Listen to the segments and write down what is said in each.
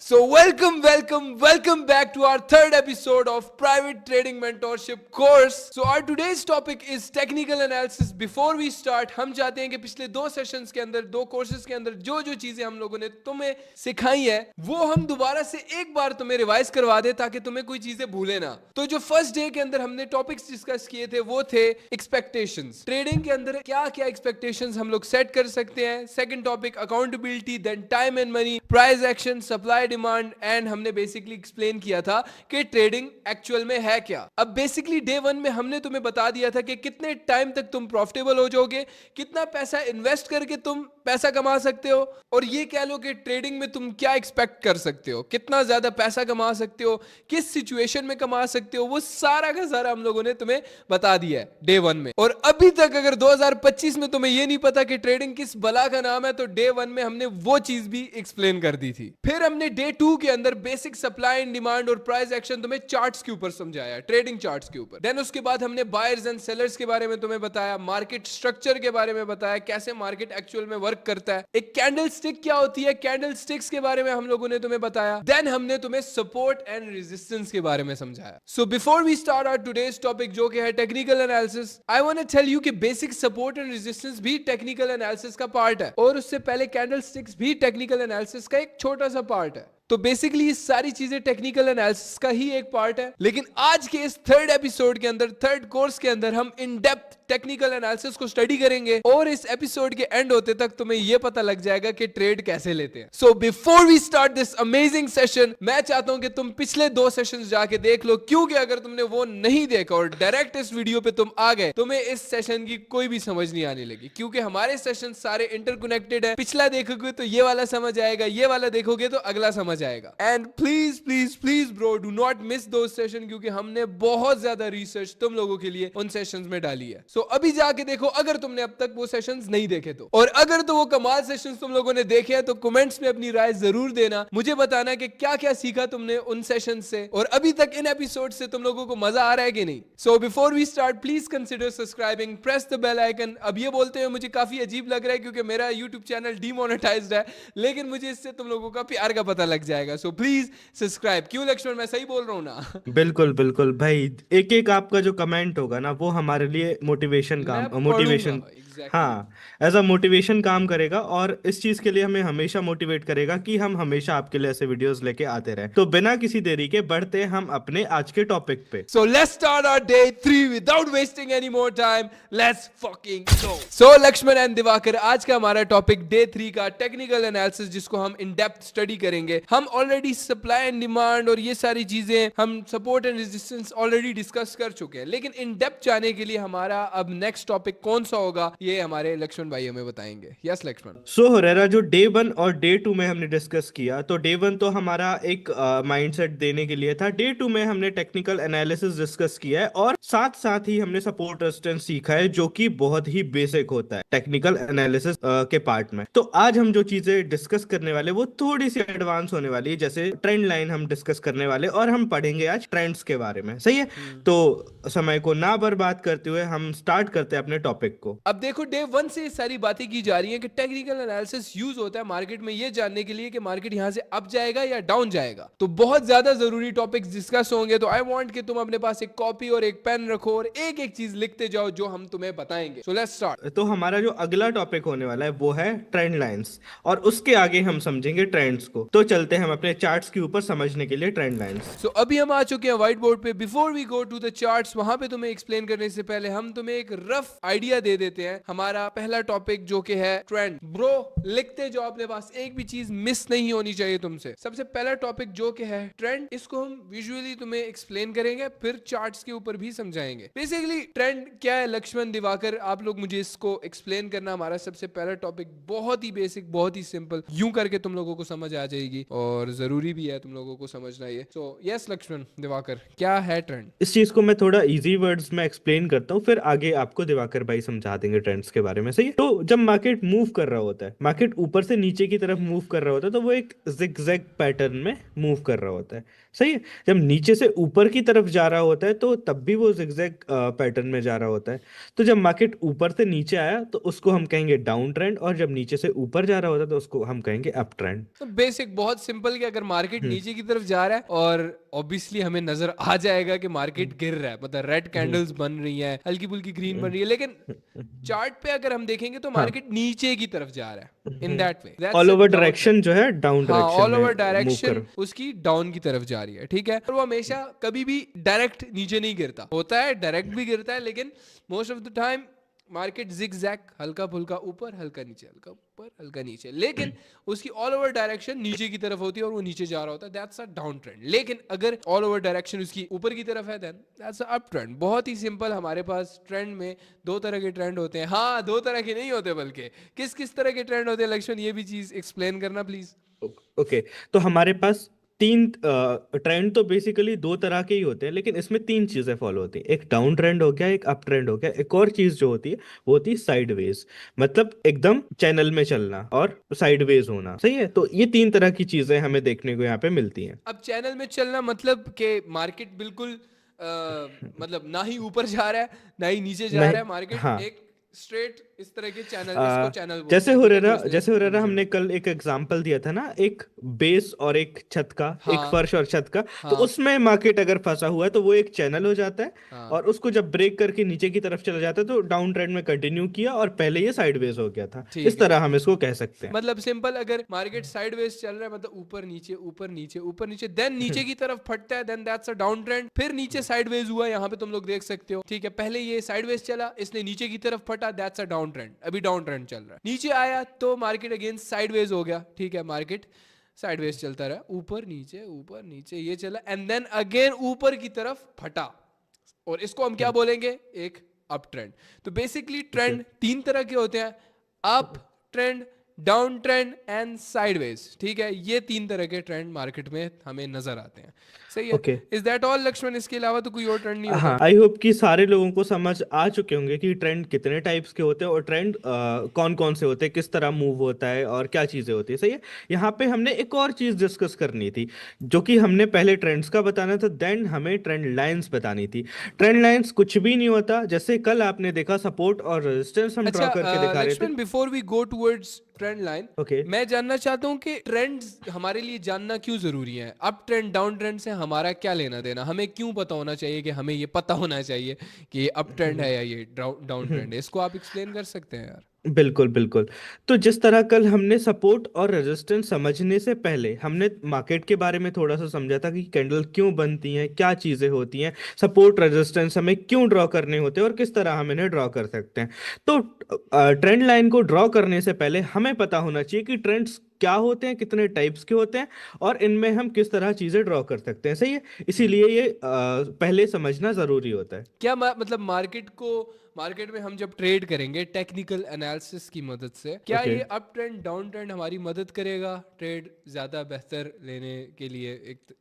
So welcome back to our third episode of Private Trading Mentorship course. So our today's topic is technical analysis. Before we start, हम चाहते हैं कि पिछले दो sessions के अंदर, दो कोर्सेज के अंदर जो चीजें हम लोगों ने तुम्हें सिखाई है, वो हम दोबारा से एक बार तुम्हें रिवाइज करवा दे ताकि तुम्हें कोई चीजें भूले ना. तो जो फर्स्ट डे के अंदर हमने टॉपिक्स डिस्कस किए थे वो थे एक्सपेक्टेशंस. ट्रेडिंग के अंदर क्या क्या एक्सपेक्टेशंस हम लोग सेट कर सकते हैं. Second topic accountability, then time and money, price action, supply demand, and हमने बेसिकली एक्सप्लेन किया था कि ट्रेडिंग एक्चुअल में है क्या. अब बेसिकली डे 1 में हमने तुम्हें बता दिया था कि कितने टाइम तक तुम प्रॉफिटेबल हो जाओगे, कितना पैसा इन्वेस्ट करके तुम पैसा कमा सकते हो, और ये कह लो कि ट्रेडिंग में तुम क्या एक्सपेक्ट कर सकते हो, कितना ज्यादा पैसा कमा सकते हो, किस सिचुएशन में कमा सकते हो, वो सारा का सारा हम लोगों ने तुम्हें बता दिया है डे 1 में. और अभी तक अगर 2025 में तुम्हें ये नहीं पता कि ट्रेडिंग किस बला का नाम है, तो डे 1 में हमने वो चीज भी एक्सप्लेन कर दी थी. फिर हमने डे 2 के अंदर बेसिक सप्लाई एंड डिमांड और प्राइस एक्शन तुम्हें चार्ट्स के ऊपर समझाया, ट्रेडिंग चार्ट्स के ऊपर. देन उसके बाद हमने बायर्स एंड सेलर्स के बारे में तुम्हें बताया, मार्केट स्ट्रक्चर के बारे में बताया, कैसे मार्केट एक्चुअल में वर्क करता है, एक कैंडल स्टिक क्या होती है, कैंडल स्टिक्स के बारे में हम लोगों ने तुम्हें बताया. देन हमने तुम्हें सपोर्ट एंड रेजिस्टेंस के बारे में समझाया. So before we start our today's topic जो कि है technical analysis, I want to tell you कि बेसिक सपोर्ट एंड रेजिस्टेंस भी टेक्निकल एनालिसिस का पार्ट है, और उससे पहले कैंडल स्टिक्स भी टेक्निकल एनालिसिस का एक छोटा सा पार्ट है. तो बेसिकली ये सारी चीजें टेक्निकल एनालिसिस का ही एक पार्ट है. लेकिन आज के इस थर्ड एपिसोड के अंदर, थर्ड कोर्स के अंदर, हम इन डेप्थ टेक्निकल एनालिसिस को स्टडी करेंगे, और इस एपिसोड के एंड होते तक तुम्हें यह पता लग जाएगा कि ट्रेड कैसे लेते हैं. So before we start this amazing session, मैं चाहता हूं कि तुम पिछले दो सेशंस जाके देख लो, क्योंकि अगर तुमने वो नहीं देखा और डायरेक्ट इस वीडियो पे तुम आ गए, तुम्हें इस सेशन की कोई भी समझ नहीं आने लगी, क्योंकि हमारे सेशन सारे इंटरकनेक्टेड है. पिछला देखोगे तो ये वाला समझ आएगा, ये वाला देखोगे तो अगला समझ आएगा. And please please please bro, do not miss those session, क्योंकि हमने बहुत ज्यादा रिसर्च तुम लोगों के लिए उन सेशंस में डाली है. सो अभी जाके देखो अगर तुमने अब तक वो सेशंस नहीं देखे तो, और अगर तो वो कमाल सेशंस तुम लोगों ने देखे हैं तो कमेंट्स में अपनी राय जरूर देना, मुझे बताना कि क्या क्या सीखा तुमने उन सेशंस से, और अभी तक इन एपिसोड से तुम लोगों को मजा आ रहा है कि नहीं. So before we start, please consider subscribing, press the bell icon. अब ये बोलते हुए मुझे काफी अजीब लग रहा है क्योंकि मेरा यूट्यूब चैनल डीमोनेटाइज्ड है, लेकिन मुझे इससे तुम लोगों का प्यार का पता लग जाएगा. So please subscribe. क्यों लक्ष्मण, मैं सही बोल रहा हूँ ना? बिल्कुल बिल्कुल भाई, एक एक आपका जो कमेंट होगा ना वो हमारे लिए मोटिवेशन मैं पढ़ूंगा मोटिवेशन एग्जैक्टली. हाँ, एज अ मोटिवेशन काम करेगा, और इस चीज के लिए हमें हमेशा मोटिवेट करेगा कि हम हमेशा आपके लिए ऐसे वीडियोस लेके आते रहें. तो बिना किसी देरी के बढ़ते हम अपने आज के टॉपिक पे. So let's start our day 3 without wasting any more time. Let's fucking go. So Lakshman and Diwakar, आज का हमारा टॉपिक डे 3 का टेक्निकल एनालिसिस, जिसको हम इन डेप्थ स्टडी करेंगे. हम ऑलरेडी सप्लाई एंड डिमांड और ये सारी चीजें, हम support and resistance already discuss कर चुके हैं, लेकिन इन डेप्थ जाने के लिए हमारा अब नेक्स्ट टॉपिक कौन सा होगा, ये हमारे लक्ष्मण भाई हमें बताएंगे. यस लक्ष्मण. सो हुरैरा, जो डे 1 और डे 2 में हमने डिस्कस किया, तो डे 1 तो हमारा एक माइंडसेट देने के लिए था. डे 2 में हमने टेक्निकल एनालिसिस डिस्कस किया है, और साथ साथ ही हमने सपोर्ट रेजिस्टेंस सीखा है, जो कि बहुत ही बेसिक होता है टेक्निकल एनालिसिस के पार्ट में. तो आज हम जो चीजें डिस्कस करने वाले वो थोड़ी सी एडवांस होने वाली है, जैसे ट्रेंड लाइन हम डिस्कस करने वाले, और हम पढ़ेंगे आज ट्रेंड्स के बारे में. सही है? तो समय को ना बर्बाद करते हुए हम स्टार्ट करते हैं अपने टॉपिक को. अब देखो डे 1 से सारी बातें की जा रही हैं कि टेक्निकल एनालिसिस यूज होता है मार्केट में ये जानने के लिए कि मार्केट यहां से अप जाएगा या डाउन जाएगा. तो बहुत ज्यादा जरूरी टॉपिक्स डिस्कस होंगे, तो आई वांट कि तुम अपने पास एक कॉपी और एक पेन रखो और एक एक चीज लिखते जाओ जो हम तुम्हें बताएंगे. So let's start. तो हमारा जो अगला टॉपिक होने वाला है वो है ट्रेंड लाइंस, और उसके आगे हम समझेंगे ट्रेंड्स को. तो चलते हैं हम अपने चार्ट्स के ऊपर समझने के लिए ट्रेंड लाइंस. सो अभी हम आ चुके हैं व्हाइट बोर्ड पे. Before we go to the charts, वहां पे तुम्हें एक्सप्लेन करने से पहले हम तुम्हें एक रफ आइडिया दे देते हैं. हमारा पहला टॉपिक जो कि है ट्रेंड. ब्रो लिखते जाओ अपने पास, एक भी चीज मिस नहीं होनी चाहिए तुमसे. सबसे पहला टॉपिक जो कि है ट्रेंड, इसको हम विजुअली तुम्हें एक्सप्लेन करेंगे, फिर चार्ट्स के ऊपर भी समझाएंगे. बेसिकली ट्रेंड क्या है, लक्ष्मण दिवाकर, आप लोग मुझे इसको एक्सप्लेन करना. हमारा सबसे पहला टॉपिक बहुत ही बेसिक, बहुत ही सिंपल, यूं करके तुम लोगों को समझ आ जाएगी, और जरूरी भी है तुम लोगों को समझना ये. सो यस लक्ष्मण दिवाकर, क्या है ट्रेंड? इस चीज को मैं थोड़ा इजी वर्ड्स में एक्सप्लेन करता हूँ, फिर आगे आपको दिवाकर भाई समझा देंगे ट्रेंड्स के बारे में. सही है? तो जब मार्केट मूव कर रहा होता है, मार्केट ऊपर से नीचे की तरफ मूव कर रहा होता है, तो वो एक जिगजैग पैटर्न में मूव कर रहा होता है. सही है? जब नीचे से ऊपर की तरफ जा रहा होता है तो तब भी वो जिगजैग पैटर्न में जा रहा होता है. तो जब मार्केट ऊपर से नीचे आया तो उसको हम कहेंगे डाउन ट्रेंड, और जब नीचे से ऊपर जा रहा होता है तो उसको हम कहेंगे अप ट्रेंड. तो बेसिक, बहुत सिंपल कि अगर मार्केट नीचे की तरफ जा रहा है और ऑब्वियसली हमें नजर आ जाएगा कि मार्केट गिर रहा है, मतलब रेड कैंडल्स बन रही है, हल्की फुल्की ग्रीन बन रही है, लेकिन चार्ट पे अगर हम देखेंगे तो हाँ। मार्केट नीचे की तरफ जा रहा है in that way, that's all a over down direction जो है डाउन हाँ, डायरेक्शन ऑल ओवर में मूव डायरेक्शन कर। उसकी डाउन की तरफ जा रही है, ठीक है। और वो हमेशा कभी भी डायरेक्ट नीचे नहीं गिरता, होता है डायरेक्ट भी गिरता है, लेकिन most of the time market zigzag, हल्का फुल्का ऊपर हल्का नीचे, हल्का ऊपर हल्का नीचे, लेकिन उसकी ऑल ओवर डायरेक्शन नीचे की तरफ होती है और वो नीचे जा रहा होता है, दैट्स अ डाउन ट्रेंड। लेकिन अगर ऑल ओवर डायरेक्शन उसकी ऊपर की तरफ है, then that's a up trend. बहुत ही सिंपल, हमारे पास ट्रेंड में दो तरह के ट्रेंड होते हैं। हाँ, दो तरह के नहीं होते, बल्कि किस किस तरह के ट्रेंड होते हैं लक्ष्मण, ये भी चीज एक्सप्लेन करना प्लीज। ओके, तो हमारे पास तीन ट्रेंड तो बेसिकली दो तरह के ही होते हैं, लेकिन इसमें तीन चीजें फॉलो होती हैं। एक डाउन ट्रेंड हो गया, एक अप ट्रेंड हो गया, एक और चीज जो होती है वो होती है साइडवेज, मतलब एकदम चैनल में चलना और साइडवेज होना। सही है, तो ये तीन तरह की चीजें हमें देखने को यहाँ पे मिलती हैं। अब चैनल में चलना मतलब कि मार्केट बिल्कुल मतलब ना ही ऊपर जा रहा है ना ही नीचे जा नहीं, रहा है, मार्केट हाँ। एक स्ट्रेट इस तरह के चैनल, इसको आ, चैनल बोलते जैसे हैं, हो ठीक है, रहा दूसरे जैसे हो रहा दूसरे हमने में। कल एक एग्जांपल दिया था ना, एक बेस और एक छत का, एक हाँ फर्श और छत का। तो हाँ उसमें मार्केट अगर फंसा हुआ है तो वो एक चैनल हो जाता है, हाँ, और उसको जब ब्रेक करके नीचे की तरफ चला जाता है तो डाउन ट्रेंड में कंटिन्यू किया और पहले ये साइडवेज हो गया था। ठीक इस है। तरह हम इसको कह सकते हैं। मतलब सिंपल, अगर मार्केट साइडवेज चल रहा है मतलब ऊपर नीचे ऊपर नीचे ऊपर नीचे, देन नीचे की तरफ फटता है, then that's a down trend. फिर नीचे साइडवेज हुआ, यहाँ पे तुम लोग देख सकते हो, ठीक है। पहले ये साइडवेज चला, इसने नीचे की तरफ फटा, दैट्स अ डाउन ट्रेंड, अभी डाउन ट्रेंड चल रहा है। नीचे आया तो मार्केट अगेन साइडवेज हो गया, ठीक है, मार्केट साइडवेज चलता रहा, ऊपर नीचे ये चला, एंड देन अगेन ऊपर की तरफ फटा, और इसको हम क्या बोलेंगे, एक अप ट्रेंड। तो बेसिकली ट्रेंड तीन तरह के होते हैं, up trend, down trend and sideways, ठीक है। ये तीन तरह के ट्रेंड मार्केट में हमें नजर आते हैं, सही है। Okay. Is that all Lakshman, इसके अलावा तो कोई और ट्रेंड नहीं हाँ, होता? आई होप कि सारे लोगों को समझ आ चुके होंगे कि ट्रेंड कितने टाइप्स के होते हैं और ट्रेंड कौन कौन से होते हैं, किस तरह मूव होता है और क्या चीजें होती है। सही है। यहाँ पे हमने एक और चीज डिस्कस करनी थी, जो कि हमने पहले ट्रेंड्स का बताना था, देन हमें ट्रेंड लाइंस बतानी थी। ट्रेंड लाइंस कुछ भी नहीं होता, जैसे कल आपने देखा सपोर्ट और रेजिस्टेंस हम ड्रॉ अच्छा करके दिखा रहे थे। Lakshman, before we go towards trend line, okay. मैं जानना चाहता हूँ कि ट्रेंड्स हमारे लिए जानना क्यों जरूरी है? अप ट्रेंड डाउन ट्रेंड से हमारा क्या लेना देना, हमें क्यों पता होना चाहिए कि हमें ये पता होना चाहिए कि ये अप ट्रेंड है या ये डाउन ट्रेंड है? इसको आप एक्सप्लेन कर सकते हैं यार? बिल्कुल बिल्कुल। तो जिस तरह कल हमने सपोर्ट और रेजिस्टेंस समझने से पहले हमने मार्केट के बारे में थोड़ा सा समझा था कि कैंडल क्यों बनती हैं, क्या चीजें होती हैं, सपोर्ट रेजिस्टेंस हमें क्यों ड्रॉ करने होते हैं और किस तरह हम इन्हें ड्रॉ कर सकते हैं। तो ट्रेंड लाइन को ड्रॉ करने से पहले हमें पता होना चाहिए कि ट्रेंड्स क्या होते हैं, कितने टाइप्स के होते हैं, और इनमें हम किस तरह चीजें ड्रॉ कर सकते हैं। सही है, इसीलिए ये पहले समझना जरूरी होता है। क्या मतलब मार्केट में हम जब ट्रेड करेंगे टेक्निकल एनालिसिस की मदद से, क्या ओके। ये अप ट्रेंड डाउन ट्रेंड हमारी मदद करेगा ट्रेड ज्यादा बेहतर लेने के लिए?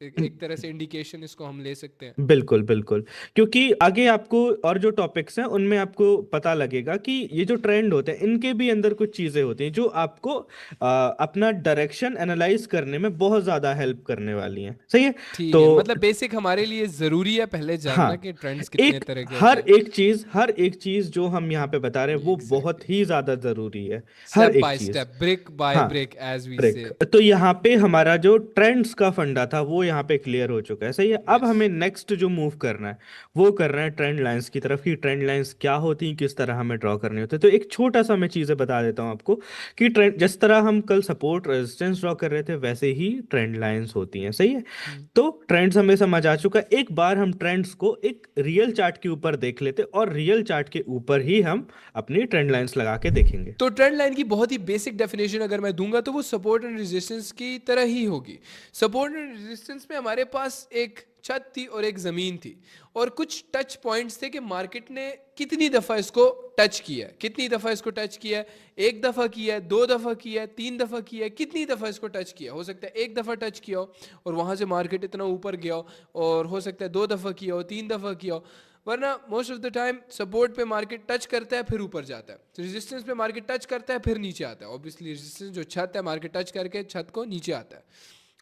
एक तरह से इंडिकेशन इसको हम ले सकते हैं। बिल्कुल बिल्कुल, क्योंकि आगे आपको और जो टॉपिक्स हैं उनमें आपको पता लगेगा कि ये जो ट्रेंड होते हैं इनके भी अंदर कुछ चीजें होती हैं जो आपको अपना डायरेक्शन एनालाइज करने में बहुत ज्यादा हेल्प करने वाली हैं। सही है। ठीक तो है, मतलब बेसिक हमारे लिए जरूरी है पहले जानना हाँ, कि ट्रेंड्स कितने एक तरह के होते हैं। हर एक चीज जो हम यहाँ पे बता रहे हैं वो एग्जैक्टली, बहुत ही ज्यादा जरूरी है। हर स्टेप एक बाय चीज। स्टेप, ब्रेक बाय हाँ, ब्रेक एज वी ब्रेक। से। तो यहाँ पे हमारा जो ट्रेंड्स का फंडा था वो यहाँ पे क्लियर हो चुका है। सही है। अब यस, हमें नेक्स्ट जो मूव करना है वो करना है ट्रेंड लाइंस की तरफ, कि ट्रेंड लाइंस क्या होती हैं, किस तरह हमें ड्रॉ करनी होती है। तो एक छोटा सा मैं चीजें बता देता हूँ आपको कि ट्रेंड, जिस तरह हम कल सपोर्ट रेजिस्टेंस ड्रॉ कर रहे थे वैसे ही ट्रेंड लाइंस होती हैं। सही है। तो ट्रेंड्स हमें समझ आ चुका है। एक बार हम ट्रेंड्स को एक रियल चार्ट के ऊपर देख लेते और रियल चार्ट के ऊपर ही हम अपनी ट्रेंड लाइंस लगा के देखेंगे। तो ट्रेंड लाइन की बहुत ही बेसिक डेफिनेशन अगर मैं दूंगा तो वो सपोर्ट एंड रेजिस्टेंस की तरह ही होगी। सपोर्ट एंड रेजिस्टेंस में हमारे पास एक छत थी और एक जमीन थी, और कुछ टच पॉइंट्स थे कि मार्केट ने कितनी दफा इसको टच किया है, कितनी दफा इसको टच किया है, एक दफा किया है, दो दफा किया है, तीन दफा किया है, कितनी दफा इसको टच किया। हो सकता है एक दफा टच किया हो और वहां से मार्केट इतना ऊपर गया हो, और हो सकता है दो दफा किया हो, तीन दफा किया हो, वरना most of the time support पे मार्केट टच करता है फिर ऊपर जाता है, रेजिस्टेंस पे मार्केट टच करता है फिर नीचे आता है। ऑब्वियसली रेजिस्टेंस जो छत है, मार्केट टच करके छत को नीचे आता है,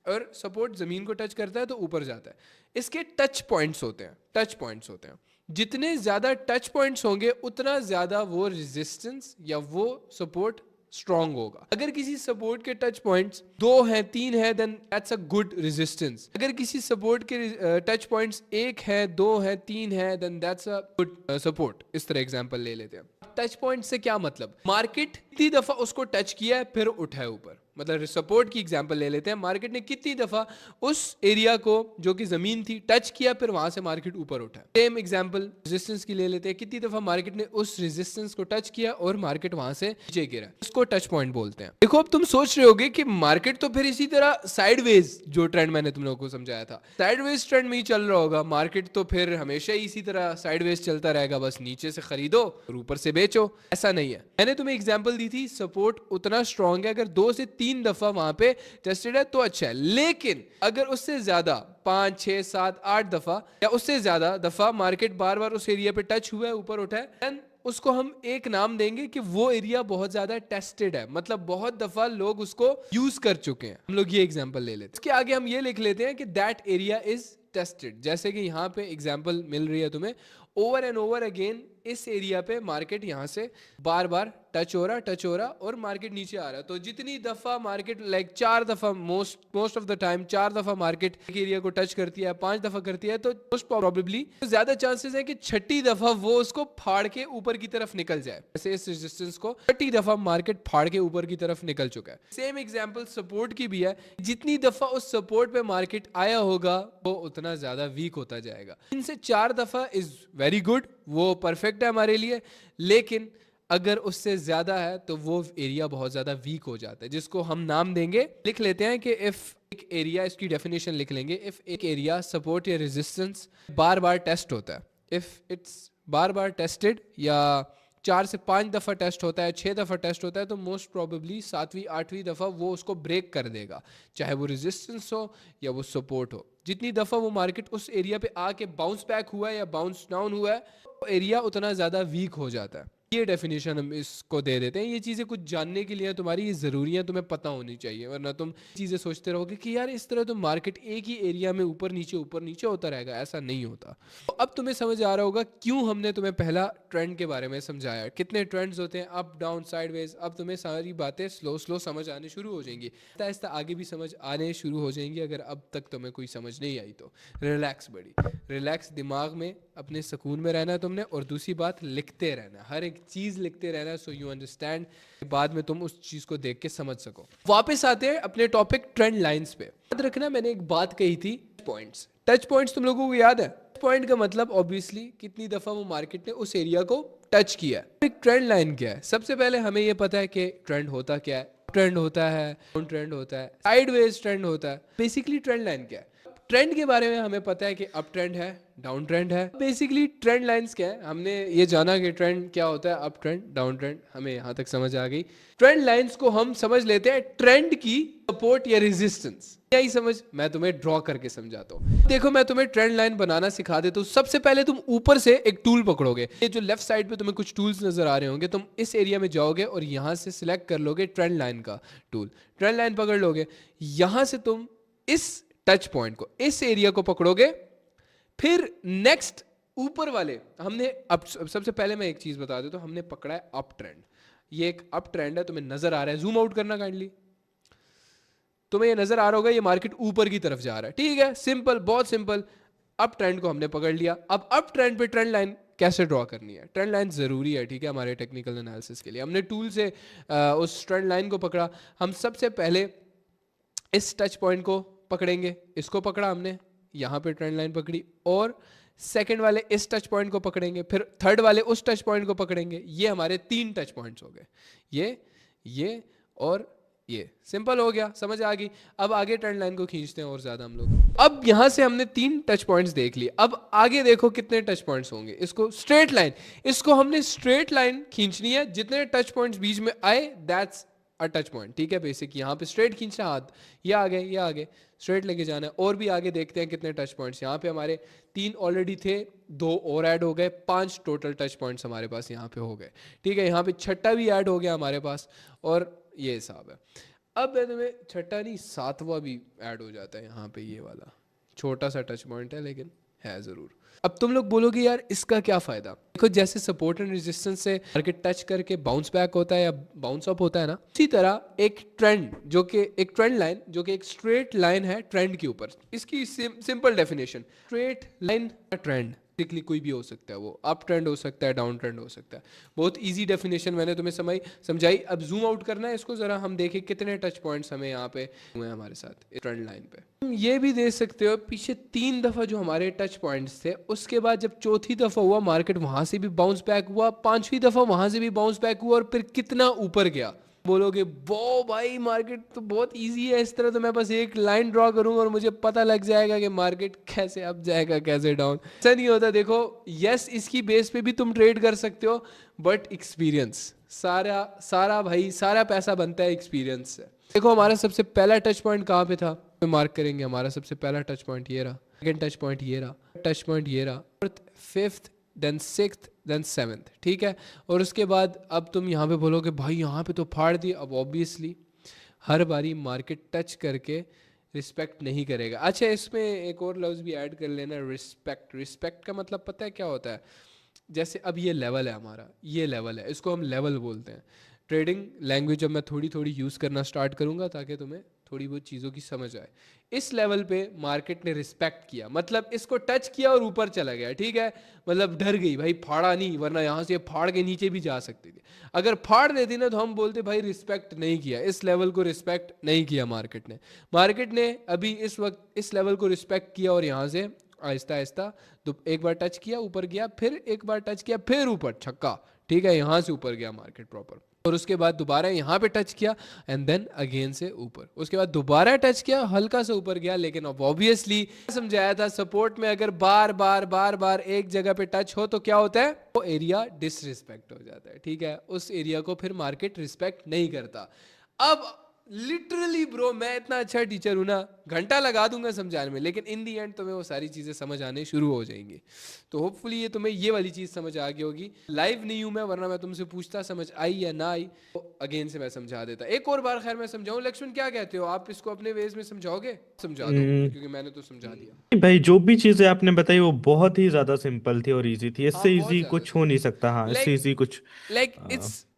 और सपोर्ट जमीन को टच करता है तो ऊपर जाता है। इसके टच पॉइंट्स होते हैं, टच पॉइंट्स होते हैं। जितने ज्यादा टच पॉइंट्स होंगे उतना ज्यादा वो रेजिस्टेंस या वो सपोर्ट स्ट्रांग होगा। अगर किसी सपोर्ट के टच पॉइंट्स 2 हैं 3 है then that's a good resistance. अगर किसी सपोर्ट के टच पॉइंट्स 1 है 2 है 3 है then that's a good support. इस तरह एग्जांपल ले लेते हैं। टच पॉइंट से क्या मतलब, मार्केट कितनी दफा उसको टच किया है फिर उठा है ऊपर। मतलब सपोर्ट की एग्जांपल ले लेते हैं, मार्केट ने कितनी दफा उस एरिया को जो कि जमीन थी टच किया फिर वहां से मार्केट ऊपर उठा। सेम एग्जांपल रेजिस्टेंस की ले लेते हैं, कितनी दफा मार्केट ने उस रेजिस्टेंस को टच किया और मार्केट वहां से नीचे गिरा, उसको टच पॉइंट बोलते हैं। देखो अब तुम सोच रहे होगे कि मार्केट तो फिर इसी तरह साइडवेज, जो ट्रेंड मैंने तुम लोगों को समझाया था साइडवेज ट्रेंड में ही चल रहा होगा, मार्केट तो फिर हमेशा ही इसी तरह साइडवेज चलता रहेगा, बस नीचे से खरीदो और ऊपर से बेचो। ऐसा नहीं है। मैंने तुम्हें एग्जांपल दी थी सपोर्ट उतना स्ट्रांग है, अगर 2 से 3 दफा वहां पे टेस्टेड है तो अच्छा है, लेकिन अगर उससे ज्यादा 5 6 7 8 दफा या उससे ज्यादा दफा मार्केट बार बार उस एरिया पे टच हुआ है ऊपर उठा है, देन उसको हम एक नाम देंगे कि वो एरिया बहुत ज्यादा टेस्टेड है, मतलब बहुत दफा लोग उसको यूज कर चुके हैं। हम लोग ये एग्जांपल ले लेते हैं। इसके आगे हम ये लिख लेते हैं कि दैट एरिया इज टेस्टेड। जैसे कि यहाँ पे एग्जांपल मिल रही है तुम्हें, ओवर एंड ओवर अगेन इस एरिया पे मार्केट यहाँ से बार बार टच हो रहा और मार्केट नीचे आ रहा। तो जितनी दफा मार्केट लाइक 4 दफा मोस्ट ऑफ द टाइम 4 दफा मार्केट एक एरिया को टच करती है, 5 दफा करती है, तो मोस्ट प्रोबेबली ज्यादा चांसेस है कि 6ठी दफा वो उसको फाड़ के ऊपर की तरफ निकल जाए। जैसे इस रेजिस्टेंस को 6ठी दफा मार्केट फाड़ के ऊपर की तरफ निकल चुका है। सेम एग्जांपल सपोर्ट की भी है, जितनी दफा उस सपोर्ट पे मार्केट आया होगा वो उतना ज्यादा वीक होता जाएगा। 3 से 4 दफा इज वेरी गुड, वो परफेक्ट है हमारे लिए, लेकिन अगर उससे ज्यादा है तो वो एरिया बहुत ज्यादा वीक हो जाता है, जिसको हम नाम देंगे, लिख लेते हैं कि इफ एक एरिया, इसकी डेफिनेशन लिख लेंगे, इफ एक एरिया सपोर्ट या रेजिस्टेंस बार बार टेस्ट होता है, if it's bar bar tested या 4 से 5 दफा टेस्ट होता है, 6 दफा टेस्ट होता है, तो मोस्ट प्रोबेबली 7वीं 8वीं दफा वो उसको ब्रेक कर देगा, चाहे वो रेजिस्टेंस हो या वो सपोर्ट हो। जितनी दफा वो मार्केट उस एरिया पे आके बाउंस बैक हुआ है या बाउंस डाउन हुआ है, वो एरिया उतना ज्यादा वीक हो जाता है। ये डेफिनेशन हम इसको दे देते हैं। ये चीज़ें कुछ जानने के लिए तुम्हारी ये ज़रूरी है, तुम्हें पता होनी चाहिए, वरना तुम चीज़ें सोचते रहोगे कि यार इस तरह तो मार्केट एक ही एरिया में ऊपर नीचे होता रहेगा। ऐसा नहीं होता। तो अब तुम्हें समझ आ रहा होगा क्यों हमने तुम्हें पहला ट्रेंड के बारे में समझाया, कितने ट्रेंड्स होते हैं, अप डाउन साइडवेज। अब तुम्हें सारी बातें स्लो समझ आने शुरू हो जाएंगी, आहिस्ता आहिस्ता आगे भी समझ आने शुरू हो जाएंगी। अगर अब तक तुम्हें कोई समझ नहीं आई तो रिलैक्स दिमाग में अपने सुकून में रहना है तुमने, और दूसरी बात लिखते रहना, हर एक चीज लिखते रहना, सो यू अंडरस्टैंड, बाद में तुम उस चीज को देख के समझ सको। वापस आते हैं अपने टॉपिक ट्रेंड लाइंस पे। याद रखना मैंने एक बात कही थी, पॉइंट्स, टच पॉइंट्स तुम लोगों को याद है? पॉइंट का मतलब ऑब्वियसली कितनी दफा वो मार्केट ने उस एरिया को टच किया है। एक ट्रेंड लाइन क्या है? सबसे पहले हमें ये पता है कि ट्रेंड होता क्या है, ट्रेंड होता है, डाउन ट्रेंड होता है, साइडवेज ट्रेंड होता है। बेसिकली ट्रेंड लाइन क्या है? ट्रेंड के बारे में हमें पता है कि अप ट्रेंड है, डाउन ट्रेंड है। बेसिकली ट्रेंड लाइंस क्या है, हमने ये जाना कि ट्रेंड क्या होता है, अप ट्रेंड, डाउन ट्रेंड, हमें यहाँ तक समझ आ गई। ट्रेंड लाइंस को हम समझ लेते हैं ट्रेंड की सपोर्ट या रेजिस्टेंस। यही समझ मैं तुम्हें ड्रॉ करके समझाता हूँ। देखो मैं तुम्हें ट्रेंड लाइन बनाना सिखा देता हूँ। सबसे पहले तुम ऊपर से एक टूल पकड़ोगे, ये जो लेफ्ट साइड पे तुम्हें कुछ टूल्स नजर आ रहे होंगे, तुम इस एरिया में जाओगे और यहाँ से सिलेक्ट कर लोगे ट्रेंड लाइन का टूल, ट्रेंड लाइन पकड़ लोगे। यहाँ से तुम इस टच पॉइंट को, इस एरिया को पकड़ोगे, फिर नेक्स्ट ऊपर वाले हमने अब सबसे पहले मैं एक चीज बता देता हूं, हमने पकड़ा है अप ट्रेंड। ये एक अप ट्रेंड है, तुम्हें नजर आ रहा है, जूम आउट करना काइंडली, तुम्हें ये नजर आ रहा होगा ये मार्केट ऊपर की तरफ जा रहा है, ठीक है, सिंपल, बहुत सिंपल। अप ट्रेंड को हमने पकड़ लिया। अब अप ट्रेंड पे ट्रेंड लाइन कैसे ड्रॉ करनी है? ट्रेंड लाइन जरूरी है, ठीक है, हमारे टेक्निकल एनालिसिस के लिए। हमने टूल से उस ट्रेंड लाइन को पकड़ा। हम सबसे पहले इस टच पॉइंट को पकड़ेंगे, इसको पकड़ा हमने, यहाँ पे ट्रेंड लाइन पकड़ी, और सेकंड वाले इस टच पॉइंट को पकड़ेंगे, फिर थर्ड वाले उस टच पॉइंट को पकड़ेंगे। ये हमारे 3 टच पॉइंट्स हो गए, ये और ये। सिंपल हो गया, समझ आ गई। अब आगे ट्रेंड लाइन को खींचते हैं और ज्यादा हम लोग। अब यहां से हमने 3 टच पॉइंट्स देख लिए। अब आगे देखो कितने टच पॉइंट्स होंगे। इसको स्ट्रेट लाइन, इसको हमने स्ट्रेट लाइन खींचनी है, जितने टच पॉइंट्स बीच में आए दैट्स अ टच पॉइंट, ठीक है। बेसिक यहाँ पे स्ट्रेट खींचना, हाथ ये आगे स्ट्रेट लेके जाना है। और भी आगे देखते हैं कितने टच पॉइंट्स। यहाँ पे हमारे 3 ऑलरेडी थे, 2 और ऐड हो गए, 5 टोटल टच पॉइंट्स हमारे पास यहाँ पे हो गए, ठीक है। यहाँ पे 6ठा भी ऐड हो गया हमारे पास, और ये हिसाब है। अब मैं तुम्हें 6ठा नहीं 7वां भी ऐड हो जाता है यहाँ पे, ये वाला छोटा सा टच पॉइंट है लेकिन है जरूर। अब तुम लोग बोलोगे यार इसका क्या फायदा? देखो जैसे सपोर्ट एंड रेजिस्टेंस से मार्केट टच करके बाउंस बैक होता है या बाउंस अप होता है ना, इसी तरह एक ट्रेंड जो कि एक ट्रेंड लाइन जो कि एक स्ट्रेट लाइन है ट्रेंड के ऊपर, इसकी simple definition, straight line trend basically कोई भी हो सकता है, वो अप ट्रेंड हो सकता है, डाउन ट्रेंड हो सकता है। बहुत इजी डेफिनेशन मैंने तुम्हें समझाई। अब जूम आउट करना है इसको जरा, हम देखें कितने टच पॉइंट्स हमें यहाँ पे हुए हैं हमारे साथ इस ट्रेंड लाइन पे। तुम ये भी देख सकते हो पीछे 3 दफा जो हमारे टच पॉइंट्स थे, उसके बाद जब चौथी दफा हुआ मार्केट वहां से भी बाउंस बैक हुआ, 5वीं दफा वहां से भी बाउंस बैक हुआ, और फिर कितना ऊपर गया। बोलोगे वो भाई मार्केट तो बहुत इजी है, इस तरह तो मैं बस एक लाइन ड्रॉ करूंगा और मुझे पता लग जाएगा कि मार्केट कैसे अप जाएगा कैसे डाउन। ऐसा नहीं होता। देखो यस इसकी बेस पे भी तुम ट्रेड कर सकते हो, बट एक्सपीरियंस सारा सारा भाई सारा पैसा बनता है एक्सपीरियंस से। देखो हमारा सबसे पहला टच पॉइंट कहाँ पे था, मार्क करेंगे। हमारा सबसे पहला टच पॉइंट ये रहा, सेकंड टच पॉइंट ये रहा, टच पॉइंट ये रहा, fourth, fifth, then sixth, then seventh, ठीक है। और उसके बाद अब तुम यहाँ पे बोलोगे भाई यहाँ पे तो फाड़ दिए। अब ऑब्वियसली हर बारी मार्केट टच करके रिस्पेक्ट नहीं करेगा। अच्छा इसमें एक और लफ्ज़ भी ऐड कर लेना, रिस्पेक्ट। रिस्पेक्ट का मतलब पता है क्या होता है? जैसे अब ये लेवल है हमारा, ये लेवल है, इसको हम लेवल बोलते हैं। ट्रेडिंग लैंग्वेज अब मैं थोड़ी थोड़ी यूज़ करना स्टार्ट करूँगा ताकि तुम्हें थोड़ी बहुत चीज़ों की समझ आए। इस लेवल पे मार्केट ने रिस्पेक्ट किया, मतलब इसको टच किया और ऊपर चला गया, ठीक है। मतलब डर गई भाई, फाड़ा नहीं, वरना यहाँ से फाड़ के नीचे भी जा सकती थी। अगर फाड़ देती ना तो हम बोलते भाई रिस्पेक्ट नहीं किया, इस लेवल को रिस्पेक्ट नहीं किया मार्केट ने। मार्केट ने अभी इस वक्त इस लेवल को रिस्पेक्ट किया और यहाँ से आहिस्ता आहिस्ता तो एक बार टच किया ऊपर गया, फिर एक बार टच किया फिर ऊपर, छक्का, ठीक है। यहाँ से ऊपर गया मार्केट प्रॉपर, और उसके बाद दोबारा यहाँ पे टच किया एंड देन अगेन से ऊपर, उसके बाद दोबारा टच किया, हल्का सा ऊपर गया। लेकिन अब ऑब्वियसली समझाया था सपोर्ट में अगर बार बार बार बार एक जगह पे टच हो तो क्या होता है, वो एरिया डिसरिस्पेक्ट हो जाता है, ठीक है। उस एरिया को फिर मार्केट रिस्पेक्ट नहीं करता। अब लिटरली ब्रो मैं इतना अच्छा टीचर हूं ना, घंटा लगा दूंगा समझाने में, लेकिन इन दी एंड तुम्हें वो सारी चीजें समझ आने शुरू हो जाएंगी। तो होपफुली ये तुम्हें ये वाली चीज समझ आ गई होगी। लाइव नहीं हूं मैं, वरना मैं तुमसे पूछता समझ आई या ना आई, तो अगेन से मैं समझा देता एक और बार। खैर मैं समझाऊं, लक्ष्मण क्या कहते हो, आप इसको अपने वेज में समझाओगे? समझा दो क्योंकि मैंने तो समझा दिया। भाई जो भी चीजें आपने बताई वो बहुत ही ज्यादा सिंपल थी और इजी थी, हाँ इससे बहुत इजी ज्यादा कुछ हो नहीं सिंपल। सकता। हाँ इससे लाइक इजी कुछ like ah,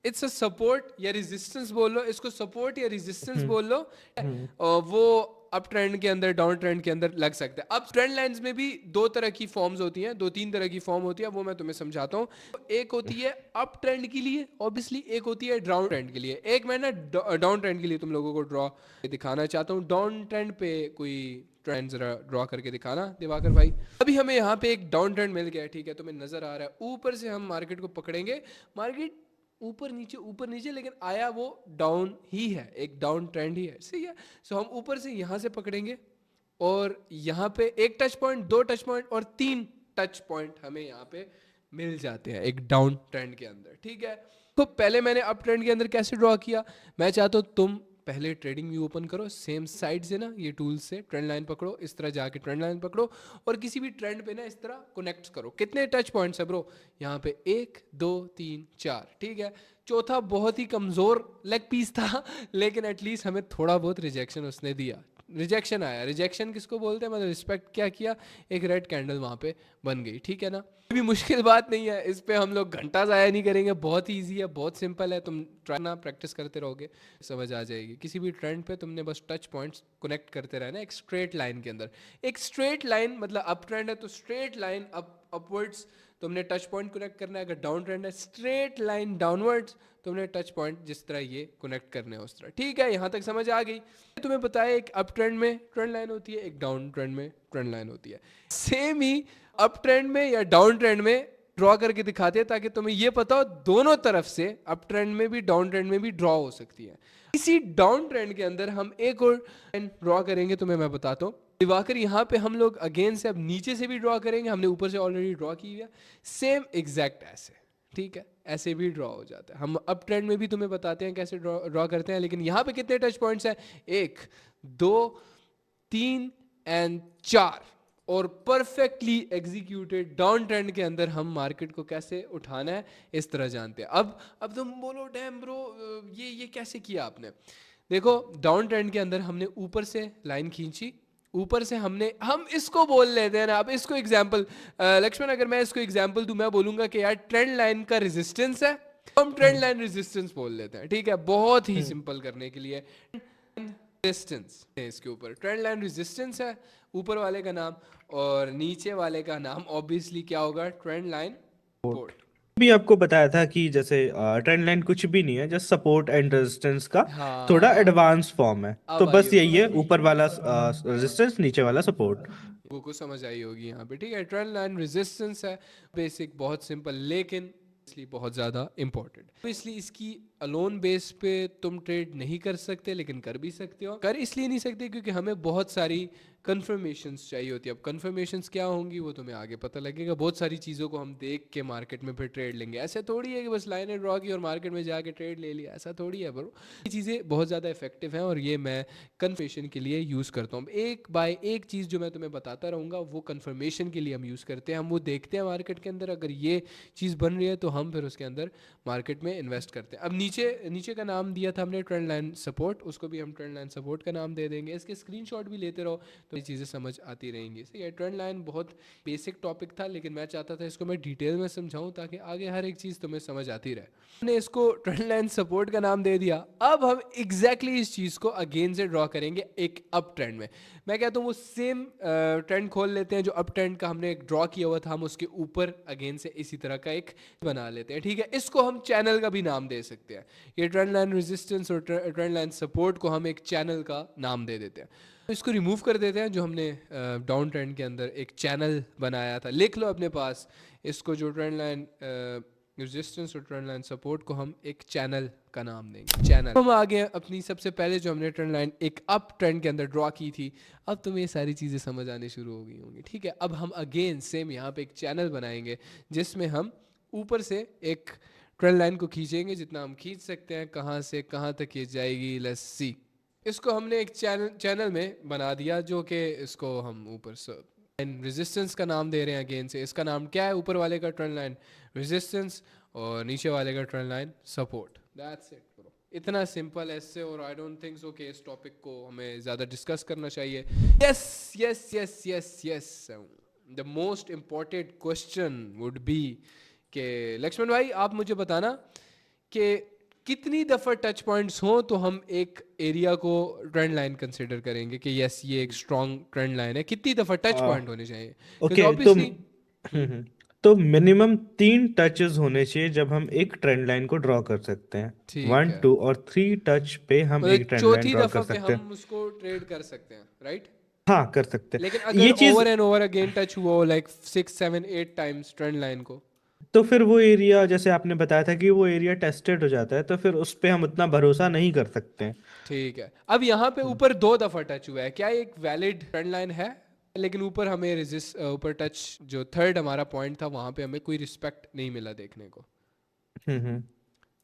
it's a support या रेजिस्टेंस बोल लो इसको, सपोर्ट या रेजिस्टेंस हम्म, बोल लो। हम्म, वो अप ट्रेंड के अंदर डाउन ट्रेंड के अंदर लग सकता है। अब ट्रेंड लाइंस में भी दो तरह की फॉर्म्स होती हैं, 2-3 तरह की फॉर्म होती है, वो मैं तुम्हें समझाता हूँ। एक होती है अप ट्रेंड के लिए ऑब्वियसली, एक होती है डाउन ट्रेंड के लिए। एक मैं ना डाउन ट्रेंड के लिए तुम लोगों को ड्रॉ दिखाना चाहता हूँ। डाउन ट्रेंड पे कोई ट्रेंड जरा ड्रॉ करके दिखाना दिवाकर भाई। अभी हमें यहाँ पे एक डाउन ट्रेंड मिल गया है, ठीक है, तुम्हें नजर आ रहा है। ऊपर से हम मार्केट को पकड़ेंगे, मार्केट ऊपर नीचे लेकिन आया वो डाउन ही है, एक डाउन ट्रेंड ही है, सही है। सो हम ऊपर से यहाँ से पकड़ेंगे और यहाँ पे एक टच पॉइंट, 2 टच पॉइंट और 3 टच पॉइंट हमें यहाँ पे मिल जाते हैं एक डाउन ट्रेंड के अंदर, ठीक है। तो पहले मैंने अप ट्रेंड के अंदर कैसे ड्रॉ किया, मैं चाहता हूँ तुम पहले ट्रेडिंग व्यू ओपन करो, सेम साइड से ना ये टूल से ट्रेंड लाइन पकड़ो, इस तरह जाके ट्रेंड लाइन पकड़ो और किसी भी ट्रेंड पे ना इस तरह कनेक्ट करो। कितने टच पॉइंट्स है ब्रो यहाँ पे, 1 2 3 4, ठीक है। चौथा बहुत ही कमजोर लेग पीस था लेकिन एटलीस्ट हमें थोड़ा बहुत रिजेक्शन उसने दिया, रिजेक्शन आया। रिजेक्शन किसको बोलते हैं, मतलब रिस्पेक्ट क्या किया, एक रेड कैंडल वहां पे बन गई, ठीक है ना। कोई भी मुश्किल बात नहीं है, इस पे हम लोग घंटा ज़ाया नहीं करेंगे, बहुत ही ईजी है, बहुत सिंपल है। तुम ट्राई ना प्रैक्टिस करते रहोगे समझ आ जाएगी। किसी भी ट्रेंड पे तुमने बस टच पॉइंट्स कनेक्ट करते रहना एक स्ट्रेट लाइन के अंदर। एक स्ट्रेट लाइन मतलब अप ट्रेंड है तो स्ट्रेट लाइन अपवर्ड्स तुमने टच पॉइंट कनेक्ट करना है। अगर डाउन ट्रेंड है स्ट्रेट लाइन डाउनवर्ड्स तुमने टच पॉइंट जिस तरह ये कनेक्ट करने हैं उस तरह, ठीक है। यहाँ तक समझ आ गई। तुम्हें बताया एक अप ट्रेंड में ट्रेंड लाइन होती है, एक डाउन ट्रेंड में ट्रेंड लाइन होती है। सेम ही अप ट्रेंड में या डाउन ट्रेंड में ड्रॉ करके दिखाते हैं ताकि तुम्हें ये पता हो दोनों तरफ से अप ट्रेंड में भी डाउन ट्रेंड में भी ड्रॉ हो सकती है। इसी डाउन ट्रेंड के अंदर हम एक और ड्रॉ करेंगे, तुम्हें मैं बताता हूँ दिवाकर। यहाँ पे हम लोग अगेन से अब नीचे से भी ड्रॉ करेंगे, हमने ऊपर से ऑलरेडी ड्रॉ की हुई है, सेम एग्जैक्ट ऐसे, ठीक है। ऐसे भी ड्रॉ हो जाता है। हम अप ट्रेंड में भी तुम्हें बताते हैं कैसे ड्रॉ करते हैं, लेकिन यहाँ पे कितने टच पॉइंट्स हैं, 1 2 3 एंड 4, और परफेक्टली एग्जीक्यूटेड डाउन ट्रेंड के अंदर हम मार्केट को कैसे उठाना है इस तरह जानते हैं। अब तुम बोलो डैम ब्रो ये कैसे किया आपने। देखो डाउन ट्रेंड के अंदर हमने ऊपर से लाइन खींची ऊपर से हम इसको बोल लेते हैं ना, अब इसको एग्जाम्पल लक्ष्मण, अगर मैं इसको एग्जाम्पल दूं, मैं बोलूंगा कि यार ट्रेंड लाइन का रेजिस्टेंस है, तो हम ट्रेंड लाइन रेजिस्टेंस बोल लेते हैं, ठीक है, बहुत ही हम्म। सिंपल करने के लिए। रेजिस्टेंस है इसके ऊपर, ट्रेंड लाइन रेजिस्टेंस है ऊपर वाले का नाम, और नीचे वाले का नाम ऑब्वियसली क्या होगा, ट्रेंड लाइन सपोर्ट सपोर्ट। भी आपको बताया था कि जैसे ट्रेंड लाइन कुछ भी नहीं है, जस्ट सपोर्ट एंड रेजिस्टेंस का थोड़ा हाँ, एडवांस फॉर्म है। तो अब आई बस यही होगी, है, ऊपर वाला रेजिस्टेंस, नीचे वाला सपोर्ट। वो को समझ आई होगी यहाँ पे, ठीक है। ट्रेंड लाइन रेजिस्टेंस है, बेसिक, बहुत सिंपल, लेकिन इसलिए बहुत ज़्यादा इंपॉर्टेंट, तो इसलिए इसकी अलोन बेस पे तुम ट्रेड नहीं कर सकते, लेकिन कर भी सकते हो। कर इसलिए नहीं सकते क्योंकि हमें बहुत सारी कन्फर्मेशंस चाहिए होती है। अब कन्फर्मेशंस क्या होंगी वो तुम्हें आगे पता लगेगा। बहुत सारी चीज़ों को हम देख के मार्केट में फिर ट्रेड लेंगे। ऐसा थोड़ी है कि बस लाइनें ड्रॉ की और मार्केट में जाके ट्रेड ले लिया, ऐसा थोड़ी है ब्रो। ये चीज़ें बहुत ज़्यादा इफेक्टिव हैं और ये मैं कन्फर्मेशन के लिए यूज़ करता हूँ। एक बाय एक चीज़ जो मैं तुम्हें बताता रहूँगा वो कन्फर्मेशन के लिए हम यूज़ करते हैं। हम वो देखते हैं मार्केट के अंदर, अगर ये चीज़ बन रही है तो हम फिर उसके अंदर मार्केट में इन्वेस्ट करते हैं। अब नीचे नीचे का नाम दिया था हमने ट्रेंड लाइन सपोर्ट, उसको भी हम ट्रेंड लाइन सपोर्ट का नाम दे देंगे। इसके स्क्रीनशॉट भी लेते रहो तो ये चीज़ें समझ आती रहेंगी। सही है, ट्रेंड लाइन बहुत बेसिक टॉपिक था, लेकिन मैं चाहता था इसको मैं डिटेल में समझाऊं ताकि आगे हर एक चीज़ तुम्हें समझ आती रहे। हमने इसको ट्रेंड लाइन सपोर्ट का नाम दे दिया। अब हम एग्जैक्टली इस चीज़ को अगेन से ड्रॉ करेंगे एक अप ट्रेंड में। मैं कहता हूँ वो सेम ट्रेंड खोल लेते हैं जो अप ट्रेंड का हमने एक ड्रॉ किया हुआ था, हम उसके ऊपर अगेन से इसी तरह का एक बना लेते हैं, ठीक है। इसको हम चैनल का भी नाम दे सकते हैं। ये ट्रेंड लाइन रेजिस्टेंस और ट्रेंड लाइन सपोर्ट को हम एक चैनल का नाम दे देते हैं। तो इसको रिमूव कर देते हैं जो हमने डाउन ट्रेंड के अंदर एक चैनल बनाया था। लिख लो अपने पास इसको, जो ट्रेंड लाइन रेजिस्टेंस और ट्रेंड लाइन सपोर्ट को हम एक चैनल का नाम देंगे, चैनल। हम आ गए अपनी सबसे पहले जो हमने ट्रेंड लाइन एक अप ट्रेंड के अंदर ड्रॉ की थी। अब तुम्हें ये सारी चीज़ें समझ आनी शुरू हो गई होंगी, ठीक है। अब हम अगेन सेम यहाँ पे एक चैनल बनाएंगे जिसमें हम ऊपर से एक ट्रेंड लाइन को खींचेंगे जितना हम खींच सकते हैं। कहाँ से कहाँ तक ये जाएगी, लेट्स सी। इसको हमने एक चैनल में बना दिया जो कि इसको हम ऊपर से रेजिस्टेंस का नाम दे रहे हैं। अगेन से इसका नाम क्या है, ऊपर वाले का ट्रेंड लाइन रेजिस्टेंस और नीचे वाले का trend line support. That's it bro, इतना सिंपल ऐसे। और आई डोंट थिंक सो कि इस टॉपिक को हमें ज़्यादा डिस्कस करना चाहिए। Yes yes yes yes yes, the most important question would be कि लक्ष्मण भाई आप मुझे बताना कि कितनी दफ़ा टच पॉइंट्स हों तो हम एक एरिया को ट्रेंड लाइन कंसिडर करेंगे कि यस ये एक स्ट्रॉन्ग ट्रेंड लाइन है। कितनी दफ़ा टच पॉइंट होने चाहिए, क्योंकि ओके, तो ऑब्वियसली तो मिनिमम 3 टचेस होने चाहिए जब हम एक ट्रेंड लाइन को ड्रॉ कर सकते हैं। ठीक 1, है, 2 और 3 टच पे हम मतलब एक ट्रेंड लाइन चौथी ड्रॉ कर दफ़ा पे सकते हैं। हम उसको ट्रेड कर सकते हैं, राइट। हाँ, कर सकते लेकिन हैं अगर ये चीज। Over and over again touch हुआ हो लाइक 6, 7, 8 टाइम्स ट्रेंड लाइन को, तो फिर वो एरिया, जैसे आपने बताया था कि वो एरिया टेस्टेड हो जाता है, तो फिर उस पे हम उतना भरोसा नहीं कर सकते हैं। ठीक है। अब यहाँ पे ऊपर 2 दफ़ा टच हुआ है, क्या एक वैलिड ट्रेंड लाइन है? लेकिन ऊपर हमें ऊपर टच जो थर्ड हमारा पॉइंट था वहाँ पे हमें कोई रिस्पेक्ट नहीं मिला देखने को। हम्म।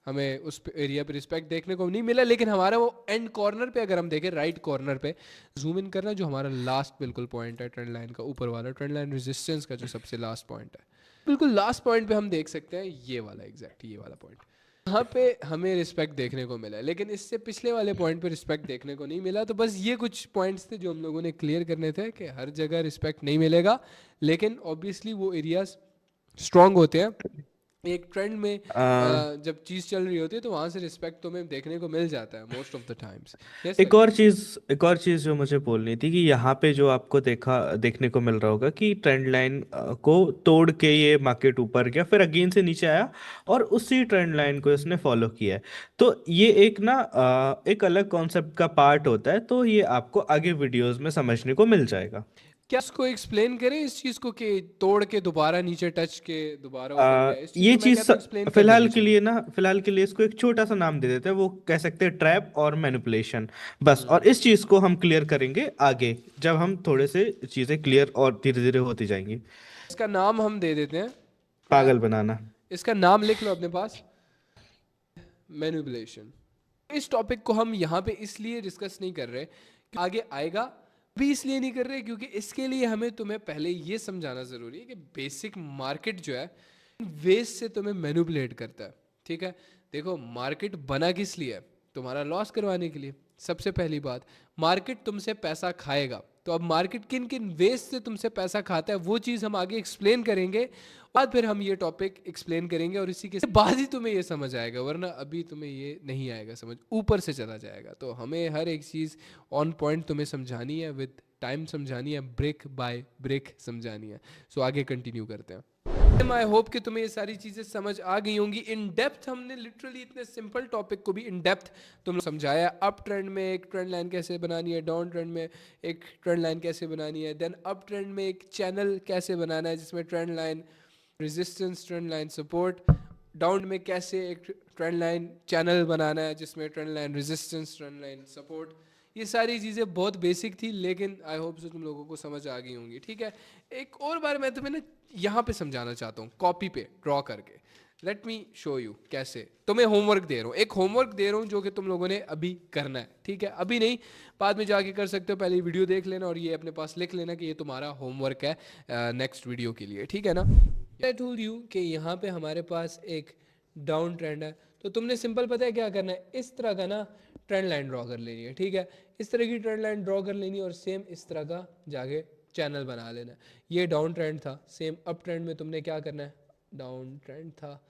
हमें उस एरिया पे रिस्पेक्ट देखने को नहीं मिला, लेकिन हमारा वो एंड कॉर्नर पे अगर हम देखें, राइट कॉर्नर पे जूम इन करना, जो हमारा लास्ट बिल्कुल पॉइंट है ट्रेंड लाइन का, ऊपर वाला ट्रेंड लाइन रेजिस्टेंस का जो सबसे लास्ट पॉइंट है, बिल्कुल लास्ट पॉइंट पे हम देख सकते हैं ये वाला, एग्जैक्ट ये वाला पॉइंट। यहाँ पे हमें रिस्पेक्ट देखने को मिला है, लेकिन इससे पिछले वाले पॉइंट पे रिस्पेक्ट देखने को नहीं मिला। तो बस ये कुछ पॉइंट्स थे जो हम लोगों ने क्लियर करने थे कि हर जगह रिस्पेक्ट नहीं मिलेगा, लेकिन ऑब्वियसली वो एरियाज स्ट्रांग होते हैं। एक ट्रेंड में जब चीज़ चल रही होती है तो वहाँ से रिस्पेक्ट तुम्हें देखने को मिल जाता है most of the times. Yes एक और चीज जो मुझे बोलनी थी कि यहाँ पे जो आपको देखने को मिल रहा होगा कि ट्रेंड लाइन को तोड़ के ये मार्केट ऊपर गया, फिर अगेन से नीचे आया और उसी ट्रेंड लाइन को इसने फॉलो किया है। तो ये एक ना एक अलग कॉन्सेप्ट का पार्ट होता है, तो ये आपको आगे वीडियोस में समझने को मिल जाएगा। क्या इसको एक्सप्लेन करें इस चीज़ को कि तोड़ के दोबारा नीचे टच के दोबारा ऊपर गया, इस चीज़ ये को मैं चीज कहता हूँ एक्सप्लेन कर फिलहाल देनी के चाहिए। लिए ना, फिलहाल के लिए इसको एक छोटा सा नाम दे देते हैं, वो कह सकते हैं ट्रैप और मैनिपुलेशन, बस। और इस चीज को हम क्लियर करेंगे आगे, जब हम थोड़े से चीजें क्लियर और धीरे धीरे होती जाएंगी। इसका नाम हम दे देते हैं पागल ट्रैप। बनाना। इसका नाम लिख लो अपने पास, मैनिपुलेशन। इस टॉपिक को हम यहाँ पे इसलिए डिस्कस नहीं कर रहे कि आगे आएगा, भी इसलिए नहीं कर रहे क्योंकि इसके लिए हमें तुम्हें पहले ये समझाना ज़रूरी है कि बेसिक मार्केट जो है वेज से तुम्हें मैनिपुलेट करता है, ठीक है। देखो मार्केट बना किस लिए है, तुम्हारा लॉस करवाने के लिए। सबसे पहली बात, मार्केट तुमसे पैसा खाएगा, तो अब मार्केट किन किन वेज से तुमसे पैसा खाता है वो चीज़ हम आगे एक्सप्लेन करेंगे, बाद फिर हम ये टॉपिक एक्सप्लेन करेंगे और इसी के बाद ही तुम्हें ये समझ आएगा, वरना अभी तुम्हें ये नहीं आएगा समझ, ऊपर से चला जाएगा। तो हमें हर एक चीज़ ऑन पॉइंट तुम्हें समझानी है, विद टाइम समझानी है, ब्रेक बाय ब्रेक समझानी है। सो आगे कंटिन्यू करते हैं। आई होप कि तुम्हें ये सारी चीज़ें समझ आ गई होंगी। इन डेप्थ हमने लिटरली इतने सिंपल टॉपिक को भी इन डेप्थ तुम समझाया। अप ट्रेंड में एक ट्रेंड लाइन कैसे बनानी है, डाउन ट्रेंड में एक ट्रेंड लाइन कैसे बनानी है, देन अप ट्रेंड में एक चैनल कैसे बनाना है जिसमें trend line resistance, trend line support, down में कैसे एक ट्रेंड लाइन चैनल बनाना है जिसमें trend line resistance, trend line support. ये सारी चीज़ें बहुत बेसिक थी, लेकिन आई होप से तुम लोगों को समझ आ गई होंगी। ठीक है, एक और बार मैं तुम्हें ना यहाँ पे समझाना चाहता हूँ, कॉपी पे ड्रॉ करके। लेट मी शो यू कैसे। तुम्हें होमवर्क दे रहा हूँ, एक होमवर्क दे रहा हूँ जो कि तुम लोगों ने अभी करना है। ठीक है, अभी नहीं, बाद में जाके कर सकते हो, पहले वीडियो देख लेना और ये अपने पास लिख लेना कि ये तुम्हारा होमवर्क है नेक्स्ट वीडियो के लिए। ठीक है ना। आई टोल्ड यू कि यहाँ पे हमारे पास एक डाउन ट्रेंड है, तो तुमने सिंपल पता है क्या करना है, इस तरह का ना ट्रेंड लाइन ड्रॉ कर लेनी है। ठीक है, इस तरह की ट्रेंड लाइन ड्रॉ कर लेनी है और सेम इस तरह का जाके चैनल बना लेना है। ये डाउन ट्रेंड था, सेम अप ट्रेंड में तुमने क्या करना है, डाउन ट्रेंड था,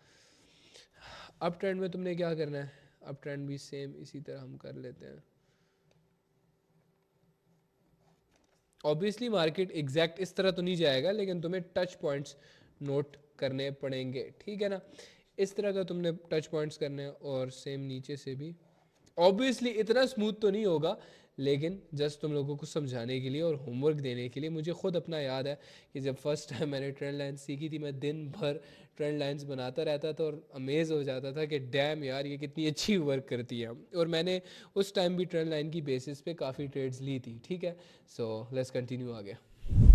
अप ट्रेंड में तुमने क्या करना है, अप ट्रेंड भी सेम इसी तरह हम कर लेते हैं। ऑब्वियसली मार्केट एग्जैक्ट इस तरह तो नहीं जाएगा, लेकिन तुम्हें टच पॉइंट्स नोट करने पड़ेंगे। ठीक है ना, इस तरह का तुमने टच पॉइंट्स करने हैं और सेम नीचे से भी। ऑब्वियसली इतना स्मूथ तो नहीं होगा, लेकिन जस्ट तुम लोगों को समझाने के लिए और होमवर्क देने के लिए। मुझे खुद अपना याद है कि जब फर्स्ट टाइम मैंने ट्रेंड लाइन सीखी थी, मैं दिन भर ट्रेंड लाइंस बनाता रहता था और अमेज हो जाता था कि डैम यार ये कितनी अच्छी वर्क करती है। और मैंने उस टाइम भी ट्रेंड लाइन की बेसिस पे काफ़ी ट्रेड्स ली थी। ठीक है, सो लेट्स कंटिन्यू आगे।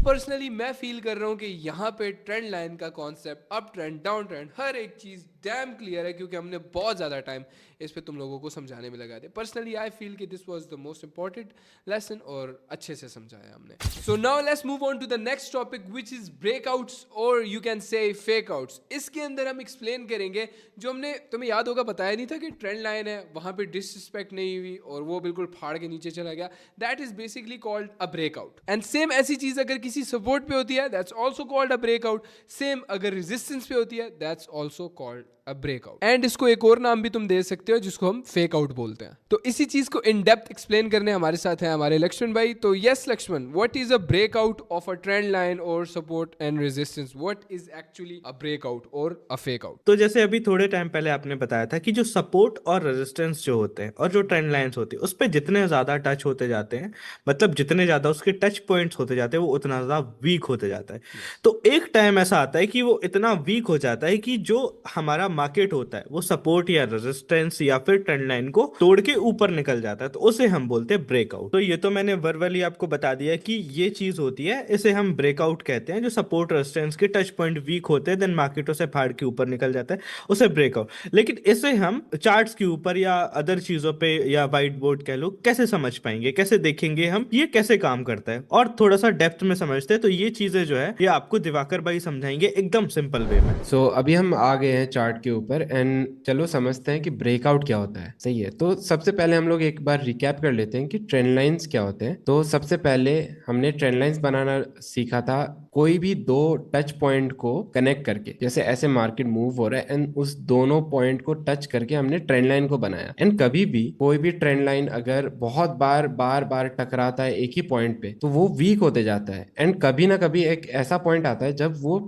पर्सनली मैं फील कर रहा हूँ कि यहाँ पे ट्रेंड लाइन का concept, up trend, down trend, हर एक चीज़ डैम क्लियर है, क्योंकि हमने बहुत ज़्यादा टाइम इस पे तुम लोगों को समझाने में लगा दिया। Personally I feel that this was the most important lesson और अच्छे से समझाया हमने। So now let's move on to the next topic which is breakouts और you can say fakeouts. इसके अंदर हम एक्सप्लेन करेंगे जो हमने, तुम्हें याद होगा, बताया नहीं था कि ट्रेंड लाइन है, वहाँ पे डिसरिस्पेक्ट नहीं हुई और वो बिल्कुल फाड़ के नीचे चला गया, that is basically called a breakout. And same ऐसी चीज़ अगर किसी सपोर्ट पे होती है, that's also called a breakout. Same अगर रेजिस्टेंस पे होती है, that's also called a breakout. And इसको एक और नाम भी तुम दे सकते हो जिसको हम फेक आउट बोलते हैं। तो इसी चीज को इन डेप्थ एक्सप्लेन करने हमारे साथ हैं हमारे लक्ष्मण भाई। तो yes Lakshman, what is a breakout of a trend line और support and resistance? What is actually a breakout और अ फेक आउट? तो जैसे अभी थोड़े टाइम पहले आपने बताया था कि जो सपोर्ट और रेजिस्टेंस जो होते हैं और जो ट्रेंड लाइंस होती है उस पे जितने ज्यादा टच होते जाते हैं, मतलब जितने ज्यादा उसके टच पॉइंट्स होते जाते हैं, वो उतना ज्यादा वीक होते जाता है। तो एक टाइम ऐसा आता है कि वो इतना वीक हो जाता है कि जो हमारा मार्केट होता है वो सपोर्ट या रेजिस्टेंस या फिर ट्रेंड लाइन को तोड़ के ऊपर निकल जाता है, तो उसे हम बोलते हैं ब्रेकआउट। तो ये तो मैंने वर्बली आपको बता दिया कि ये चीज होती है, इसे हम ब्रेकआउट कहते हैं। जो सपोर्ट रेजिस्टेंस के टच पॉइंट वीक होते हैं, देन मार्केट उसे फाड़ के ऊपर निकल जाता है, उसे ब्रेकआउट। लेकिन इसे हम चार्ट्स के ऊपर या अदर चीजों पे या व्हाइट बोर्ड कह लो कैसे समझ पाएंगे, कैसे देखेंगे हम ये कैसे काम करता है, और थोड़ा सा डेप्थ में समझते हैं। तो ये चीजें जो है ये आपको दिवाकर भाई समझाएंगे एकदम सिंपल वे में। सो अभी हम आ गए हैं चार्ट के ऊपर एंड चलो समझते हैं कि ब्रेकआउट क्या होता है। सही है, तो सबसे पहले हम लोग एक बार रिकैप कर लेते हैं कि ट्रेंड लाइंस क्या होते हैं। तो सबसे पहले हमने ट्रेंड लाइंस बनाना सीखा था कोई भी दो टच पॉइंट को कनेक्ट करके, जैसे ऐसे मार्केट मूव हो रहा है एंड उस दोनों पॉइंट को टच करके हमने ट्रेंड लाइन को बनाया। एंड कभी भी कोई भी ट्रेंड लाइन अगर बहुत बार बार बार टकराता है एक ही पॉइंट पे, तो वो वीक होते जाता है। एंड कभी ना कभी एक ऐसा पॉइंट आता है जब वो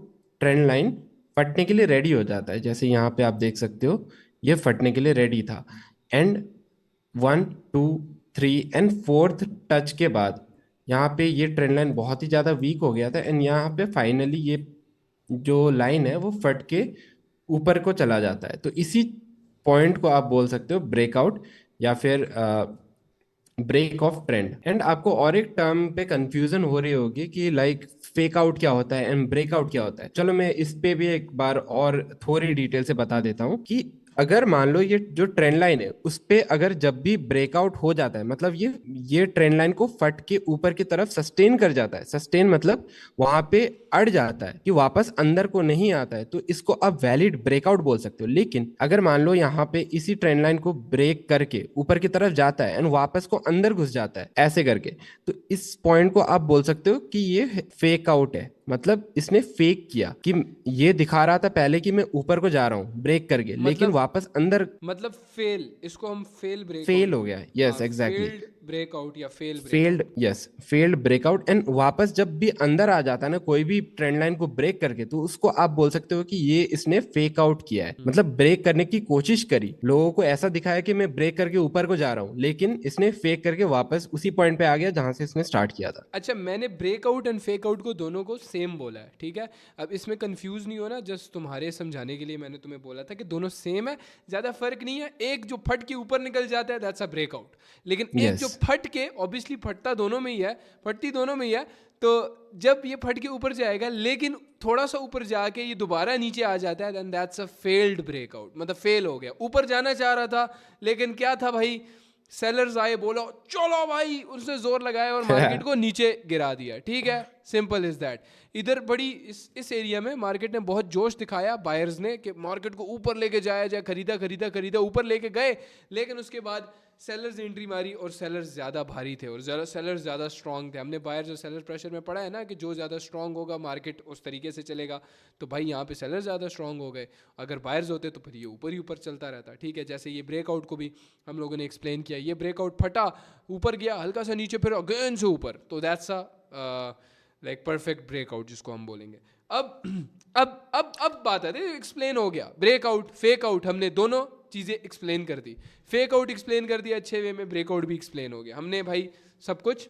ट्रेंड लाइन फटने के लिए रेडी हो जाता है। जैसे यहाँ पे आप देख सकते हो ये फटने के लिए रेडी था। एंड 1 2 3 एंड फोर्थ टच के बाद यहाँ पे ये ट्रेंड लाइन बहुत ही ज़्यादा वीक हो गया था एंड यहाँ पे फाइनली ये जो लाइन है वो फट के ऊपर को चला जाता है। तो इसी पॉइंट को आप बोल सकते हो ब्रेकआउट या फिर ब्रेक ऑफ ट्रेंड। एंड आपको और एक टर्म पे कंफ्यूजन हो रही होगी कि लाइक फेक आउट क्या होता है एंड ब्रेकआउट क्या होता है। चलो मैं इस पे भी एक बार और थोड़ी डिटेल से बता देता हूँ कि अगर मान लो ये जो ट्रेंड लाइन है उस पे अगर जब भी ब्रेकआउट हो जाता है, मतलब ये ट्रेंड लाइन को फट के ऊपर की तरफ सस्टेन कर जाता है, सस्टेन मतलब वहां पे अड़ जाता है कि वापस अंदर को नहीं आता है, तो इसको आप वैलिड ब्रेकआउट बोल सकते हो। लेकिन अगर मान लो यहाँ पे इसी ट्रेंड लाइन को ब्रेक करके ऊपर की तरफ जाता है एंड वापस को अंदर घुस जाता है ऐसे करके, तो इस पॉइंट को आप बोल सकते हो कि ये फेक आउट है। मतलब इसने फेक किया कि ये दिखा रहा था पहले कि मैं ऊपर को जा रहा हूँ ब्रेक करके, लेकिन मतलब वापस अंदर मतलब फेल, इसको हम फेल ब्रेकआउट फेल हो गया। यस, एग्जैक्टली, फेल्ड ब्रेकआउट या fail failed, breakout. Yes, failed breakout. And वापस जब भी अंदर आ जाता है ना कोई भी ट्रेंड लाइन को ब्रेक करके, तो उसको आप बोल सकते हो कि ये इसने फेक आउट किया है। मतलब ब्रेक करने की कोशिश करी, लोगों को ऐसा दिखाया कि मैं ब्रेक करके ऊपर को जा रहा हूँ, लेकिन इसने फेक करके वापस उसी पॉइंट पे आ गया जहां से इसने स्टार्ट किया था। अच्छा, मैंने ब्रेकआउट एंड फेक आउट को दोनों को सेम बोला है, ठीक है। अब इसमें कंफ्यूज नहीं होना, जस्ट तुम्हारे समझाने के लिए मैंने तुम्हें बोला था कि दोनों सेम है, ज़्यादा फर्क नहीं है। एक जो फट के ऊपर निकल जाता है दैट्स अ ब्रेकआउट, लेकिन एक जो यस, फट के, ऑब्वियसली फटता दोनों में ही है, फटती दोनों में ही है, तो जब ये फट के ऊपर जाएगा लेकिन थोड़ा सा ऊपर जाके ये दोबारा नीचे आ जाता है, then that's a failed breakout, मतलब फेल हो गया। ऊपर जाना चाह रहा था लेकिन क्या था भाई, सेलर्स आए, बोला चलो भाई, उसने जोर लगाया और मार्केट को नीचे गिरा दिया, ठीक है, सिंपल इज दैट। इधर बड़ी इस एरिया में मार्केट ने बहुत जोश दिखाया बायर्स ने कि मार्केट को ऊपर लेके जाया जाए, खरीदा खरीदा खरीदा, ऊपर लेके गए, लेकिन उसके बाद सेलर्स ने एंट्री मारी और सेलर्स ज़्यादा भारी थे और सेलर्स ज़्यादा स्ट्रांग थे। हमने बायर्स और सेलर प्रेशर में पढ़ा है ना कि जो ज़्यादा स्ट्रांग होगा मार्केट उस तरीके से चलेगा, तो भाई यहाँ पे सेलर्स ज़्यादा स्ट्रांग हो गए। अगर बायर्स होते तो फिर ये ऊपर ही ऊपर चलता रहता, ठीक है। जैसे ये ब्रेकआउट को भी हम लोगों ने एक्सप्लेन किया, ये ब्रेकआउट फटा, ऊपर गया, हल्का सा नीचे, फिर अगेन से ऊपर, तो that's a like perfect breakout जिसको हम बोलेंगे। अब अब बात आती है, एक्सप्लेन हो गया ब्रेकआउट फेक आउट, हमने दोनों चीज़ें एक्सप्लेन कर दी। फेक आउट एक्सप्लेन कर दिया अच्छे वे में, ब्रेकआउट भी एक्सप्लेन हो गया, हमने भाई सब कुछ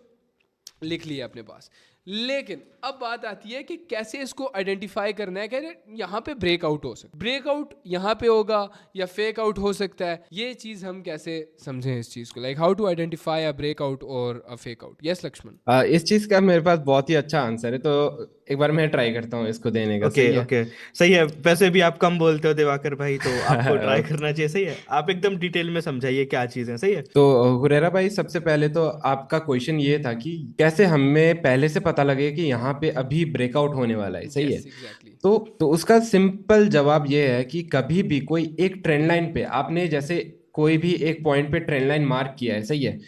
लिख लिया अपने पास। लेकिन अब बात आती है कि कैसे इसको आइडेंटिफाई करना है कि यहाँ पे ब्रेकआउट हो सकता है, ब्रेकआउट यहाँ पे होगा या फेक आउट हो सकता है, ये चीज़ हम कैसे समझें इस चीज़ को, like how to identify a breakout और a fakeout. Yes Lakshman. इस चीज का मेरे पास बहुत ही अच्छा आंसर है, तो एक बार मैं ट्राई करता हूँ इसको देने का। ओके सही है? ओके, सही है। वैसे भी आप कम बोलते हो दिवाकर भाई, तो आपको ट्राई करना चाहिए। सही है, आप एकदम डिटेल में समझाइए क्या चीज़ है। सही है। तो हुरैरा भाई, सबसे पहले तो आपका क्वेश्चन ये था कि कैसे हमें पहले से पता लगे कि यहाँ पे अभी ब्रेकआउट होने वाला है। सही है? Yes exactly. तो उसका सिंपल जवाब ये है कि कभी भी कोई एक ट्रेंड लाइन पे आपने जैसे कोई भी एक पॉइंट पे ट्रेंड लाइन मार्क किया है, सही है,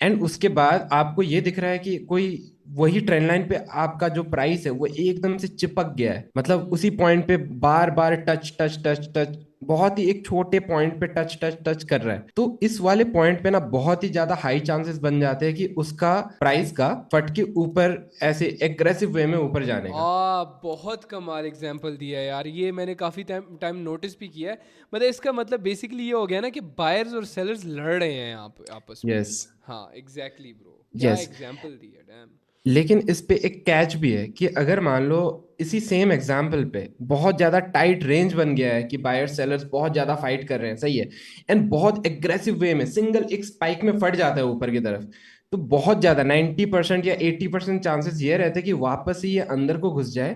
एंड उसके बाद आपको ये दिख रहा है कि कोई वही ट्रेंड लाइन पे आपका जो प्राइस है वो एकदम से चिपक गया है, मतलब उसी पॉइंट पे बार बार टच टच टच टच, बहुत ही एक छोटे पॉइंट पे टच टच टच कर रहा है, तो इस वाले पॉइंट पे ना बहुत ही ज्यादा हाई चांसेस बन जाते हैं कि उसका प्राइस का फट के ऊपर ऐसे एग्रेसिव वे में ऊपर जाने का। बहुत कमाल एग्जाम्पल दिया है यार, ये मैंने काफ़ी टाइम नोटिस भी किया है। मतलब इसका मतलब बेसिकली ये हो गया ना कि बायर्स और सेलर्स लड़ रहे हैं यहाँ पे आपस में। यस, हाँ एग्जैक्टली ब्रो, क्या यस। एग्जाम्पल दिया, डैम। लेकिन इस पे एक कैच भी है कि अगर मान लो इसी सेम एग्जाम्पल पे बहुत ज्यादा टाइट रेंज बन गया है कि बायर सेलर्स बहुत ज्यादा फाइट कर रहे हैं, सही है, एंड बहुत एग्रेसिव वे में सिंगल एक स्पाइक में फट जाता है ऊपर की तरफ, तो बहुत ज्यादा 90% या 80% चांसेस ये रहते हैं कि वापस ही ये अंदर को घुस जाए,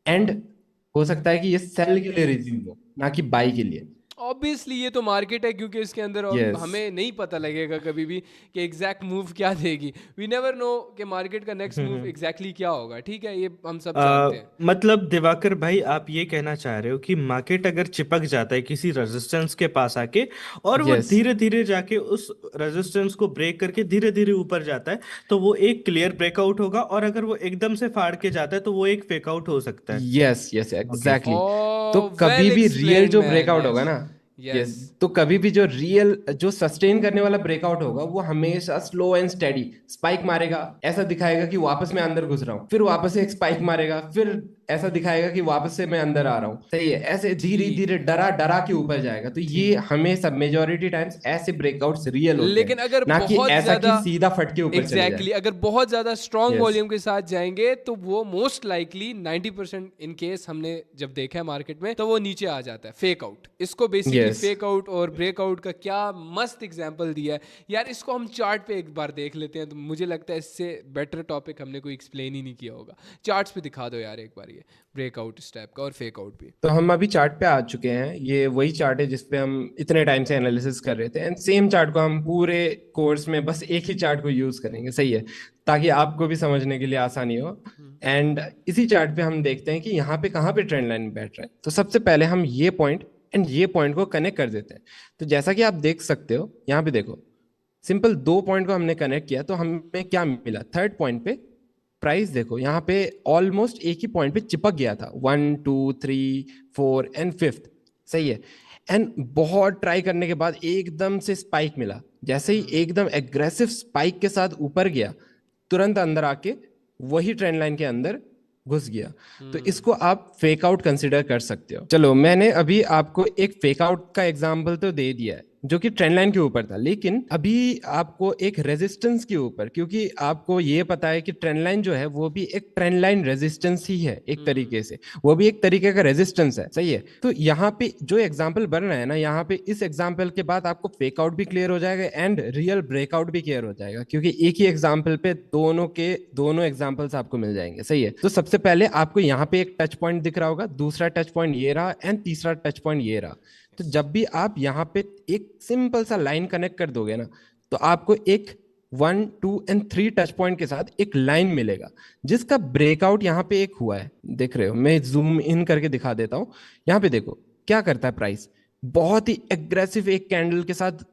एंड हो सकता है कि ये सेल के लिए रिज्यूम हो, ना कि बाई के लिए। ऑब्वियसली ये तो मार्केट है, क्योंकि इसके अंदर यस, हमें नहीं पता लगेगा कभी भी कि एग्जैक्ट मूव क्या देगी। वी नेवर नो कि मार्केट का नेक्स्ट मूव एग्जैक्टली क्या होगा, ठीक है, ये हम सब जानते हैं। मतलब दिवाकर भाई, आप ये कहना चाह रहे हो कि मार्केट अगर चिपक जाता है किसी रेजिस्टेंस के पास आके, और वो यस, धीरे धीरे जाके उस रेजिस्टेंस को ब्रेक करके धीरे धीरे ऊपर जाता है, तो वो एक क्लियर ब्रेकआउट होगा। और अगर वो एकदम से फाड़ के जाता है तो वो एक फेक आउट हो सकता है। Yes, yes, okay. एग्जैक्टली। तो ओ कभी वेल भी रियल एक्सप्लेन जो मैन, ब्रेकआउट होगा यस। ना, यस, यस। तो कभी भी जो रियल जो सस्टेन करने वाला ब्रेकआउट होगा वो हमेशा स्लो एंड स्टेडी स्पाइक मारेगा, ऐसा दिखाएगा कि वापस मैं अंदर घुस रहा हूँ, फिर वापस से एक स्पाइक मारेगा, फिर ऐसा दिखाएगा कि वापस से मैं अंदर आ रहा हूँ, सही है, ऐसे धीरे ठीक धीरे है, डरा डरा के ऊपर जाएगा। तो ये ठीक। हमेशा मेजोरिटी टाइम्स ऐसे ब्रेकआउट्स रियल होते हैं, लेकिन अगर ना कि बहुत ऐसा कि ज्यादा, सीधा फट के ऊपर चले जाए। एग्जैक्टली अगर बहुत ज़्यादा स्ट्रॉन्ग यस, वॉल्यूम के साथ जाएंगे तो वो मोस्ट लाइकली 90% इन केस हमने जब देखा है मार्केट में, तो वो नीचे आ जाता है, फेक आउट। इसको बेसिकली यस, फेक आउट और ब्रेकआउट का क्या मस्त एग्जांपल दिया है यार। इसको हम चार्ट पे एक बार देख लेते हैं, तो मुझे लगता है इससे बेटर टॉपिक हमने कोई एक्सप्लेन ही नहीं किया होगा। चार्ट्स पे दिखा दो यार एक बार ये ब्रेकआउट इस टाइप का और फेक आउट भी। तो हम अभी चार्ट पे आ चुके हैं। ये वही चार्ट है जिसपे हम इतने टाइम से एनालिसिस कर रहे थे, एंड सेम चार्ट को हम पूरे कोर्स में बस एक ही चार्ट को यूज करेंगे, सही है, ताकि आपको भी समझने के लिए आसानी हो। एंड इसी चार्ट पे हम देखते हैं कि यहाँ पे कहाँ पे ट्रेंड लाइन बैठ रहा है। तो सबसे पहले हम ये पॉइंट एंड ये पॉइंट को कनेक्ट कर देते हैं। तो जैसा कि आप देख सकते हो यहाँ पे देखो, सिंपल 2 पॉइंट को हमने कनेक्ट किया तो हमें क्या मिला, थर्ड पॉइंट पे प्राइस देखो यहाँ पे ऑलमोस्ट एक ही पॉइंट पे चिपक गया था, 1 2 3 4 एंड 5th, सही है। एंड बहुत ट्राई करने के बाद एकदम से स्पाइक मिला। जैसे ही एकदम एग्रेसिव स्पाइक के साथ ऊपर गया, तुरंत अंदर आके वही ट्रेंड लाइन के अंदर घुस गया। तो इसको आप फेक आउट कंसिडर कर सकते हो। चलो, मैंने अभी आपको एक फेक आउट का एग्जांपल तो दे दिया है जो कि ट्रेंड लाइन के ऊपर था, लेकिन अभी आपको एक रेजिस्टेंस के ऊपर, क्योंकि आपको ये पता है कि ट्रेंड लाइन जो है वो भी एक ट्रेंड लाइन रेजिस्टेंस ही है एक तरीके से, वो भी एक तरीके का रेजिस्टेंस है, सही है। तो यहाँ पे जो एग्जांपल बन रहा है ना, यहाँ पे इस एग्जांपल के बाद आपको फेक आउट भी क्लियर हो जाएगा एंड रियल ब्रेकआउट भी क्लियर हो जाएगा, क्योंकि एक ही एग्जाम्पल पे दोनों एग्जाम्पल्स आपको मिल जाएंगे, सही है। तो सबसे पहले आपको यहाँ पे एक टच पॉइंट दिख रहा होगा, दूसरा टच पॉइंट ये रहा एंड तीसरा टच पॉइंट ये रहा। तो जब भी आप यहाँ पे एक सिंपल सा लाइन कनेक्ट कर दोगे ना, तो आपको एक 1 2 एंड 3 टच पॉइंट के साथ एक लाइन मिलेगा जिसका ब्रेकआउट यहाँ पे एक हुआ है। देख रहे हो, मैं जूम इन करके दिखा देता हूँ। यहाँ पे देखो क्या करता है प्राइस, बहुत ही एग्रेसिव एक कैंडल के साथ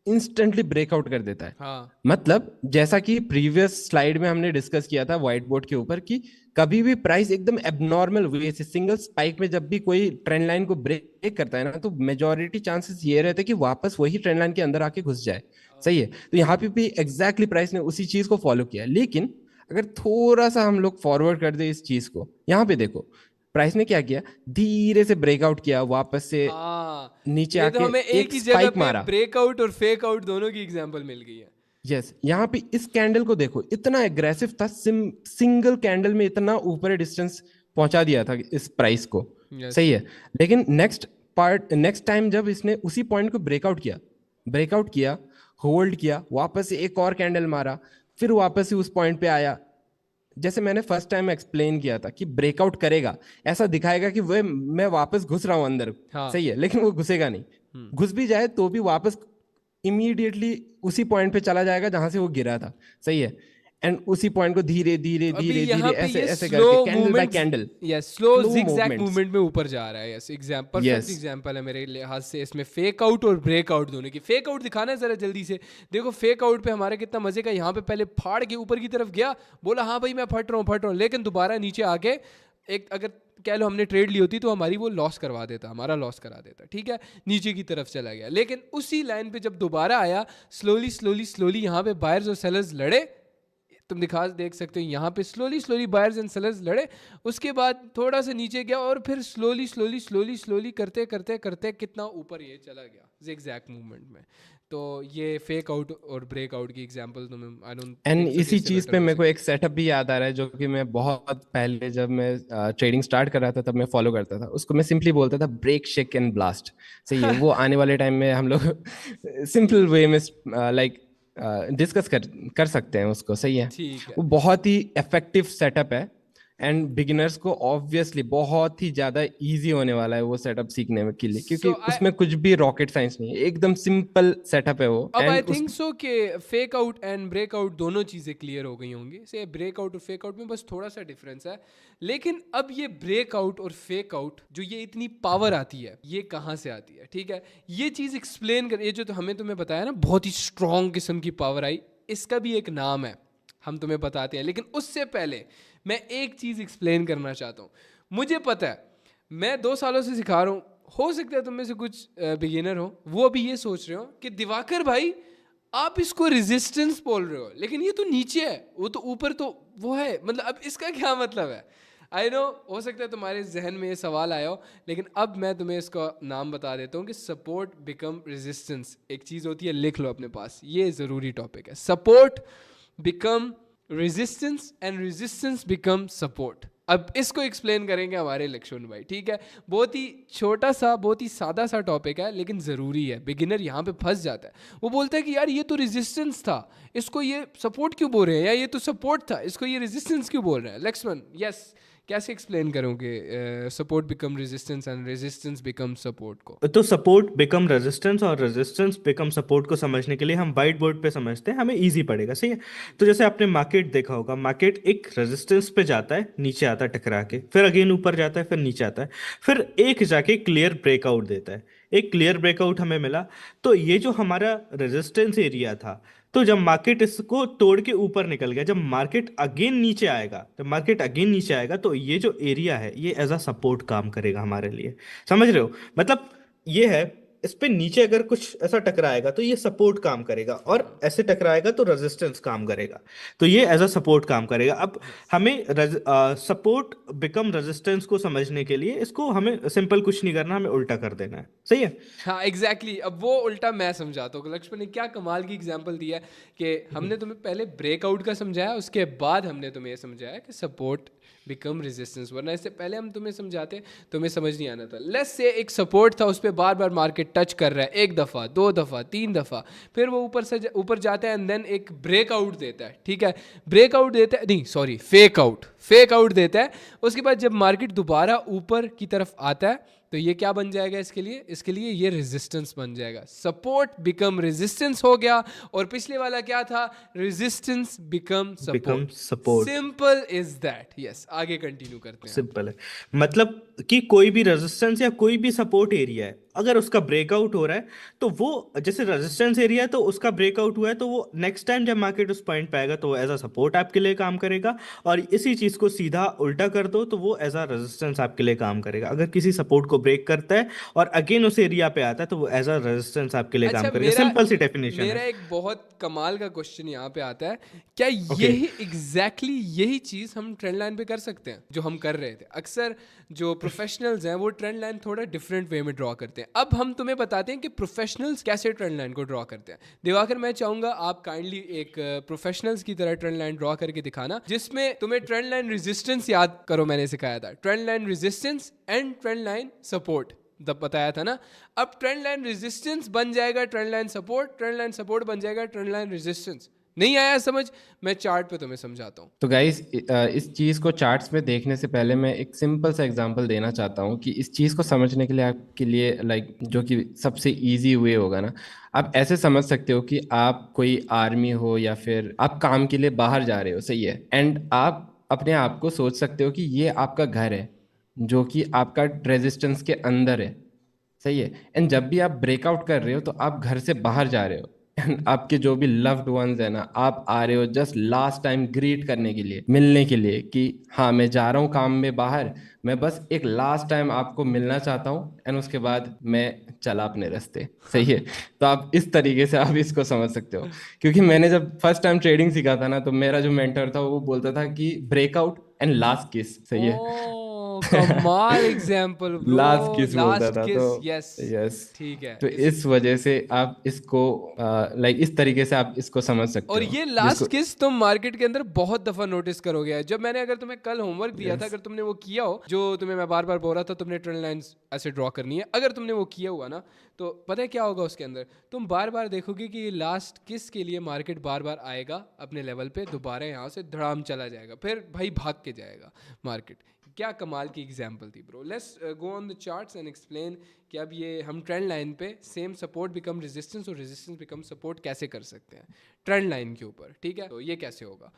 इंस्टेंटली ब्रेकआउट कर देता है। हाँ। मतलब जैसा कि प्रीवियस स्लाइड में हमने डिस्कस किया था व्हाइट बोर्ड के ऊपर कि कभी भी प्राइस एकदम एबनॉर्मल वे से सिंगल स्पाइक में जब भी कोई ट्रेंड लाइन को ब्रेक करता है ना, तो मेजॉरिटी चांसेस ये रहते हैं कि वापस वही ट्रेंड लाइन के अंदर आके घुस जाए, सही है। तो यहाँ पे भी एग्जैक्टली प्राइस ने उसी चीज को फॉलो किया। लेकिन अगर थोड़ा सा हम लोग फॉरवर्ड कर दे इस चीज को, यहाँ पे देखो प्राइस ने क्या किया, धीरे से ब्रेकआउट किया, वापस से नीचे ये तो आके हमें एक एक ही जगह स्पाइक पे मारा। ब्रेकआउट और फेक आउट दोनों की एग्जांपल मिल गई है। यस, यहाँ पे इस कैंडल को देखो, इतना एग्रेसिव था, सिंगल कैंडल में इतना ऊपर डिस्टेंस पहुंचा दिया था इस प्राइस को, सही है। लेकिन नेक्स्ट टाइम जब इसने उसी पॉइंट को ब्रेकआउट किया, होल्ड किया, वापस से एक और कैंडल मारा, फिर वापस से उस पॉइंट पे आया। जैसे मैंने फर्स्ट टाइम एक्सप्लेन किया था कि ब्रेकआउट करेगा, ऐसा दिखाएगा कि वह मैं वापस घुस रहा हूं अंदर, सही है, लेकिन वो घुसेगा नहीं। घुस भी जाए तो भी वापस इमीडिएटली उसी पॉइंट पे चला जाएगा जहां से वो गिरा था, सही है। एंड उसी पॉइंट को धीरे धीरे ऐसे करके candle bye candle, slow zigzag movement में ऊपर जा रहा है। यस, परफेक्ट एग्जांपल है मेरे लिहाज से इसमें फेक आउट और ब्रेकआउट दोनों की। फेक आउट दिखाना है जरा जल्दी से। देखो फेक आउट पे हमारे कितना मजे का, यहाँ पे पहले फाड़ के ऊपर की तरफ गया, बोला हाँ भाई मैं फट रहा हूँ, लेकिन दोबारा नीचे आके एक, अगर कह लो हमने ट्रेड ली होती तो हमारी वो लॉस करा देता, ठीक है, नीचे की तरफ चला गया। लेकिन उसी लाइन पे जब दोबारा आया, स्लोली यहाँ पे बायर्स और सेलर्स लड़े, तुम देख सकते हो यहाँ पे स्लोली बायर्स एंड सेलर्स लड़े। उसके बाद थोड़ा सा नीचे गया और फिर स्लोली करते कितना ऊपर ये चला गया zigzag मूवमेंट में। तो ये फेक आउट और ब्रेक आउट की एग्जांपल तुम्हें आई डोंट। एंड इसी चीज पे मेरे को एक सेटअप भी याद आ रहा है जो कि मैं बहुत पहले जब मैं ट्रेडिंग स्टार्ट कर रहा था तब मैं फॉलो करता था। उसको मैं सिंपली बोलता था ब्रेक, शेक एंड ब्लास्ट, सही है। वो आने वाले टाइम में हम लोग सिंपल वे में लाइक डिस्कस कर सकते हैं उसको, सही है। वो बहुत ही इफेक्टिव सेटअप है एंड बिगिनर्स को ऑब्वियसली बहुत ही ज्यादा इजी होने वाला है वो सेटअप सीखने में के लिए, क्योंकि उसमें कुछ भी रॉकेट साइंस नहीं है, एकदम सिंपल सेटअप है वो। अब आई थिंक सो कि fake out and break out दोनों चीजें क्लियर हो गई होंगी। से ब्रेक आउट और फेक आउट में बस थोड़ा सा डिफरेंस है। लेकिन अब ये ब्रेक आउट और फेक आउट जो ये इतनी पावर आती है, ये कहाँ से आती है, ठीक है, ये चीज एक्सप्लेन कर, ये जो हमें तुम्हें बताया ना बहुत ही स्ट्रॉन्ग किस्म की पावर आई, इसका भी एक नाम है, हम तुम्हें बताते हैं। लेकिन उससे पहले मैं एक चीज एक्सप्लेन करना चाहता हूँ। मुझे पता है, मैं 2 सालों से सिखा रहा हूँ, हो सकता है तुम में से कुछ बिगिनर हो, वो अभी ये सोच रहे हो कि दिवाकर भाई आप इसको रेजिस्टेंस बोल रहे हो, लेकिन ये तो नीचे है, वो तो ऊपर तो वो है, मतलब अब इसका क्या मतलब है। आई नो हो सकता है तुम्हारे जहन में ये सवाल आया हो, लेकिन अब मैं तुम्हें इसका नाम बता देता हूँ कि सपोर्ट बिकम रेजिस्टेंस एक चीज़ होती है, लिख लो अपने पास, ये ज़रूरी टॉपिक है। Support become resistance and resistance become support. अब इसको एक्सप्लेन करेंगे हमारे लक्ष्मण भाई, ठीक है। बहुत ही छोटा सा, बहुत ही सादा सा टॉपिक है, लेकिन ज़रूरी है। बिगिनर यहाँ पे फंस जाता है, वो बोलता है कि यार ये तो रेजिस्टेंस था, इसको ये सपोर्ट क्यों बोल रहे हैं, या ये तो सपोर्ट था, इसको ये रेजिस्टेंस क्यों बोल रहे हैं। लक्ष्मण, यस, कैसे एक्सप्लेन करोगे support become resistance and resistance become support को? तो सपोर्ट बिकम रेजिस्टेंस और रेजिस्टेंस बिकम सपोर्ट को समझने के लिए हम वाइट बोर्ड पे समझते हैं, हमें इजी पड़ेगा, सही है। तो जैसे आपने मार्केट देखा होगा, मार्केट एक रेजिस्टेंस पे जाता है, नीचे आता है टकरा के, फिर अगेन ऊपर जाता है, फिर नीचे आता है, फिर एक जाके क्लियर ब्रेकआउट देता है। एक क्लियर ब्रेकआउट हमें मिला, तो ये जो हमारा रेजिस्टेंस एरिया था, तो जब मार्केट इसको तोड़ के ऊपर निकल गया, जब मार्केट अगेन नीचे आएगा, जब मार्केट अगेन नीचे आएगा, तो ये जो एरिया है ये एज अ सपोर्ट काम करेगा हमारे लिए। समझ रहे हो? मतलब ये है, इस पे नीचे अगर कुछ ऐसा टकराएगा तो ये सपोर्ट काम करेगा, और ऐसे टकराएगा तो रेजिस्टेंस काम करेगा। तो ये एज अ सपोर्ट काम करेगा। अब हमें सपोर्ट बिकम रेजिस्टेंस को समझने के लिए इसको हमें सिंपल कुछ नहीं करना, हमें उल्टा कर देना है, सही है। हाँ एग्जैक्टली अब वो उल्टा मैं समझाता हूँ। लक्ष्मण ने क्या कमाल की एग्जांपल दिया है कि हमने तुम्हें पहले ब्रेकआउट का समझाया, उसके बाद हमने तुम्हें ये समझाया कि सपोर्ट बिकम रेजिस्टेंस, वरना इससे पहले हम तुम्हें समझाते तुम्हें समझ नहीं आना था। लेट्स से एक सपोर्ट था, उस पर बार बार मार्केट टच कर रहा है, एक दफ़ा, दो दफ़ा, तीन दफ़ा, फिर वो ऊपर जाता है एंड देन एक ब्रेकआउट देता है, ठीक है। ब्रेकआउट देता है, नहीं सॉरी, फेक आउट देता है। उसके बाद जब मार्केट दोबारा ऊपर की तरफ आता है तो ये क्या बन जाएगा इसके लिए ये रेजिस्टेंस बन जाएगा। सपोर्ट बिकम रेजिस्टेंस हो गया, और पिछले वाला क्या था? Resistance become support. Simple is that. Yes, आगे कंटिन्यू करते हैं। सिंपल है, मतलब कि कोई भी रेजिस्टेंस या कोई भी सपोर्ट एरिया है, अगर उसका ब्रेकआउट हो रहा है तो वो, जैसे रेजिस्टेंस एरिया है तो उसका ब्रेकआउट हुआ है, तो वो नेक्स्ट टाइम जब मार्केट उस पॉइंट पे आएगा तो वो एज अ सपोर्ट आपके लिए काम करेगा, और इसी चीज को सीधा उल्टा कर दो तो वो एज अ रेजिस्टेंस आपके लिए काम करेगा। अगर किसी सपोर्ट को ब्रेक करता है और अगेन उस एरिया पे आता है तो वो एज अ रेजिस्टेंस आपके लिए काम अच्छा, करेगा। सिंपल सी डेफिनेशन मेरा है। एक बहुत कमाल का क्वेश्चन यहाँ पे आता है, क्या Okay. यही चीज हम ट्रेंड लाइन पे कर सकते हैं जो हम कर रहे थे? अक्सर जो प्रोफेशनल्स हैं वो ट्रेंड लाइन थोड़ा डिफरेंट वे में ड्रॉ करते हैं। अब हम तुम्हें बताते हैं कि प्रोफेशनल्स कैसे ट्रेंड लाइन को ड्रॉ करते हैं। दिवाकर, मैं चाहूंगा आप काइंडली एक प्रोफेशनल्स की तरह ट्रेंड लाइन ड्रॉ करके दिखाना, जिसमें तुम्हें ट्रेंड लाइन रेजिस्टेंस याद करो, मैंने सिखाया था trend line resistance and trend line support, तब बताया था ना। अब ट्रेंड लाइन रेजिस्टेंस बन जाएगा ट्रेंड लाइन सपोर्ट बन जाएगा ट्रेंड लाइन रेजिस्टेंस। नहीं आया समझ? मैं चार्ट पे तुम्हें समझाता हूँ। तो गाइस, इस चीज़ को चार्ट्स में देखने से पहले मैं एक सिंपल सा एग्जांपल देना चाहता हूँ कि इस चीज़ को समझने के लिए आपके लिए लाइक जो कि सबसे इजी वे होगा ना, आप ऐसे समझ सकते हो कि आप कोई आर्मी हो या फिर आप काम के लिए बाहर जा रहे हो, सही है, एंड आप अपने आप को सोच सकते हो कि ये आपका घर है जो कि आपका रेजिस्टेंस के अंदर है, सही है। एंड जब भी आप ब्रेकआउट कर रहे हो तो आप घर से बाहर जा रहे हो, एंड आपके जो भी लव्ड वंस है ना, आप आ रहे हो जस्ट लास्ट टाइम ग्रीट करने के लिए, मिलने के लिए कि हाँ मैं जा रहा हूँ काम में बाहर, मैं बस एक लास्ट टाइम आपको मिलना चाहता हूँ, एंड उसके बाद मैं चला अपने रास्ते, सही है। तो आप इस तरीके से आप इसको समझ सकते हो, क्योंकि मैंने जब फर्स्ट टाइम ट्रेडिंग सीखा था ना, तो मेरा जो मेंटर था वो बोलता था कि ब्रेकआउट एंड लास्ट किस, सही है। कमाल एग्जाम्पल ब्रो, लास्ट किस बोलता लास्ट था, किस, तो यस यस, ठीक है। तो इस वजह से आप इसको लाइक इस तरीके से आप इसको समझ सकते और हो, ये जिसको लास्ट किस तुम मार्केट के अंदर बहुत दफा नोटिस करोगे। जब मैंने अगर तुम्हें कल होमवर्क दिया था, अगर तुमने वो किया हो, जो तुम्हें मैं बार बार बोल रहा था तुमने ट्रेंड लाइंस ऐसे ड्रॉ करनी है, अगर तुमने वो किया हुआ ना, तो पता है क्या होगा उसके अंदर? तुम बार बार देखोगे कि ये लास्ट किस के लिए मार्केट बार बार आएगा अपने लेवल पे, दोबारा यहाँ से धड़ाम चला जाएगा, फिर भाई भाग के जाएगा मार्केट। क्या कमाल की एग्जाम्पल थी bro. Let's go on the charts and explain कि अब ये हम ट्रेंड लाइन पे सेम सपोर्ट बिकम रेजिस्टेंस और रेजिस्टेंस बिकम सपोर्ट कैसे कर सकते हैं ट्रेंड लाइन के ऊपर, ठीक है। तो ये कैसे होगा?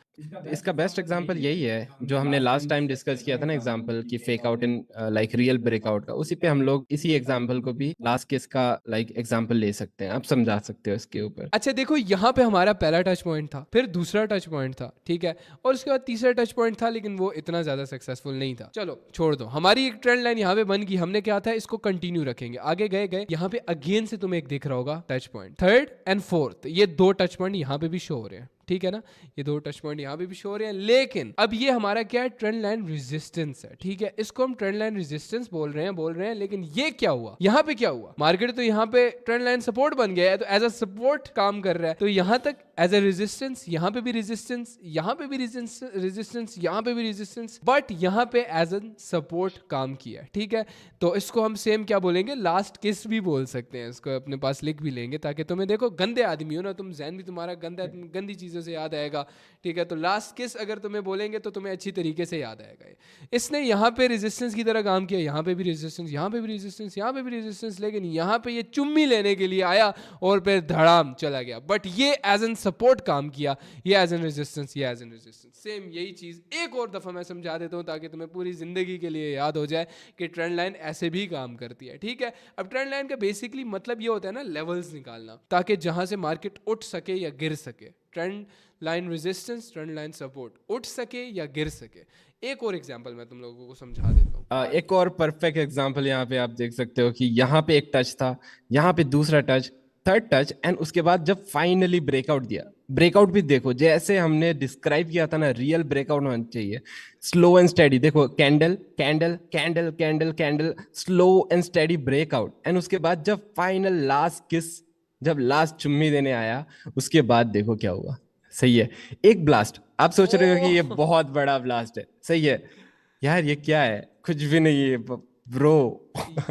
इसका बेस्ट एग्जांपल यही है जो हमने लास्ट टाइम डिस्कस किया था ना, एग्जांपल कि fake out in like real breakout का, उसी पे हम लोग इसी एग्जांपल को भी लास्ट केस का लाइक एग्जांपल ले सकते हैं, आप समझा सकते हो इसके ऊपर। अच्छा देखो, यहाँ पे हमारा पहला टच पॉइंट था, फिर दूसरा टच पॉइंट था, ठीक है, और उसके बाद तीसरा टच पॉइंट था, लेकिन वो इतना ज्यादा सक्सेसफुल नहीं था। चलो छोड़ दो, हमारी एक ट्रेंड लाइन यहाँ पे बन गई। हमने क्या था, इसको कंटिन्यू रखेंगे, आगे गए यहाँ पे अगेन से तुम्हें एक दिख रहा होगा touch point, third and fourth, ये दो टच पॉइंट यहाँ पे भी शो हो रहे हैं, ठीक है ना, ये दो टच पॉइंट यहाँ पे भी शो हो रहे हैं। लेकिन अब ये हमारा क्या है, ट्रेंड लाइन रेजिस्टेंस है, ठीक है, इसको हम ट्रेंड लाइन रेजिस्टेंस बोल रहे हैं। लेकिन ये क्या हुआ, यहाँ पे क्या हुआ, मार्केट तो यहाँ पे ट्रेंड लाइन सपोर्ट बन गया है, तो एज अ सपोर्ट काम कर रहा है, तो यहाँ तक एज अ रेजिस्टेंस, यहाँ पे भी रेजिस्टेंस, यहाँ पे भी रेजिस्टेंस, यहाँ पे भी रेजिस्टेंस, बट यहाँ पे एज अ सपोर्ट काम किया, ठीक है। तो इसको हम सेम क्या बोलेंगे, लास्ट किस भी बोल सकते हैं, इसको अपने पास लिख भी लेंगे ताकि तुम्हें, देखो गंदे आदमी हो ना तुम, जहन भी तुम्हारा गंदा, गंदी चीजें चीज़ों से याद आएगा, ठीक है। तो लास्ट किस अगर तुम्हें बोलेंगे तो तुम्हें अच्छी तरीके से याद आएगा ये। इसने यहाँ पे रेजिस्टेंस की तरह काम किया, यहाँ पे भी रेजिस्टेंस, यहाँ पे भी रेजिस्टेंस, यहाँ पे भी रेजिस्टेंस, लेकिन यहाँ पे ये चुम्मी लेने के लिए आया और फिर धड़ाम चला गया। बट ये एज एन सपोर्ट काम किया, ये एज एन रेजिस्टेंस, ये एज एन रेजिस्टेंस। सेम यही चीज़ एक और दफ़ा मैं समझा देता हूँ ताकि तुम्हें पूरी ज़िंदगी के लिए याद हो जाए कि ट्रेंड लाइन ऐसे भी काम करती है, ठीक है। अब ट्रेंड लाइन का बेसिकली मतलब ये होता है ना लेवल्स निकालना, ताकि जहाँ से मार्केट उठ सके या गिर सके। Trend line resistance, trend line support, उठ सके या गिर सके। एक और एग्जांपल मैं तुम लोगों को समझा देता हूँ। एक और परफेक्ट एग्जांपल यहाँ पे आप देख सकते हो कि यहाँ पे एक टच था, यहाँ पे दूसरा टच, थर्ड टच, एंड उसके बाद जब फाइनली ब्रेकआउट दिया, ब्रेकआउट भी देखो जैसे हमने डिस्क्राइब किया था ना, रियल ब्रेकआउट होना चाहिए, स्लो एंड स्टेडी। देखो candle candle candle candle candle, slow and steady breakout, and उसके बाद जब फाइनल लास्ट किस, जब लास्ट चुम्मी देने आया, उसके बाद देखो क्या हुआ। सही है, एक ब्लास्ट। आप सोच रहे हो कि ये बहुत बड़ा ब्लास्ट है, सही है यार, ये क्या है, कुछ भी नहीं है ब्रो।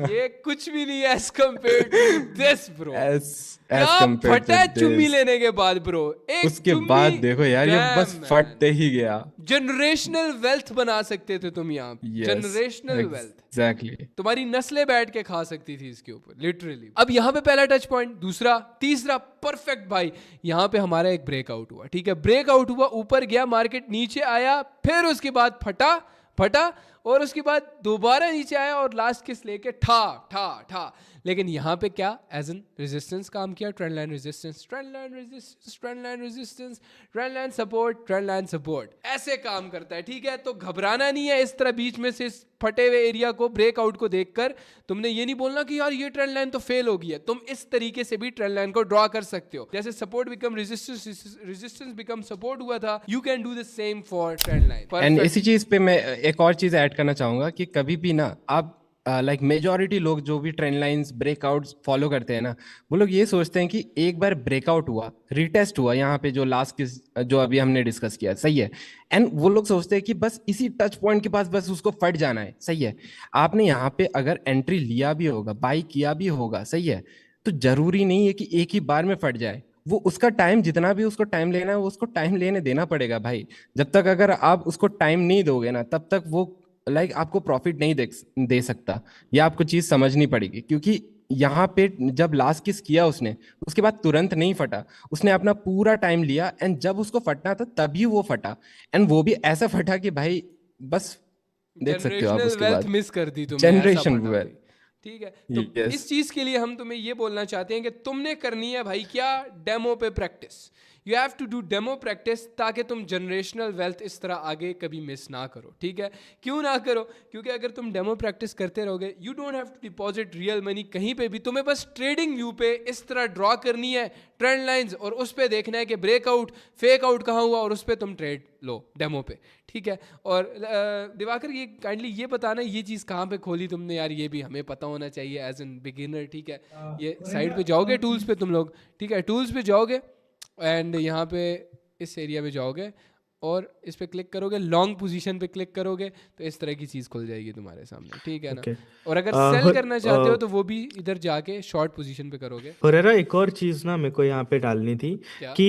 ये कुछ भी नहीं है as compare to this bro. As क्या कंपेयर फटा टू चुम्मी दिस, लेने के बाद ब्रो, एक उसके चुम्मी, बाद देखो यार, ये बस damn फटते ही गया। जनरेशनल वेल्थ बना सकते थे तुम यहाँ पे, Yes, जनरेशनल वेल्थ। एग्जैक्टली। तुम्हारी नस्लें बैठ के खा सकती थी इसके ऊपर लिटरली। अब यहाँ पे पहला टच पॉइंट, दूसरा, तीसरा, परफेक्ट भाई। यहाँ पे हमारा एक ब्रेकआउट हुआ, ठीक है, ब्रेकआउट हुआ, ऊपर गया, मार्केट नीचे आया, फिर उसके बाद फटा फटा, और उसके बाद दोबारा नीचे आया और लास्ट किस लेके ठा ठा ठा। लेकिन यहाँ पे क्या एज एन रेजिस्टेंस काम किया, trend line resistance, trend line resistance, trend line resistance, trend line support, trend line support, ऐसे काम करता है, ठीक है। तो घबराना नहीं है इस तरह बीच में से इस फटे हुए एरिया को, ब्रेकआउट को देखकर तुमने ये नहीं बोलना कि यार ये ट्रेंड लाइन तो फेल हो गई है। तुम इस तरीके से भी ट्रेंड लाइन को ड्रॉ कर सकते हो, जैसे support become resistance, resistance become support हुआ था, you can do the same for trend line. And इसी चीज पे मैं एक और चीज ऐड करना चाहूंगा कि कभी भी ना आप लाइक मेजॉरिटी लोग जो भी ट्रेंड लाइंस ब्रेकआउट्स फॉलो करते हैं ना, वो लोग ये सोचते हैं कि एक बार ब्रेकआउट हुआ, रिटेस्ट हुआ, यहाँ पे जो लास्ट किस जो अभी हमने डिस्कस किया, सही है, एंड वो लोग सोचते हैं कि बस इसी टच पॉइंट के पास बस उसको फट जाना है, सही है। आपने यहाँ पे अगर एंट्री लिया भी होगा, बाई किया भी होगा, सही है, तो जरूरी नहीं है कि एक ही बार में फट जाए। वो उसका टाइम, जितना भी उसको टाइम लेना है, वो उसको टाइम लेने देना पड़ेगा भाई। जब तक अगर आप उसको टाइम नहीं दोगे ना, तब तक वो लाइक आपको प्रॉफिट नहीं दे सकता। ये आपको चीज समझनी पड़ेगी, क्योंकि यहाँ पे जब लास्ट किस किया उसने, उसके बाद तुरंत नहीं फटा, उसने अपना पूरा टाइम लिया, एंड जब उसको फटना था तभी वो फटा, एंड वो भी ऐसा फटा कि भाई बस देख सकते हो आप उसके बाद मिस कर दी तुमने, जनरेशन ऐसा फटा वेल्थ। भाई। ठीक है, तो Yes. इस चीज के लिए हम तुम्हें ये बोलना चाहते हैं कि तुमने करनी है भाई क्या, डेमो पे practice. You have to do demo practice, ताकि तुम जनरेशनल वेल्थ इस तरह आगे कभी मिस ना करो। ठीक है, क्यों ना करो? क्योंकि अगर तुम डेमो प्रैक्टिस करते रहोगे, you don't have to deposit real money कहीं पे भी, तुम्हें बस ट्रेडिंग व्यू पे इस तरह ड्रॉ करनी है ट्रेंड लाइंस, और उस पे देखना है कि ब्रेकआउट फेक आउट कहाँ हुआ, और उस पर तुम ट्रेड लो डेमो पे। ठीक है, और दिवाकर ये काइंडली ये बताना, ये चीज़ कहाँ पे खोली तुमने यार, ये भी हमें पता होना चाहिए एज एन बिगिनर। ठीक है, ये साइड पे जाओगे टूल्स पे तुम लोग, ठीक है, टूल्स पे जाओगे एंड यहाँ पे इस एरिया में जाओगे और इस पे क्लिक करोगे, लॉन्ग पोजीशन पे क्लिक करोगे, तो इस तरह की चीज़ खुल जाएगी तुम्हारे सामने। ठीक है ना? और अगर सेल करना चाहते हो तो वो भी इधर जाके शॉर्ट पोजीशन पे करोगे। हुरैरा, एक और चीज ना मेरे को यहाँ पे डालनी थी कि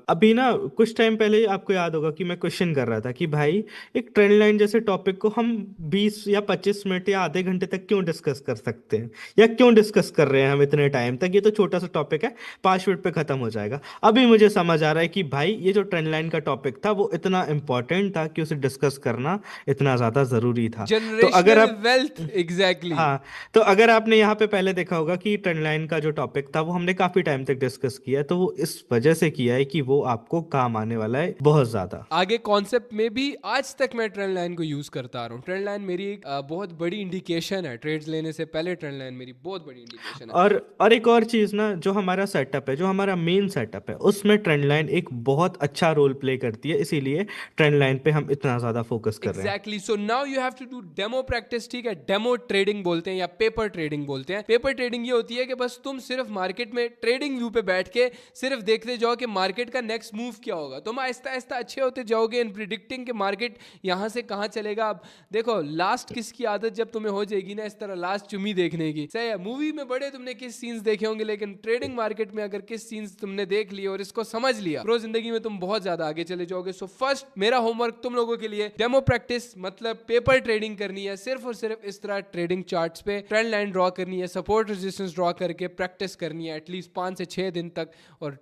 अभी ना कुछ टाइम पहले आपको याद होगा कि मैं क्वेश्चन कर रहा था कि भाई एक ट्रेंड लाइन जैसे टॉपिक को हम 20 या 25 मिनट या आधे घंटे तक क्यों डिस्कस कर सकते हैं, या क्यों डिस्कस कर रहे हैं हम इतने टाइम तक? ये तो छोटा सा टॉपिक है, 5 मिनट पे खत्म हो जाएगा। अभी मुझे समझ आ रहा है कि भाई ये जो ट्रेंड लाइन का टॉपिक था वो इतना इंपॉर्टेंट था कि उसे डिस्कस करना इतना ज्यादा जरूरी था। तो अगर आप वेल्थ, एग्जैक्टली, हाँ, तो अगर आपने यहाँ पे पहले देखा होगा कि ट्रेंड लाइन का जो टॉपिक था वो हमने काफी टाइम तक डिस्कस किया, तो वो इस वजह से किया है कि वो आपको काम आने वाला है बहुत ज्यादा आगे कॉन्सेप्ट में भी। आज तक मैं ट्रेंड लाइन को यूज करता आ रहा हूँ। ट्रेंड लाइन मेरी एक बहुत बड़ी इंडिकेशन है, ट्रेड्स लेने से पहले ट्रेंड लाइन मेरी बहुत बड़ी इंडिकेशन है। और एक और चीज ना, जो हमारा सेटअप है, जो हमारा मेन सेटअप है, उसमें ट्रेंड लाइन एक बहुत अच्छा रोल प्ले करती है। इसीलिए ट्रेंड लाइन पे हम इतना ज्यादा फोकस कर रहे हैं। Exactly, so now you have to do demo practice, ठीक है। डेमो ट्रेडिंग बोलते हैं या पेपर ट्रेडिंग बोलते हैं। पेपर ट्रेडिंग ये होती है कि बस तुम सिर्फ मार्केट में ट्रेडिंग व्यू पे बैठ के सिर्फ देखते जाओ कि मार्केट का नेक्स्ट मूव क्या होगा। तुम आहिस्ता आहिस्ता अच्छे होते जाओगे इन प्रिडिक्टिंग कि मार्केट यहाँ से कहाँ चलेगा। अब देखो, लास्ट किस की आदत जब तुम्हें हो जाएगी ना इस तरह लास्ट चुम्मी देखने की, सही है, मूवी में बड़े तुमने किस सीन्स देखे होंगे, लेकिन ट्रेडिंग मार्केट में अगर किस सीन्स तुमने देख लिए और इसको समझ लिया, प्रो जिंदगी में तुम बहुत ज्यादा आगे चले जाओगे। सो फर्स्ट मेरा होमवर्क तुम लोगों के लिए डेमो प्रैक्टिस, मतलब पेपर ट्रेडिंग करनी है, सिर्फ और सिर्फ इस तरह ट्रेडिंग चार्ट्स पे ट्रेंड लाइन ड्रॉ करनी है, सपोर्ट रेजिस्टेंस ड्रॉ करके प्रैक्टिस करनी है एटलीस्ट 5 से 6 दिन तक, और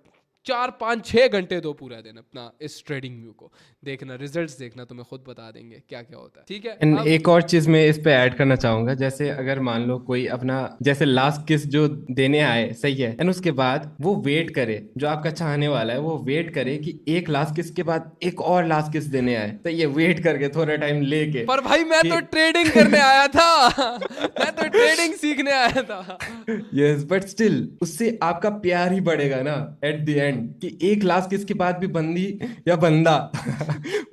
4-5-6 घंटे दो पूरा दिन अपना इस ट्रेडिंग व्यू को देखना, रिजल्ट्स देखना, तुम्हें खुद बता देंगे क्या क्या होता है, ठीक है। एंड अब एक और चीज मैं इस पे ऐड करना चाहूंगा, जैसे अगर मान लो कोई अपना जैसे लास्ट किस जो देने आए, सही है, एंड उसके बाद वो वेट करे, जो आपका चाहने वाला है वो वेट करे कि एक लास्ट किस के बाद एक और लास्ट किस देने आए, तो ये वेट करके थोड़ा टाइम लेके, पर भाई मैं तो ट्रेडिंग करने आया था मैं तो ट्रेडिंग सीखने आया था। यस, बट स्टिल उससे आपका प्यार ही बढ़ेगा ना एट द एंड, कि एक लास्ट किस के बाद भी बंदी या बंदा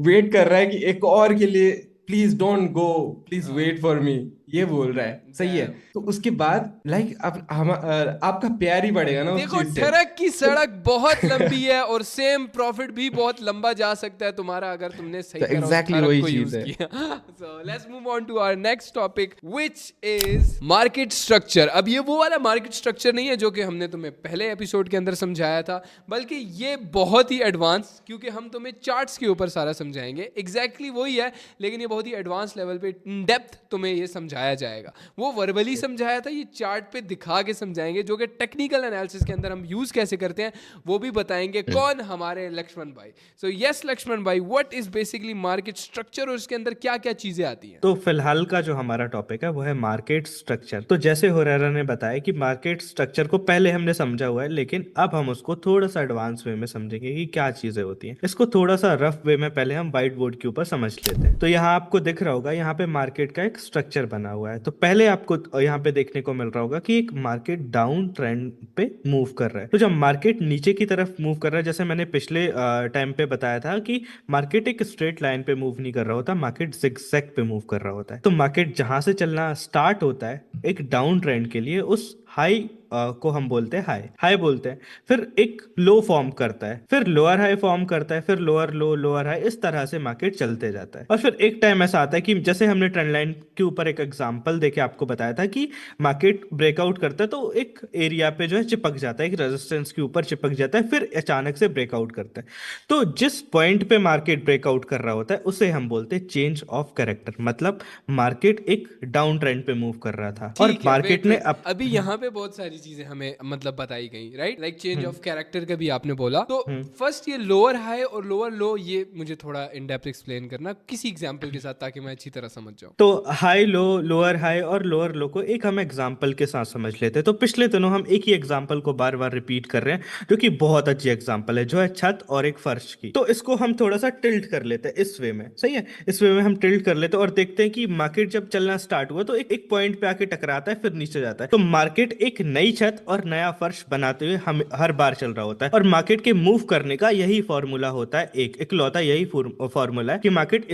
वेट कर रहा है कि एक और के लिए please don't go, please wait for me, ये बोल रहा है, सही है। तो उसके बाद लाइक अब हम आपका प्यार ही बढ़ेगा ना उस देखो, चीज से। ट्रक की सड़क बहुत लंबी है और सेम प्रॉफिट भी बहुत लंबा जा सकता है तुम्हारा अगर तुमने सही तो तरह उस exactly ट्रक वही को चीज यूज है। किया। So let's move on to our next topic which is market structure. अब ये वो वाला मार्केट स्ट्रक्चर नहीं है जो कि हमने तुम्हें पहले एपिसोड के अंदर समझाया था, बल्कि ये बहुत ही एडवांस, क्योंकि हम तुम्हें चार्ट्स के ऊपर सारा समझाएंगे। एग्जैक्टली वही है, लेकिन ये बहुत ही एडवांस लेवल पे इन डेप्थ तुम्हें ये समझाया जाएगा। वो वर्बली समझाया था, ये चार्ट पे दिखा के समझाएंगे, जो कि टेक्निकल एनालिसिस के अंदर हम यूज कैसे करते हैं वो भी बताएंगे। कौन? हमारे लक्ष्मण भाई। सो यस लक्ष्मण भाई, what is basically market structure और उसके अंदर क्या क्या चीजें आती हैं? तो फिलहाल का जो हमारा टॉपिक है वो है मार्केट स्ट्रक्चर। तो जैसे होरेरा ने बताया कि मार्केट स्ट्रक्चर को पहले हमने समझा हुआ है, लेकिन अब हम उसको थोड़ा सा एडवांस वे में समझेंगे कि क्या चीजें होती हैं। इसको थोड़ा सा रफ वे में पहले हम व्हाइट बोर्ड के ऊपर समझ लेते हैं। तो यहाँ आपको दिख रहा होगा, यहाँ पे मार्केट का एक स्ट्रक्चर बना हुआ है। तो पहले आपको यहाँ पे देखने को मिल रहा होगा कि एक मार्केट डाउन ट्रेंड पे मूव कर रहा है। तो जब मार्केट नीचे की तरफ मूव कर रहा है, जैसे मैंने पिछले टाइम पे बताया था कि मार्केट एक स्ट्रेट लाइन पे मूव नहीं कर रहा होता, मार्केट जिगजैग पे मूव कर रहा होता है। तो मार्केट जहां से चलना स्टार्ट होता है एक डाउन ट्रेंड के लिए, उस हाई को हम बोलते हैं हाई बोलते हैं, फिर एक लो फॉर्म करता है, फिर लोअर हाई फॉर्म करता है, फिर लोअर लो लोअर हाई, इस तरह से मार्केट चलते जाता है। और फिर एक टाइम ऐसा आता है कि जैसे हमने ट्रेंड लाइन के ऊपर एक एग्जांपल देके आपको बताया था कि मार्केट ब्रेकआउट करता है तो एक एरिया पे जो है चिपक जाता है, एक रेजिस्टेंस के ऊपर चिपक जाता है, फिर अचानक से ब्रेकआउट करता है। तो जिस पॉइंट पे मार्केट ब्रेकआउट कर रहा होता है उसे हम बोलते हैं चेंज ऑफ कैरेक्टर, मतलब मार्केट एक डाउन ट्रेंड पे मूव कर रहा था और ठीक है, मार्केट wait, ने wait. अभी यहाँ पे बहुत सारी चीजें हमें मतलब बताई गई, right? Like change of character का भी आपने बोला। तो फर्स्ट ये लोअर हाई और लोअर लो, ये मुझे थोड़ा इन डेप्थ एक्सप्लेन करना किसी एग्जांपल के साथ, ताकि मैं अच्छी तरह समझ जाऊं। तो हाई लो, लोअर हाई और लोअर लो को एक हम एग्जांपल के साथ समझ लेते हैं। तो पिछले दिनों हम एक ही एग्जांपल को बार बार रिपीट कर रहे हैं, जो कि बहुत अच्छी एग्जांपल है, जो है छत और एक फर्श की। तो इसको हम थोड़ा सा टिल्ट कर लेते हैं इस वे में, सही है, इस वे में हम टिल्ट कर लेते हैं और देखते हैं कि मार्केट जब चलना स्टार्ट हुआ तो एक पॉइंट पे आके टकराता है, फिर नीचे जाता है। तो मार्केट एक नई छत और नया फर्श बनाते हुए हम हर बार चल रहा होता है, और मार्केट के मूव करने का यही फॉर्मूला होता है, एक इकलौता यही फॉर्मूला है कि मार्केट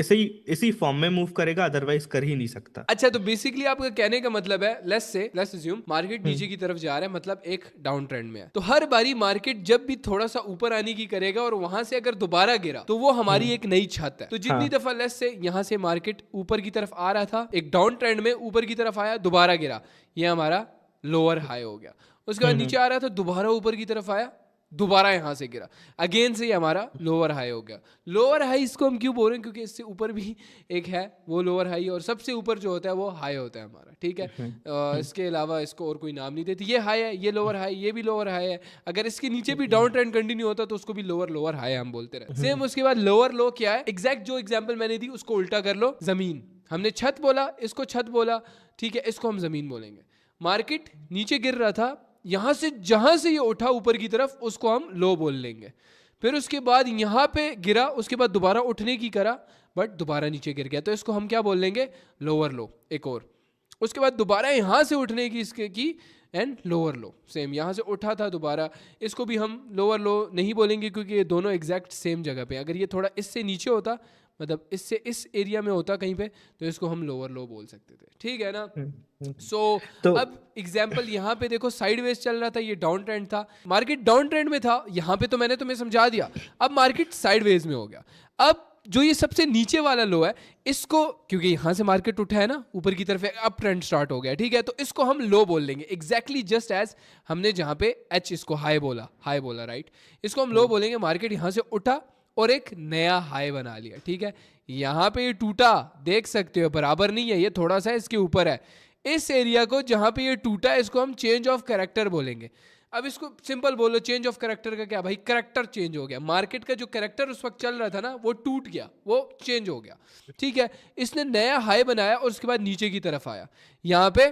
इसी फॉर्म में मूव करेगा, अदरवाइज कर ही नहीं सकता। अच्छा, तो बेसिकली आपका कहने का मतलब है, लेट्स अज्यूम मार्केट नीचे की तरफ जा रहा है, मतलब एक डाउन ट्रेंड में है। तो हर बारी मार्केट जब भी थोड़ा सा ऊपर आने की करेगा और वहां से अगर दोबारा गिरा तो वो हमारी एक नई छत है। तो जितनी दफा लेट्स से यहाँ से मार्केट ऊपर की तरफ आ रहा था, एक डाउन ट्रेंड में ऊपर की तरफ आया, दोबारा गिरा, ये हमारा लोअर हाई हो गया। उसके बाद नीचे आ रहा था, दोबारा ऊपर की तरफ आया, दोबारा यहां से गिरा, अगेन से ये हमारा लोअर हाई हो गया। लोअर हाई इसको हम क्यों बोल रहे हैं? क्योंकि इससे ऊपर भी एक है वो लोअर हाई, और सबसे ऊपर जो होता है वो हाई होता है हमारा, ठीक है। इसके अलावा इसको और कोई नाम नहीं देती। ये हाई है, ये लोअर हाई, ये भी लोअर हाई है। अगर इसके नीचे भी डाउन ट्रेंड कंटिन्यू होता तो उसको भी लोअर हाई हम बोलते रहे। सेम उसके बाद लोअर लो क्या है? एग्जैक्ट जो एग्जाम्पल मैंने दी उसको उल्टा कर लो। जमीन, हमने छत बोला, इसको छत बोला, ठीक है, इसको हम जमीन बोलेंगे। मार्केट नीचे गिर रहा था, यहां से जहां से ये उठा ऊपर की तरफ, उसको हम लो बोल लेंगे। फिर उसके बाद यहां पे गिरा, उसके बाद दोबारा उठने की करा, बट दोबारा नीचे गिर गया, तो इसको हम क्या बोल लेंगे? लोअर लो। एक और उसके बाद दोबारा यहां से उठने की इसके की एंड लोअर लो सेम, यहाँ से उठा था दोबारा, इसको भी हम लोअर लो नहीं बोलेंगे क्योंकि ये दोनों एग्जैक्ट सेम जगह पे। अगर ये थोड़ा इससे नीचे होता, मतलब इससे इस एरिया में होता कहीं पे, तो इसको हम लोअर लो बोल सकते थे, ठीक है ना। सो तो अब एग्जाम्पल यहाँ पे देखो, साइडवेज चल रहा था, ये डाउन ट्रेंड था, मार्केट डाउन ट्रेंड में था, यहाँ पे तो मैंने तुम्हें समझा दिया। अब मार्केट साइडवेज में हो गया। अब जो ये सबसे नीचे वाला लो है, इसको क्योंकि यहाँ से मार्केट उठा है ना ऊपर की तरफ, अप ट्रेंड स्टार्ट हो गया, ठीक है, तो इसको हम लो बोल लेंगे, एग्जैक्टली जस्ट एज हमने जहाँ पे एच इसको हाई बोला राइट, इसको हम लो बोलेंगे। मार्केट यहाँ से उठा और एक नया हाई बना लिया, ठीक है, यहाँ पे ये टूटा, देख सकते हो बराबर नहीं है, ये थोड़ा सा इसके ऊपर है। इस एरिया को जहाँ पे ये टूटा है, इसको हम चेंज ऑफ कैरेक्टर बोलेंगे। अब इसको सिंपल बोलो, चेंज ऑफ कैरेक्टर का क्या भाई, कैरेक्टर चेंज हो गया, मार्केट का जो कैरेक्टर उस वक्त चल रहा था ना, वो टूट गया, वो चेंज हो गया, ठीक है। इसने नया हाई बनाया और उसके बाद नीचे की तरफ आया, यहाँ पे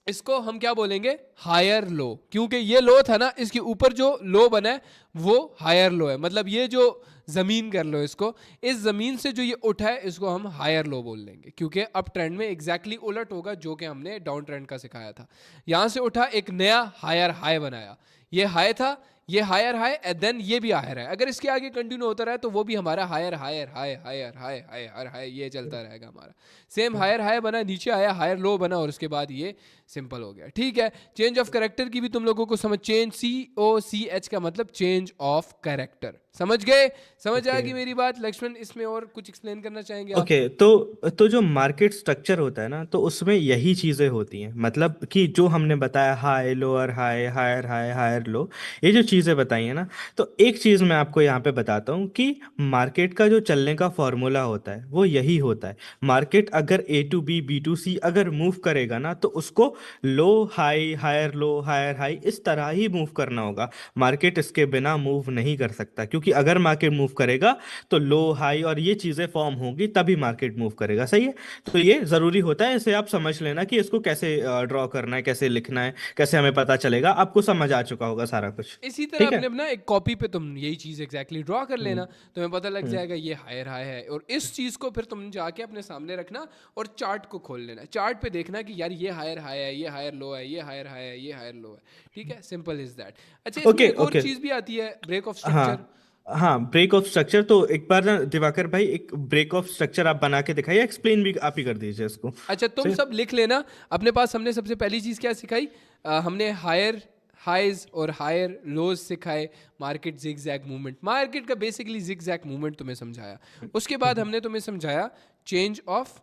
इसको हम क्या बोलेंगे, हायर लो, क्योंकि ये लो था ना, इसके ऊपर जो लो बना है वो हायर लो है, मतलब ये जो जमीन कर लो इसको, इस जमीन से जो ये उठा है इसको हम हायर लो बोल लेंगे, क्योंकि अप ट्रेंड में एग्जैक्टली उलट होगा जो कि हमने डाउन ट्रेंड का सिखाया था। यहां से उठा, एक नया हायर हाई बनाया, ये हाई था, ये हायर हाई एंड देन ये भी हायर है। अगर इसके आगे कंटिन्यू होता रहा तो वो भी हमारा higher higher high higher high higher high ये चलता रहेगा हमारा। सेम हायर हाई बना, नीचे आया, हायर लो बना और उसके बाद ये सिंपल हो गया, ठीक है। चेंज ऑफ कैरेक्टर की भी तुम लोगों को समझ, चेंज COCH का मतलब चेंज ऑफ कैरेक्टर, समझ गए, समझ आ गई मेरी बात। लक्ष्मण इसमें और कुछ एक्सप्लेन करना चाहेंगे आप? ओके तो जो मार्केट स्ट्रक्चर होता है ना, तो उसमें यही चीजें होती हैं, मतलब कि जो हमने बताया high lower high higher high higher low, ये जो चीजें बताई हैं ना, तो एक चीज मैं आपको यहाँ पे बताता हूँ कि मार्केट का जो चलने का फॉर्मूला होता है वो यही होता है। मार्केट अगर A to B B to C अगर मूव करेगा ना, तो उसको low high higher low higher high इस तरह ही मूव करना होगा। मार्केट इसके बिना मूव नहीं कर सकता, क्योंकि अगर मार्केट मूव करेगा तो लो हाई और ये चीजें फॉर्म होंगी, तभी मार्केट मूव करेगा, सही है। तो ये जरूरी होता है, इसे आप समझ लेना कि इसको कैसे ड्रॉ करना है, कैसे लिखना है, कैसे हमें पता चलेगा, आपको समझ आ चुका होगा सारा कुछ। इसी तरह ठीक है। अपने अपना एक कॉपी पे तुम यही चीज एग्जैक्टली ड्रॉ कर लेना, तुम्हें पता लग हम्म। जाएगा ये हायर हाई है, और इस चीज को फिर तुम जाके अपने सामने रखना और चार्ट को खोल लेना, चार्ट पे देखना कि यार ये हायर हाई है, ये हायर लो है, ये हायर हाई है, ये हायर लो है, ठीक है, सिंपल इज दैट। अच्छा, इसमें ओके एक और ओके। चीज भी आती है, ब्रेक ऑफ हाँ स्ट्रक्चर। हाँ, ब्रेक ऑफ स्ट्रक्चर, तो एक बार ना दिवाकर भाई एक ब्रेक ऑफ स्ट्रक्चर आप बना के दिखाइए, एक्सप्लेन भी आप ही कर दीजिए इसको। अच्छा, तुम सही। सब लिख लेना अपने पास। हमने सबसे पहली चीज क्या सिखाई, हमने हायर हाइज और हायर लोज सिखाए, मार्केट जिगजैग मूवमेंट, मार्केट का बेसिकली जिगजैग मूवमेंट तुम्हें समझाया। उसके बाद हमने तुम्हें समझाया चेंज ऑफ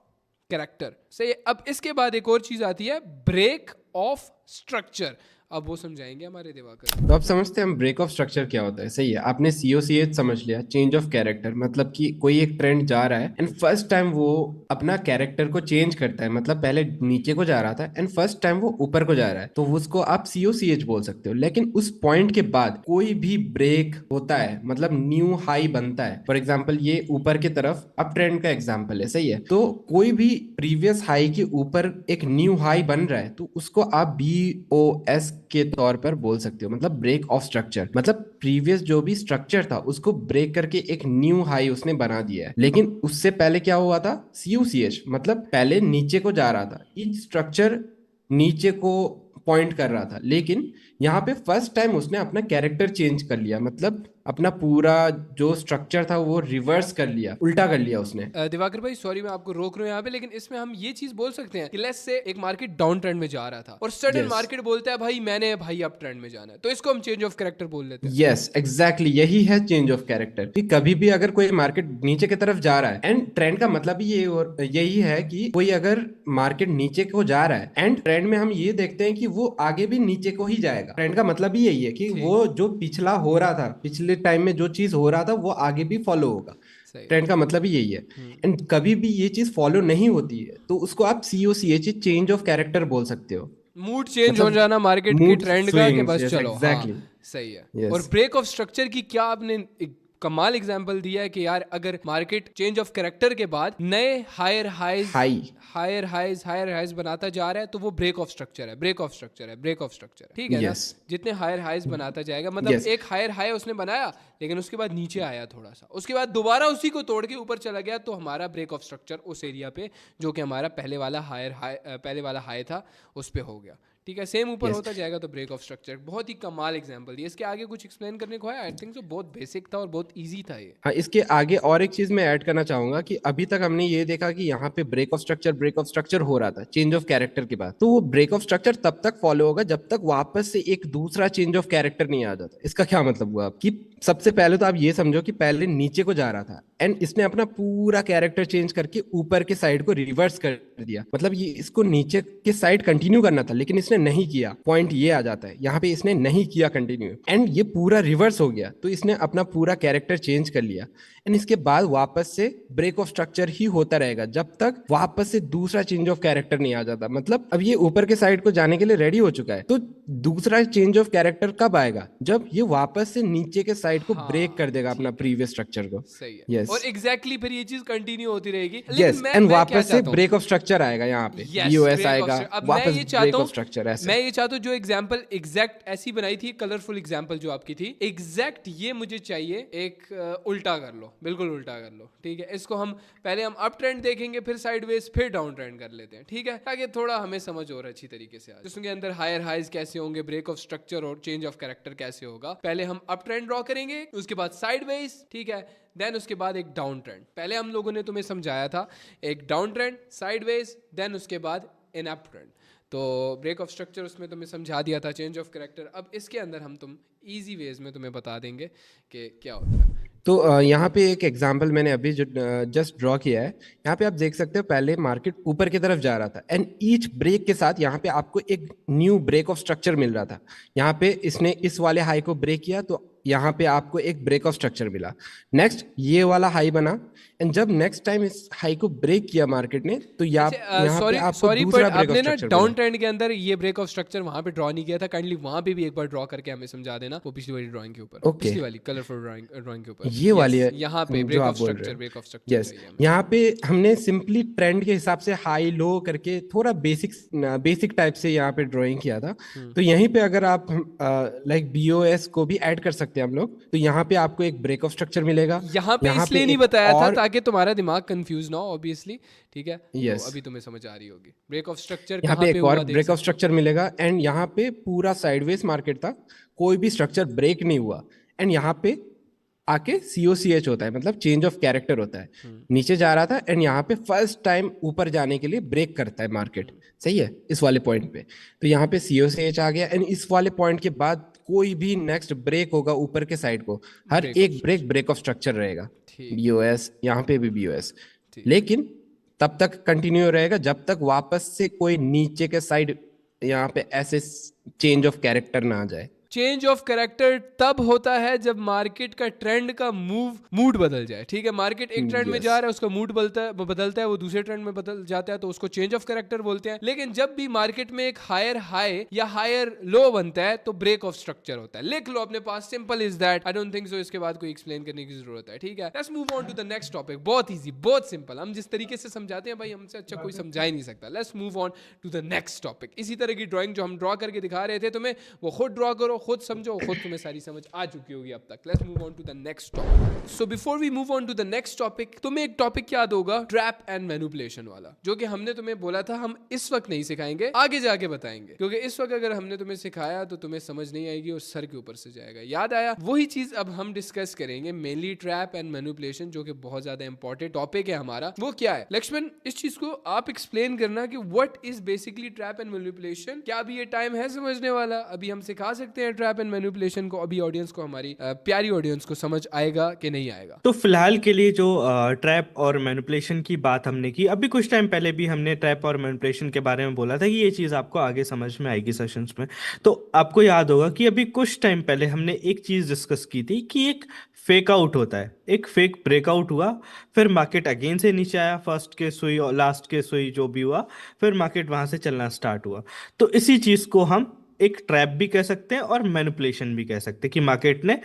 कैरेक्टर, सही है। अब इसके बाद एक और चीज आती है, ब्रेक ऑफ स्ट्रक्चर, अब वो समझाएंगे हमारे दिवाकर। तो आप समझते हैं हम ब्रेक ऑफ स्ट्रक्चर क्या होता है, सही है। आपने COCH समझ लिया, चेंज ऑफ कैरेक्टर, मतलब कि कोई एक ट्रेंड जा रहा है एंड फर्स्ट टाइम वो अपना कैरेक्टर को चेंज करता है, मतलब पहले नीचे को जा रहा था एंड फर्स्ट टाइम वो ऊपर को जा रहा है, तो उसको आप COCH बोल सकते हो। लेकिन उस पॉइंट के बाद कोई भी ब्रेक होता है, मतलब न्यू हाई बनता है। फॉर एग्जाम्पल ये ऊपर की तरफ अप ट्रेंड का एग्जाम्पल है, सही है। तो कोई भी प्रीवियस हाई के ऊपर एक न्यू हाई बन रहा है, तो उसको आप BOS के तौर पर बोल सकते हो, मतलब ब्रेक ऑफ स्ट्रक्चर, मतलब प्रीवियस जो भी स्ट्रक्चर था उसको ब्रेक करके एक न्यू हाई उसने बना दिया है। लेकिन उससे पहले क्या हुआ था, COCH, मतलब पहले नीचे को जा रहा था, ईच स्ट्रक्चर नीचे को पॉइंट कर रहा था, लेकिन यहाँ पे फर्स्ट टाइम उसने अपना कैरेक्टर चेंज कर लिया, मतलब अपना पूरा जो स्ट्रक्चर था वो रिवर्स कर लिया, उल्टा कर लिया उसने। दिवाकर भाई सॉरी मैं आपको रोक रहा हूँ यहाँ पे, लेकिन इसमें हम ये चीज बोल सकते हैं कि लेट्स से एक मार्केट डाउन ट्रेंड में जा रहा था और सडन Yes. मार्केट बोलता है भाई मैंने भाई अप ट्रेंड में जाना है, तो इसको हम चेंज ऑफ कैरेक्टर बोल लेते हैं। यस एग्जैक्टली, यही है चेंज ऑफ कैरेक्टर। कि कभी भी अगर कोई मार्केट नीचे की तरफ जा रहा है, एंड ट्रेंड का मतलब ही ये और यही है कि कोई अगर मार्केट नीचे को जा रहा है एंड ट्रेंड में हम ये देखते हैं कि वो आगे भी नीचे को ही जाएगा, ट्रेंड का मतलब ही यही है कि ठीक। वो जो पिछला हो रहा था, पिछले टाइम में जो चीज हो रहा था वो आगे भी फॉलो होगा। सही है। ट्रेंड का मतलब ही यही है। एंड कभी भी ये चीज फॉलो नहीं होती है तो उसको आप COCH चेंज ऑफ कैरेक्टर बोल सकते हो, मूड चेंज हो मतलब जाना मार्केट की mood ट्रेंड का कि swings, बस yes, चलो exactly. हाँ सही है। Yes. और ब्रेक ऑफ स्ट्रक्चर की क्या आपने एक कमाल एग्जांपल दिया है कि यार अगर मार्केट चेंज ऑफ कैरेक्टर के बाद नए हायर हाइज हायर हाइज बनाता जा रहा है तो वो ब्रेक ऑफ स्ट्रक्चर है, ब्रेक ऑफ स्ट्रक्चर है, ब्रेक ऑफ स्ट्रक्चर है, ठीक है ना। Yes. जितने हायर हाइज बनाता जाएगा, मतलब Yes. एक हायर हाई उसने बनाया लेकिन उसके बाद नीचे आया थोड़ा सा, उसके बाद दोबारा उसी को तोड़ के ऊपर चला गया, तो हमारा ब्रेक ऑफ स्ट्रक्चर उस एरिया पे जो कि हमारा पहले वाला हाई था उस पे हो गया, ठीक है, सेम ऊपर Yes. होता जाएगा तो ब्रेक ऑफ स्ट्रक्चर। बहुत ही कमाल एग्जांपल दिया। इसके आगे कुछ एक्सप्लेन करने को है? आई थिंक सो बहुत बेसिक था और बहुत इजी था ये। हाँ, इसके आगे और एक चीज मैं ऐड करना चाहूंगा कि अभी तक हमने ये देखा कि यहाँ पे ब्रेक ऑफ स्ट्रक्चर हो रहा था चेंज ऑफ कैरेक्टर के बाद। तो वो ब्रेक ऑफ स्ट्रक्चर तब तक फॉलो होगा जब तक वापस से एक दूसरा चेंज ऑफ कैरेक्टर नहीं आ जाता। इसका क्या मतलब हुआ कि सबसे पहले तो आप ये समझो कि पहले नीचे को जा रहा था एंड इसने अपना पूरा कैरेक्टर चेंज करके ऊपर के साइड को रिवर्स कर दिया। मतलब ये इसको नीचे के साइड कंटिन्यू करना था लेकिन इसने नहीं किया। पॉइंट ये आ जाता है यहाँ पे, इसने नहीं किया कंटिन्यू एंड ये पूरा रिवर्स हो गया। तो इसने अपना पूरा कैरेक्टर चेंज कर लिया एंड इसके बाद वापस से ब्रेक ऑफ स्ट्रक्चर ही होता रहेगा जब तक वापस से दूसरा चेंज ऑफ कैरेक्टर नहीं आ जाता। मतलब अब ये ऊपर के साइड को जाने के लिए रेडी हो चुका है। तो दूसरा चेंज ऑफ कैरेक्टर कब आएगा? जब ये वापस से नीचे के साइड को ब्रेक कर देगा अपना प्रीवियस स्ट्रक्चर को। सही है। Yes. और एग्जैक्टली फिर ये चीज कंटिन्यू होती रहेगी। यस एंड वापस से ब्रेक ऑफ स्ट्रक्चर आएगा यहाँ पे, यूएस आएगा, वापस ब्रेक ऑफ स्ट्रक्चर। ऐसे मैं ये चाहता हूँ जो एग्जांपल एग्जैक्ट ऐसी बनाई थी, कलरफुल एग्जांपल जो आपकी थी, एग्जैक्ट ये मुझे चाहिए। एक उल्टा कर लो, बिल्कुल उल्टा कर लो, ठीक है। इसको हम पहले हम अप ट्रेंड देखेंगे, फिर साइडवेज, फिर डाउन ट्रेंड कर लेते हैं, ठीक है, ताकि थोड़ा हमें समझ और अच्छी तरीके से आ जाए। जिसके अंदर हायर हाइज कैसे होंगे, ब्रेक ऑफ स्ट्रक्चर और चेंज ऑफ कैरेक्टर कैसे होगा। पहले हम अप ट्रेंड ड्रॉ करेंगे, उसके बाद साइडवेज, ठीक है, देन उसके बाद एक डाउन ट्रेंड। पहले हम लोगों ने तुम्हें समझाया था एक डाउन ट्रेंड, साइडवेज, देन उसके बाद एन अप ट्रेंड। तो ब्रेक ऑफ स्ट्रक्चर उसमें तुम्हें समझा दिया था, चेंज ऑफ कैरेक्टर। अब इसके अंदर हम तुम इजी वेज में तुम्हें बता देंगे कि क्या होता है। तो यहाँ पे एक एग्जांपल मैंने अभी जो जस्ट ड्रॉ किया है, यहाँ पे आप देख सकते हो पहले मार्केट ऊपर की तरफ जा रहा था एंड ईच ब्रेक के साथ यहाँ पे आपको एक न्यू ब्रेक ऑफ स्ट्रक्चर मिल रहा था। यहाँ पे इसने इस वाले हाई को ब्रेक किया तो यहाँ पे आपको एक ब्रेक ऑफ स्ट्रक्चर मिला। नेक्स्ट ये वाला हाई बना एंड जब नेक्स्ट टाइम इस हाई को ब्रेक किया मार्केट ने तो यहाँ पे आपको दूसरा ब्रेक ऑफ आपने ना स्ट्रक्चर डाउन मिला। ट्रेंड के अंदर ये ब्रेक ऑफ स्ट्रक्चर वहां पे ड्रॉ नहीं किया था। काइंडली वहां पे भी एक बार ड्रॉ करके हमें समझा देना, वो पिछली वाली ड्राइंग के ऊपर, Okay. पिछली वाली कलरफुल ड्राइंग के ऊपर, ये वाली है यहाँ पे जो ब्रेक आप ऑफ बोल रहे स्ट्रक्चर, हो। ब्रेक ऑफ स्ट्रक्चर यस, यहाँ पे हमने सिंपली ट्रेंड के हिसाब से हाई लो करके थोड़ा बेसिक टाइप से यहाँ पे ड्राइंग किया था। तो यहीं पे अगर आप लाइक बीओएस को भी ऐड कर सकते हैं हम लोग, तो यहाँ पे आपको एक ब्रेक ऑफ स्ट्रक्चर मिलेगा। यहाँ पे इसलिए नहीं बताया था ताकि तुम्हारा दिमाग कंफ्यूज ना हो, ऑब्वियसली, ठीक है। Yes. तो अभी तुम्हें समझ आ रही होगी ब्रेक ऑफ स्ट्रक्चर यहाँ कहाँ पे पे एक हुआ, और देख ब्रेक ऑफ सकते स्ट्रक्चर मिलेगा एंड यहाँ पे पूरा साइडवेज मार्केट था, कोई भी स्ट्रक्चर ब्रेक नहीं हुआ एंड यहाँ पे आके COCH होता है, मतलब चेंज ऑफ कैरेक्टर होता है। नीचे जा रहा था एंड यहाँ पे फर्स्ट टाइम ऊपर जाने के लिए ब्रेक करता है मार्केट, सही है, इस वाले पॉइंट पे। तो यहाँ पे COCH आ गया एंड इस वाले पॉइंट के बाद कोई भी नेक्स्ट ब्रेक होगा ऊपर के साइड को, हर एक ब्रेक ऑफ स्ट्रक्चर रहेगा। BOS, यहाँ पे भी BOS, लेकिन तब तक कंटिन्यू रहेगा जब तक वापस से कोई नीचे के साइड यहाँ पे ऐसे चेंज ऑफ कैरेक्टर ना आ जाए। चेंज ऑफ कैरेक्टर तब होता है जब मार्केट का ट्रेंड का मूड बदल जाए, ठीक है। मार्केट एक ट्रेंड में जा रहा है, उसका मूड बदलता है, वो दूसरे ट्रेंड में बदल जाता है, तो उसको चेंज ऑफ कैरेक्टर बोलते हैं। लेकिन जब भी मार्केट में एक हायर हाई या हायर लो बनता है तो ब्रेक ऑफ स्ट्रक्चर होता है। लिख लो अपने पास, simple is that. I don't think so इसके बाद कोई एक्सप्लेन करने की जरूरत है, ठीक है। Let's move on to the next topic. बहुत इजी, बहुत सिंपल। हम जिस तरीके से समझाते हैं भाई, हमसे अच्छा कोई समझा ही नहीं सकता। Let's move on to the next topic. इसी तरह की ड्राइंग जो हम ड्रॉ करके दिखा रहे थे तुम्हें, वो खुद ड्रॉ करो, खुद समझो, खुद तुम्हें सारी समझ आ चुकी होगी अब तक। Let's move on to the next topic. So before we move on to the next topic, तुम्हें एक टॉपिक याद होगा, ट्रैप एंड मैनिपुलेशन वाला, जो कि हमने तुम्हें बोला था हम इस वक्त नहीं सिखाएंगे, आगे जाके बताएंगे। क्योंकि इस वक्त अगर हमने तुम्हें सिखाया तो तुम्हें समझ नहीं आएगी और सर के ऊपर से जाएगा। याद आया? वही चीज अब हम डिस्कस करेंगे, मेनली ट्रैप एंड मैनिपुलेशन, जो कि बहुत ज्यादा इंपॉर्टेंट टॉपिक है हमारा। वो क्या है लक्ष्मण, इस चीज को आप एक्सप्लेन करना कि what is basically trap and manipulation. क्या अभी ये टाइम है समझने वाला? अभी हम सिखा सकते हैं ट्रैप एंड मैनिपुलेशन को? अभी ऑडियंस को, हमारी प्यारी ऑडियंस को समझ आएगा कि नहीं आएगा? तो फिलहाल के लिए जो ट्रैप और मैनिपुलेशन की बात हमने की, अभी कुछ टाइम पहले भी हमने ट्रैप और मैनिपुलेशन के बारे में बोला था कि ये चीज़ आपको आगे समझ में आएगी सेशंस में। तो आपको याद होगा कि अभी कुछ टाइम पहले हमने एक चीज़ डिस्कस की थी कि एक फेक आउट होता है, एक फेक ब्रेकआउट हुआ, फिर मार्केट अगेन से नीचे आया, फर्स्ट के सुई और लास्ट के सुई जो भी हुआ, फिर मार्केट वहां से चलना स्टार्ट हुआ। तो इसी चीज़ को हम एक ट्रैप भी कह सकते हैं और मैनिपुलेशन भी कह सकते हैं कि मार्केट ने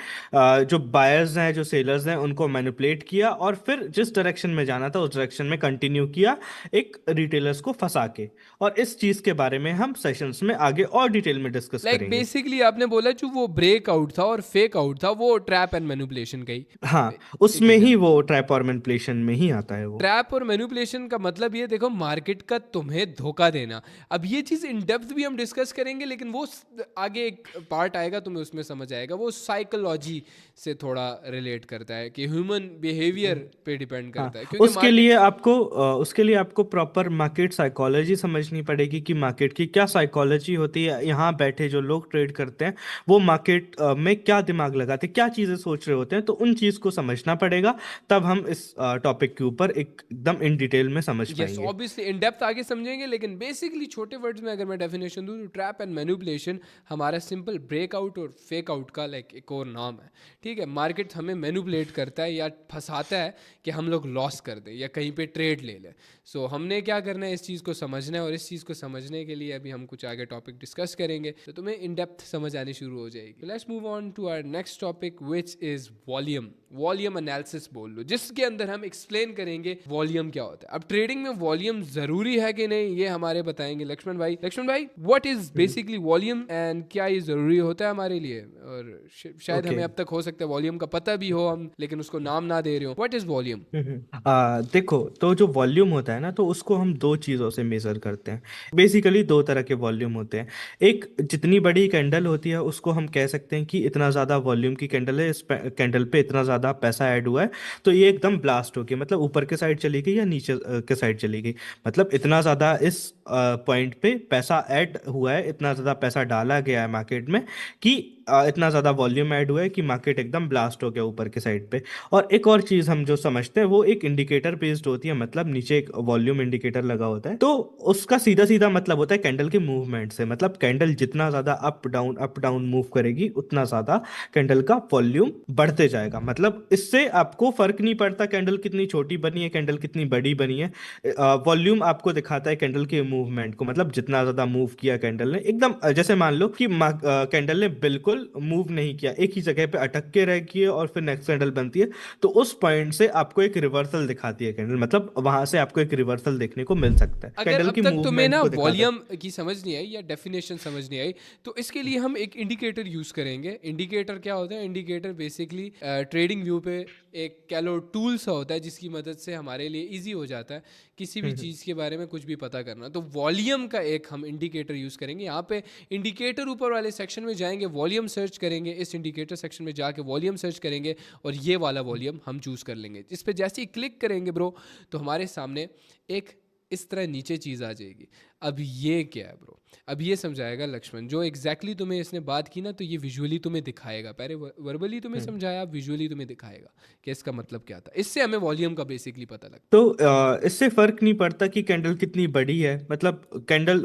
जो बायर्स हैं, जो सेलर्स हैं, उनको मैनिपुलेट किया और फिर जिस डायरेक्शन में जाना था उस डायरेक्शन में कंटिन्यू किया, एक रिटेलर्स को फंसा के। और इस चीज के बारे में हम सेशंस में आगे और डिटेल में डिस्कस लाइक करेंगे। बेसिकली आपने बोला जो वो ब्रेक आउट था और फेक आउट था वो ट्रैप एंड मैनिपुलेशन का ही हाँ, एक उसमें ही एग्जाम्पल। वो ट्रैप और मैनिपुलेशन में ही आता है वो। ट्रैप और मैनिपुलेशन का मतलब ये देखो मार्केट का तुम्हें धोखा देना। अब ये चीज़ इन डेप्थ भी हम डिस्कस करेंगे, लेकिन वो आगे एक पार्ट आएगा तुम्हें उसमें समझ आएगा। वो साइकोलॉजी से थोड़ा रिलेट करता है कि ह्यूमन बिहेवियर पे डिपेंड हाँ, करता है, क्योंकि मार्केट उसके लिए आपको प्रॉपर मार्केट साइकोलॉजी समझनी पड़ेगी कि मार्केट की क्या साइकोलॉजी होती है। यहाँ बैठे जो लोग ट्रेड करते हैं वो मार्केट में क्या दिमाग लगाते हैं, क्या चीजें सोच रहे होते हैं, तो उन चीज को समझना पड़ेगा। तब हम इस टॉपिक के ऊपर एकदम इन डिटेल में समझ यस पाएंगे। ऑब्वियसली इन डेप्थ आगे समझेंगे, लेकिन बेसिकली छोटे वर्ड्स में अगर मैं डेफिनेशन दूं तो ट्रैप एंड मैनिपुलेशन हमारा सिंपल ब्रेकआउट और फेक आउट का लाइक एक और नाम है। ठीक है, मार्केट हमें मैनिपुलेट करता है या फंसाता है कि हम लोग लॉस कर दें या कहीं पे ट्रेड ले लें। सो हमने क्या करना है, इस चीज़ को समझना है, और इस चीज़ को समझने के लिए अभी हम कुछ आगे टॉपिक डिस्कस करेंगे तो तुम्हें इन डेप्थ समझ आनी शुरू हो जाएगी। Let's move on to our next topic which is volume. Volume analysis बोल लो, जिसके अंदर हम एक्सप्लेन करेंगे वॉल्यूम क्या होता है। अब ट्रेडिंग में वॉल्यूम जरूरी है कि नहीं ये हमारे बताएंगे लक्ष्मण भाई। लक्ष्मण भाई, what is basically volume and क्या ये जरूरी होता है हमारे लिए? और शायद ओके। हमें अब तक हो सकता है वॉल्यूम का पता भी हो हम, लेकिन उसको नाम ना दे रहे हो। What is volume? देखो, तो जो वॉल्यूम होता है ना, तो उसको हम दो चीज़ों से मेजर करते हैं। बेसिकली दो तरह के वॉल्यूम होते हैं। एक, जितनी बड़ी कैंडल होती है उसको हम कह सकते हैं कि इतना ज़्यादा वॉल्यूम की कैंडल है, इस कैंडल पे इतना ज़्यादा पैसा ऐड हुआ है, तो ये एकदम ब्लास्ट हो गई, मतलब ऊपर के साइड चली गई या नीचे के साइड चली गई। मतलब इतना ज़्यादा इस पॉइंट पे पैसा ऐड हुआ है, इतना ज़्यादा पैसा डाला गया है मार्केट में कि इतना ज़्यादा वॉल्यूम ऐड हुआ है कि मार्केट एकदम ब्लास्ट हो गया ऊपर के साइड पे। और एक और चीज़ हम जो समझते हैं वो एक इंडिकेटर बेस्ड होती है, मतलब नीचे एक वॉल्यूम इंडिकेटर लगा होता है, तो उसका सीधा सीधा मतलब होता है कैंडल के मूवमेंट से। मतलब कैंडल जितना ज़्यादा अप डाउन मूव करेगी उतना ज़्यादा कैंडल का वॉल्यूम बढ़ते जाएगा। मतलब इससे आपको फर्क नहीं पड़ता कैंडल कितनी छोटी बनी है, कैंडल कितनी बड़ी बनी है, वॉल्यूम आपको दिखाता है कैंडल के मूवमेंट को। मतलब जितना ज्यादा मूव किया कैंडल ने, एकदम जैसे मान लो कि कैंडल ने बिल्कुल मूव नहीं किया, एक ही जगह पे अटक के रह गई है और फिर नेक्स्ट कैंडल बनती है, तो उस पॉइंट से आपको एक रिवर्सल दिखाती है कैंडल। मतलब वहां से आपको एक रिवर्सल देखने को मिल सकता है, अगर कैंडल अब की तक तुम्हें मूवमेंट ना को दिखाता है। वॉल्यूम की समझ नहीं आई या डेफिनेशन समझ नहीं आई, तो इसके लिए हम एक इंडिकेटर यूज करेंगे। इंडिकेटर क्या होता है? इंडिकेटर बेसिकली ट्रेडिंग व्यू पे एक कह लो टूल सा होता है जिसकी मदद से हमारे लिए इजी हो जाता है किसी भी चीज़ के बारे में कुछ भी पता करना। तो वॉल्यूम का एक हम इंडिकेटर यूज़ करेंगे। यहाँ पे इंडिकेटर ऊपर वाले सेक्शन में जाएंगे, वॉल्यूम सर्च करेंगे, इस इंडिकेटर सेक्शन में जाके वॉल्यूम सर्च करेंगे और ये वाला वॉल्यूम हम चूज़ कर लेंगे। इस पर जैसे ही क्लिक करेंगे ब्रो, तो हमारे सामने एक इस तरह नीचे चीज़ आ जाएगी। अब ये क्या है ब्रो? अब ये समझाएगा लक्ष्मण, जो एग्जैक्टली तुम्हें इसने बात की ना, तो ये विजुअली तुम्हें दिखाएगा। पहले वर्बली तुम्हें समझाया, विजुअली तुम्हें दिखाएगा कि इसका मतलब क्या था। इससे हमें वॉल्यूम का बेसिकली पता लगता तो इससे फर्क नहीं पड़ता कि कैंडल कितनी बड़ी है। मतलब कैंडल,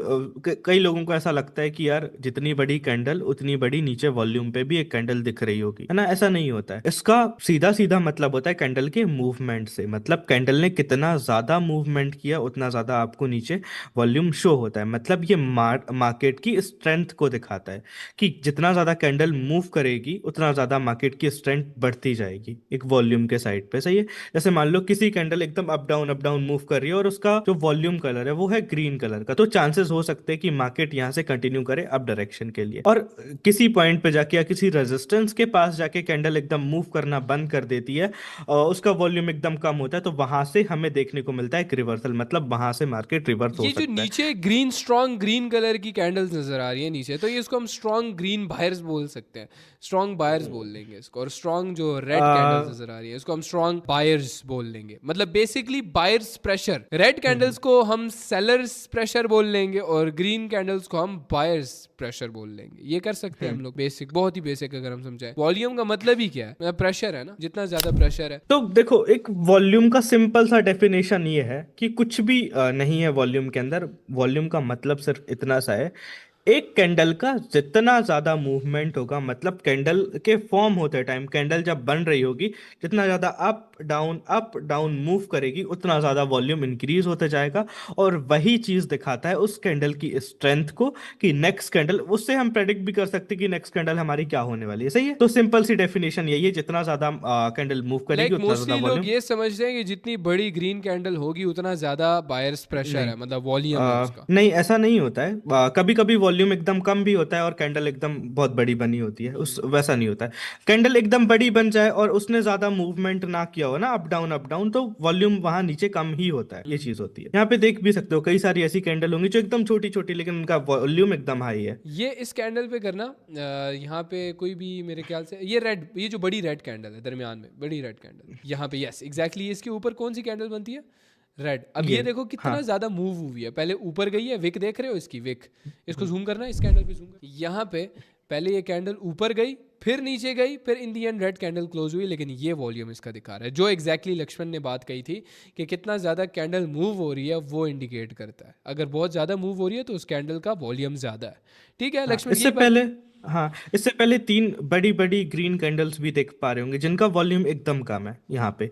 कई लोगों को ऐसा लगता है कि यार जितनी बड़ी कैंडल उतनी बड़ी नीचे वॉल्यूम पे भी एक कैंडल दिख रही होगी, है ना। ऐसा नहीं होता है। इसका सीधा सीधा मतलब होता है कैंडल के मूवमेंट से। मतलब कैंडल ने कितना ज्यादा मूवमेंट किया उतना ज्यादा आपको नीचे वॉल्यूम शो होता है। मतलब ये मार्केट की स्ट्रेंथ को दिखाता है कि जितना ज्यादा कैंडल मूव करेगी उतना ज्यादा मार्केट की स्ट्रेंथ बढ़ती जाएगी एक वॉल्यूम के साइड पे। सही है। जैसे मान लो किसी कैंडल एकदम अप डाउन मूव कर रही है और उसका जो वॉल्यूम कलर है वो है ग्रीन कलर का, तो चांसेस हो सकते हैं कि मार्केट यहां से कंटिन्यू करे अप डायरेक्शन के लिए। और किसी पॉइंट पे जाके या किसी रेजिस्टेंस के पास जाके कैंडल एकदम मूव करना बंद कर देती है और उसका वॉल्यूम एकदम कम होता है, तो वहां से हमें देखने को मिलता है एक रिवर्सल। मतलब वहां से मार्केट रिवर्स है। हो ये जो सकता है। नीचे ग्रीन स्ट्रॉन्ग ग्रीन कलर की कैंडल्स नजर आ रही है नीचे, तो ये इसको हम स्ट्रॉन्ग ग्रीन बायर्स बोल सकते हैं, स्ट्रॉन्ग बायर्स बोल लेंगे इसको। और स्ट्रॉन्ग जो रेड कैंडल्स नजर आ रही है इसको हम स्ट्रॉन्ग बायर्स बोल लेंगे। मतलब basically buyers pressure. Red candles को हम सेलर्स प्रेशर बोल लेंगे और ग्रीन कैंडल्स को हम बायर्स प्रेशर बोल लेंगे। ये कर सकते हैं हम लोग, बेसिक, बहुत ही बेसिक अगर हम समझाएं। वॉल्यूम का मतलब ही क्या है? प्रेशर है ना, जितना ज्यादा प्रेशर है। तो देखो, एक वॉल्यूम का सिंपल सा डेफिनेशन ये है कि कुछ भी नहीं है वॉल्यूम के अंदर। वॉल्यूम का मतलब सिर्फ इतना सा है, एक कैंडल का जितना ज्यादा मूवमेंट होगा, मतलब कैंडल के फॉर्म होते टाइम, कैंडल जब बन रही होगी, जितना ज्यादा अप अप डाउन मूव करेगी उतना ज्यादा वॉल्यूम इंक्रीज होते जाएगा, और वही चीज दिखाता है उस कैंडल की स्ट्रेंथ को कि नेक्स्ट कैंडल, उससे हम प्रेडिक्ट भी कर सकते हैं कि नेक्स्ट कैंडल हमारी क्या होने वाली है। सही है, तो सिंपल सी डेफिनेशन यही है, जितना ज्यादा कैंडल मूव करेगी उतना ज्यादा मोस्टली लोग वॉल्यूम। ये समझते हैं कि जितनी बड़ी ग्रीन कैंडल होगी उतना ज्यादा बायर्स प्रेशर नहीं, है, मतलब वॉल्यूम है उसका। नहीं ऐसा नहीं होता है, कभी कभी वॉल्यूम एकदम कम भी होता है और कैंडल एकदम बहुत बड़ी बनी होती है, उस वैसा नहीं होता है। कैंडल एकदम बड़ी बन जाए और उसने ज्यादा मूवमेंट ना किया हो ना, अप डाउन, तो वॉल्यूम वहां नीचे कम ही होता है, ये चीज होती है। यहाँ पे देख भी सकते हो कई सारी ऐसी कैंडल होंगी जो एकदम छोटी छोटी लेकिन उनका वॉल्यूम एकदम हाई है। ये इस कैंडल पे करना, यहाँ पे कोई भी मेरे ख्याल से ये रेड, ये जो बड़ी रेड कैंडल है दरमियान में, बड़ी रेड कैंडल यहाँ पे, यस एग्जैक्टली, इसके ऊपर कौन सी कैंडल बनती है? रेड। अब ये देखो कितना हाँ, ज्यादा मूव हुई है, पहले ऊपर गई है, विक देख रहे हो इसकी, विक, इसको जूम करना है, इस कैंडल पे जूम कर, यहाँ पे पहले ये कैंडल ऊपर गई, फिर नीचे गई, फिर इन दी एंड रेड कैंडल क्लोज हुई, लेकिन ये वॉल्यूम इसका दिखा रहा है, जो एग्जैक्टली लक्ष्मण ने बात कही थी कि कितना ज़्यादा कैंडल मूव हो रही है वो इंडिकेट करता है। अगर बहुत ज़्यादा मूव हो रही है तो उस कैंडल का वॉल्यूम ज़्यादा है। ठीक है हाँ, लक्ष्मण, इससे यही बात। पहले, हाँ इससे पहले तीन बड़ी बड़ी ग्रीन कैंडल्स भी देख पा रहे होंगे जिनका वॉल्यूम एकदम कम है यहाँ पे,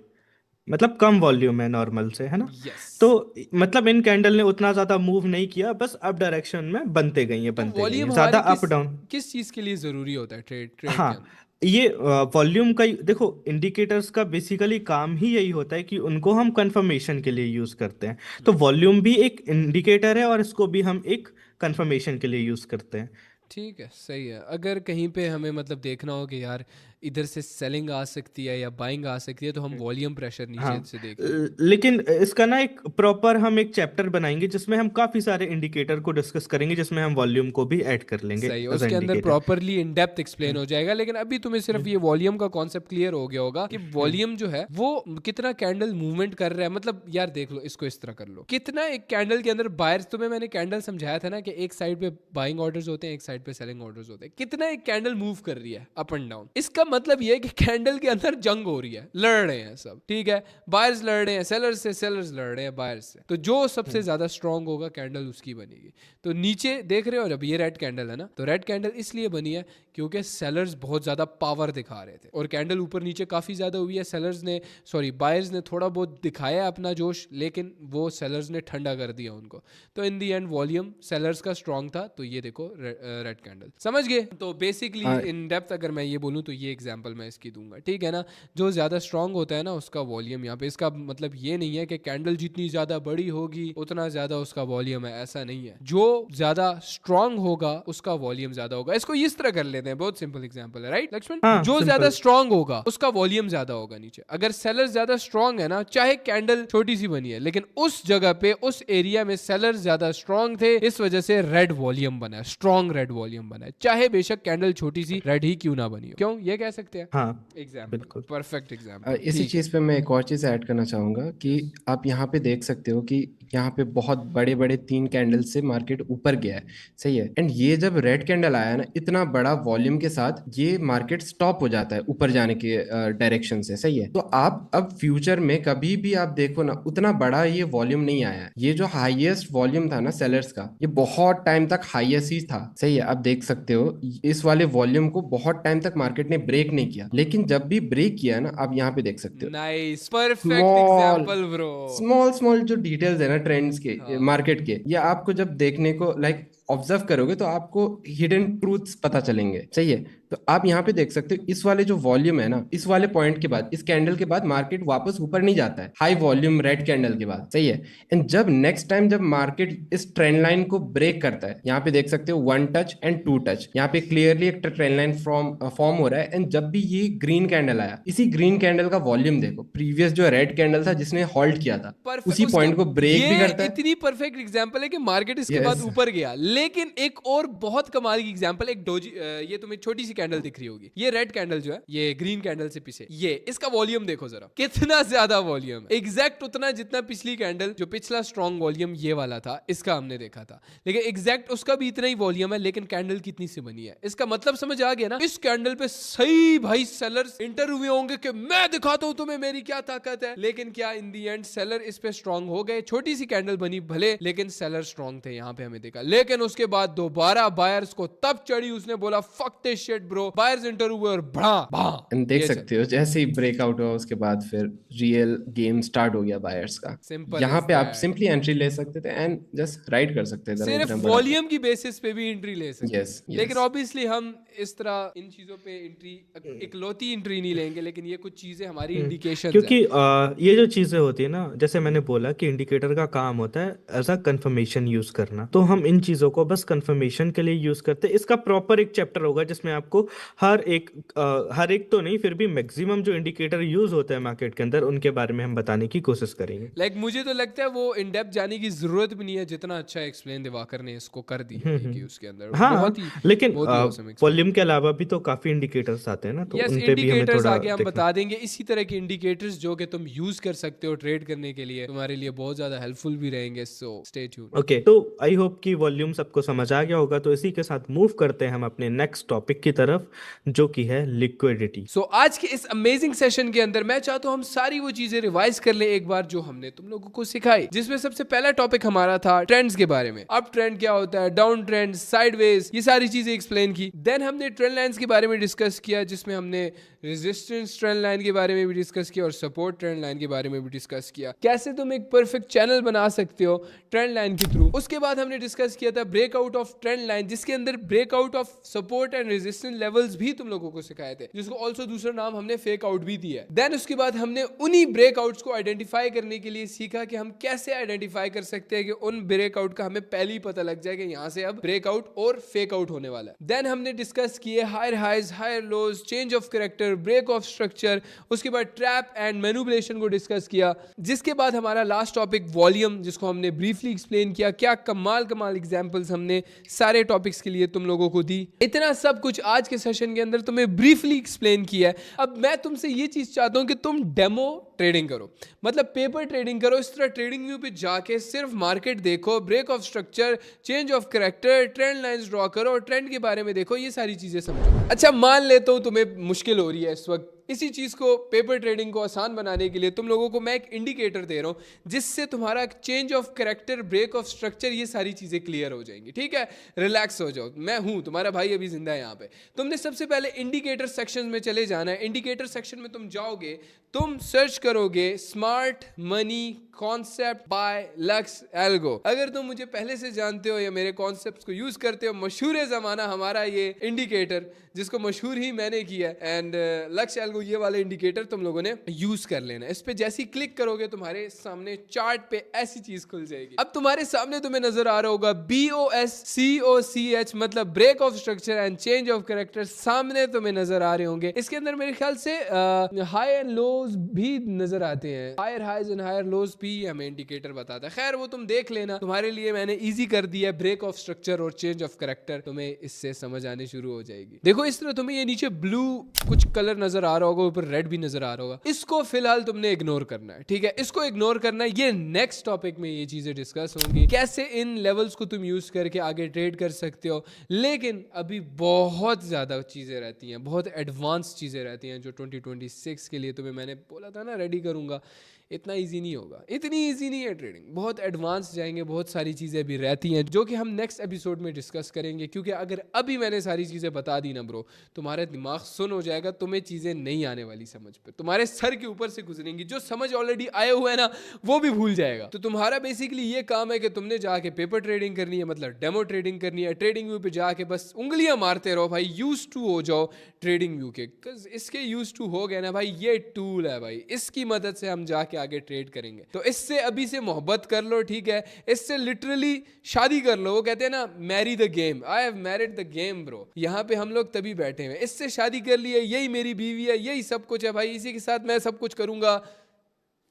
मतलब कम वॉल्यूम है नॉर्मल से, है ना। यस। तो मतलब इन कैंडल ने उतना ज्यादा मूव नहीं किया, बस अप डायरेक्शन में तो बनते गई वॉल्यूम हैं ज्यादा हमारे अप डाउन। किस चीज़ के लिए ज़रूरी होता है ट्रेड के हाँ, अंदर? ये वॉल्यूम का देखो, इंडिकेटर्स का बेसिकली काम ही यही होता है कि उनको हम कंफर्मेशन के लिए यूज करते हैं। तो वॉल्यूम भी एक इंडिकेटर है और इसको भी हम एक कंफर्मेशन के लिए यूज करते हैं। ठीक है, सही है। अगर कहीं पे हमें मतलब देखना हो कि यार इधर से सेलिंग आ सकती है या बाइंग आ सकती है, तो हम वॉल्यूम प्रेशर नीचे हाँ, से देख लेंगे। लेकिन इसका ना एक प्रॉपर हम एक चैप्टर बनाएंगे जिसमें हम काफी सारे इंडिकेटर को डिस्कस करेंगे, जिसमें हम वॉल्यूम को भी ऐड कर लेंगे सही है, एज अ उसके अंदर indicator. Properly in depth explain हो जाएगा, लेकिन अभी तुम्हें सिर्फ ये वॉल्यूम का कॉन्सेप्ट क्लियर हो गया होगा कि वॉल्यूम जो है वो कितना कैंडल मूवमेंट कर रहा है। मतलब यार देख लो, इसको इस तरह कर लो, कितना एक कैंडल के अंदर बायर्स, तुम्हें मैंने कैंडल समझाया था ना कि एक साइड पे बाइंग ऑर्डर्स होते हैं, एक साइड पे सेलिंग ऑर्डर्स होते हैं, कितना एक कैंडल मूव कर रही है अप एंड डाउन। इसका मतलब ये है कि कैंडल के अंदर जंग हो रही है, लड़ रहे हैं सब, ठीक है, बायर्स लड़ रहे हैं सेलर्स से, सेलर्स लड़ रहे हैं बायर्स से, तो जो सबसे ज्यादा स्ट्रांग होगा कैंडल उसकी बनेगी। तो नीचे देख रहे हो जब ये रेड कैंडल है ना, तो रेड कैंडल इसलिए बनी है क्योंकि सेलर्स बहुत ज्यादा पावर दिखा रहे थे और कैंडल ऊपर नीचे काफी ज्यादा हुई है। सेलर्स ने, सॉरी बायर्स ने थोड़ा बहुत दिखाया अपना जोश, लेकिन वो सेलर्स ने ठंडा कर दिया उनको। तो इन दी एंड वॉल्यूम सेलर्स का स्ट्रांग था, तो ये देखो रेड कैंडल, समझ गए। तो बेसिकली इन डेप्थ अगर मैं ये बोलूँ तो ये एग्जांपल मैं इसकी दूंगा, ठीक है ना। जो ज्यादा स्ट्रांग होता है ना उसका वॉल्यूम, यहाँ पे इसका मतलब ये नहीं है कि कैंडल जितनी ज्यादा बड़ी होगी उतना ज्यादा उसका वॉल्यूम है, ऐसा नहीं है। जो ज्यादा स्ट्रांग होगा उसका वॉल्यूम ज्यादा होगा। इसको इस तरह कर लेते हैं, बहुत सिंपल एग्जांपल है, राइट लक्ष्मण। हाँ, जो ज्यादा सिंपल। स्ट्रांग होगा उसका वॉल्यूम ज्यादा होगा नीचे। अगर सेलर ज्यादा स्ट्रांग है ना, चाहे कैंडल छोटी सी बनी है, लेकिन उस जगह पे उस एरिया में सेलर ज्यादा स्ट्रांग थे, इस वजह से रेड वॉल्यूम बना है, स्ट्रांग रेड वॉल्यूम बना है, चाहे बेशक कैंडल छोटी सी रेड ही क्यों ना बनी हो। क्यों, ये कह सकते हैं। हाँ, एग्जाम्पल, बिल्कुल। Perfect example. इसी चीज़ पे मैं एक और चीज़ ऐड करना चाहूँगा कि आप यहाँ पे देख सकते हो कि यहाँ पे बहुत बड़े बड़े 3 कैंडल से मार्केट ऊपर गया है, सही है। एंड ये जब रेड कैंडल आया ना इतना बड़ा वॉल्यूम के साथ, ये मार्केट स्टॉप हो जाता है ऊपर जाने के डायरेक्शन से, सही है। तो आप अब फ्यूचर में कभी भी आप देखो ना, उतना बड़ा ये वॉल्यूम नहीं आया है। ये जो हाईएस्ट वॉल्यूम था ना सेलर्स का, ये बहुत टाइम तक हाईएस्ट ही था, सही है। आप देख सकते हो इस वाले वॉल्यूम को बहुत टाइम तक मार्केट ने ब्रेक नहीं किया, लेकिन जब भी ब्रेक किया ना, आप यहाँ पे देख सकते हो nice, perfect small example bro. Small small जो डिटेल्स है ना ट्रेंड्स के, हाँ। मार्केट के, ये आपको जब देखने को लाइक ऑब्जर्व करोगे तो आपको हिडन ट्रूथ्स पता चलेंगे, सही है। तो आप यहाँ पे देख सकते हो इस वाले जो वॉल्यूम है ना, इस वाले पॉइंट के बाद, इस कैंडल के बाद मार्केट वापस ऊपर नहीं जाता है, हाई वॉल्यूम रेड कैंडल के बाद, सही है। एंड जब नेक्स्ट टाइम जब मार्केट इस ट्रेंड लाइन को ब्रेक करता है, यहाँ पे देख सकते हो 1 टच एंड 2 टच, यहाँ पे क्लियरली एक ट्रेंड लाइन फॉर्म हो रहा है। एंड जब भी ये ग्रीन कैंडल आया, इसी ग्रीन कैंडल का वॉल्यूम देखो, प्रीवियस जो रेड कैंडल था जिसने हॉल्ट किया था, उसी पॉइंट को ब्रेक भी करता है। इतनी परफेक्ट एग्जांपल है कि मार्केट इसके Yes. बाद ऊपर गया। लेकिन एक और बहुत कमाल की एग्जांपल, एक डोजी, ये तुम्हें छोटी सी कैंडल दिख रही होगी, ये रेड कैंडल जो है, ये ग्रीन कैंडल से पीछे, ये इसका वॉल्यूम देखो जरा, कितना ज्यादा वॉल्यूम है, एग्जैक्ट उतना जितना पिछली कैंडल, जो पिछला स्ट्रॉन्ग वॉल्यूम ये वाला था, इसका हमने देखा था, लेकिन एग्जैक्ट उसका भी इतना ही वॉल्यूम है, लेकिन कैंडल कितनी सी बनी है। इसका मतलब समझ आ गया ना। इस कैंडल पे सही भाई सेलर्स इंटर हुए होंगे कि मैं दिखाता हूं तुम्हें मेरी क्या ताकत है, लेकिन क्या इन दी एंड सेलर इस पे स्ट्रांग हो गए। छोटी सी कैंडल बनी भले, लेकिन सेलर स्ट्रांग थे, यहाँ पे हमें देखा। लेकिन उसके बाद दोबारा बायर्स को तब चढ़ी, उसने बोला fuck this shit bro, buyers enter हुए और बड़ा एंड देख सकते हो जैसे ही ब्रेकआउट हुआ उसके बाद फिर रियल गेम स्टार्ट हो गया बायर्स का। सिंपल यहाँ इज पे आप दैट। सिंपली एंट्री ले सकते थे एंड जस्ट राइड कर सकते थे सिर्फ रोकना बड़ा। वॉल्यूम की बेसिस पे भी एंट्री ले सकते Yes, हैं। लेकिन yes. ऑब्वियसली हम इस तरह इन चीजों पे एंट्री इकलौती एंट्री नहीं लेंगे, लेकिन ये कुछ चीजें हमारी इंडिकेशंस क्योंकि है। ये जो चीजें होती है ना, जैसे मैंने बोला कि इंडिकेटर का काम होता है एज अ कंफर्मेशन यूज करना, तो हम इन चीजों को बस कंफर्मेशन के लिए यूज करते हैं। इसका प्रॉपर एक चैप्टर होगा जिसमें आपको हर एक तो नहीं, फिर भी मैक्सिमम जो इंडिकेटर यूज होता है मार्केट के अंदर उनके बारे में हम बताने की कोशिश करेंगे। मुझे तो लगता है वो इन डेप्थ जाने की जरूरत भी नहीं है, जितना अच्छा एक्सप्लेन दिवाकर ने इसको कर दिया है कि उसके अंदर हाँ, बहुत ही लेकिन बहुत ही awesome explain। वॉल्यूम के अलावा भी तो काफी इंडिकेटर्स आते हैं ना, तो यस, उन पे भी हमें इंडिकेटर्स थोड़ा आगे हम देखना। बता देंगे। इसी तरह के इंडिकेटर्स जो कि तुम यूज कर सकते हो ट्रेड करने के लिए, तुम्हारे लिए बहुत ज्यादा हेल्पफुल भी रहेंगे, सो स्टे ट्यून्ड। ओके, तो आई होप कि वॉल्यूम सबको समझ आ गया होगा। तो इसी के साथ मूव करते हैं हम अपने नेक्स्ट टॉपिक की तरफ, जो कि है लिक्विडिटी। सो आज के इस अमेजिंग सेशन के अंदर मैं चाहता हूँ हम सारी वो चीजें रिवाइज कर ले एक बार जो हमने तुम लोगों को सिखाई, जिसमें सबसे पहला टॉपिक हमारा था ट्रेंड्स के बारे में। अप ट्रेंड क्या होता है, डाउन ट्रेंड, साइडवेज, ये सारी चीजें एक्सप्लेन की। देन हमने ट्रेंड लाइंस के बारे में डिस्कस किया, जिसमें हमने रेजिस्टेंस ट्रेंड लाइन के बारे में भी डिस्कस किया और सपोर्ट ट्रेंड लाइन के बारे में भी डिस्कस किया, कैसे तुम एक परफेक्ट चैनल बना सकते हो ट्रेंड लाइन के थ्रू। उसके बाद हमने डिस्कस किया था ब्रेकआउट ऑफ ट्रेंड लाइन, जिसके अंदर breakout of support and resistance levels भी तुम लोगों को सिखाए थे, जिसको ऑल्सो दूसरा नाम हमने फेक आउट भी दिया है। देन उसके बाद हमने उन्हीं ब्रेकआउट्स को आइडेंटिफाई करने के लिए सीखा कि हम कैसे आइडेंटिफाई कर सकते हैं कि उन ब्रेकआउट का हमें पहले ही पता लग जाए कि यहाँ से अब ब्रेकआउट और फेक आउट होने वाला है। देन हमने डिस्कस किए higher highs, higher lows, change of character, break of structure. उसके बाद ट्रैप एंड मैनिपुलेशन को डिस्कस किया, जिसके बाद हमारा लास्ट टॉपिक वॉल्यूम, जिसको हमने ब्रीफली एक्सप्लेन किया। क्या कमाल एग्जांपल्स हमने सारे टॉपिक्स के लिए तुम लोगों को दी। इतना सब कुछ आज के सेशन के अंदर तुम्हें ब्रीफली एक्सप्लेन किया है। अब मैं तुमसे ये चीज चाहता हूं कि तुम डेमो ट्रेडिंग करो, मतलब पेपर ट्रेडिंग करो। इस तरह ट्रेडिंग व्यू पे जाके सिर्फ मार्केट देखो, break of structure, change of character, trend lines draw करो और ट्रेंड के बारे में देखो, ये सारी चीजें समझो। अच्छा, मान लेता हूं तुम्हें मुश्किल हो रही है इस वक्त, इसी चीज को पेपर ट्रेडिंग को आसान बनाने के लिए तुम लोगों को मैं एक इंडिकेटर दे रहा हूं, जिससे तुम्हारा change of character, break of structure, ये सारी चीजें क्लियर हो जाएंगी। ठीक है, रिलैक्स हो जाओ, मैं हूं तुम्हारा भाई, अभी जिंदा है यहाँ पे। तुमने सबसे पहले इंडिकेटर सेक्शन में चले जाना है। इंडिकेटर सेक्शन में तुम जाओगे, तुम सर्च करोगे smart money concept bye lux algo. अगर तुम मुझे पहले से जानते हो या मेरे कॉन्सेप्ट्स को यूज करते हो, मशहूर जमाना हमारा ये इंडिकेटर, जिसको मशहूर ही मैंने किया, एंड लक्स एल्गो, ये वाले इंडिकेटर तुम लोगों ने यूज कर लेना। इस पे जैसे ही क्लिक करोगे तुम्हारे सामने चार्ट पे ऐसी चीज खुल जाएगी। अब तुम्हारे सामने तुम्हें नजर आ रहा होगा BOSCOCH, मतलब break of structure and change of character, सामने तुम्हें नजर आ रहे होंगे। इसके अंदर मेरे ख्याल से हाई एंड लोज भी नजर आते हैं, higher highs and higher lows भी हमें इंडिकेटर बताता है। खैर वो तुम देख लेना, तुम्हारे लिए मैंने इजी कर दिया। ब्रेक ऑफ स्ट्रक्चर और चेंज ऑफ कैरेक्टर तुम्हें इससे समझ आने शुरू हो जाएगी। देखो इस तरह तुम्हें ये नीचे ब्लू कुछ कलर नजर आ रहा होगा, ऊपर रेड भी नजर आ रहा होगा। इसको फिलहाल तुमने इग्नोर करना है, ठीक है, इसको इग्नोर करना है। ये नेक्स्ट टॉपिक में ये चीजें डिस्कस होंगी, कैसे इन लेवल्स को तुम यूज करके आगे ट्रेड कर सकते हो। लेकिन अभी बहुत ज्यादा चीजें रहती हैं, बहुत एडवांस चीजें रहती हैं, जो 2026 के लिए तुम्हें मैंने बोला था ना रेडी करूंगा। इतना इजी नहीं होगा, इतनी इजी नहीं है ट्रेडिंग, बहुत एडवांस जाएंगे। बहुत सारी चीज़ें भी रहती हैं जो कि हम नेक्स्ट एपिसोड में डिस्कस करेंगे, क्योंकि अगर अभी मैंने सारी चीज़ें बता दी ना ब्रो, तुम्हारा दिमाग सुन हो जाएगा, तुम्हें चीज़ें नहीं आने वाली समझ पे, तुम्हारे सर के ऊपर से गुजरेंगी। जो समझ ऑलरेडी आए हुए है ना, वो भी भूल जाएगा। तो तुम्हारा बेसिकली ये काम है कि तुमने जाके पेपर ट्रेडिंग करनी है, मतलब डेमो ट्रेडिंग करनी है। ट्रेडिंग व्यू पे जाके बस उंगलियां मारते रहो भाई, यूज टू हो जाओ ट्रेडिंग व्यू के। इसके यूज टू हो गए ना भाई, ये टूल है भाई, इसकी मदद से हम जाके आगे ट्रेड करेंगे। तो इससे अभी से मोहब्बत कर लो, ठीक है, इससे लिटरली शादी कर लो। वो कहते हैं ना, marry the game, I have married the game bro. यहाँ पे हम लोग तभी बैठे हैं, इससे शादी कर ली है, यही मेरी बीवी है, यही सब कुछ है भाई, इसी के साथ मैं सब कुछ करूंगा,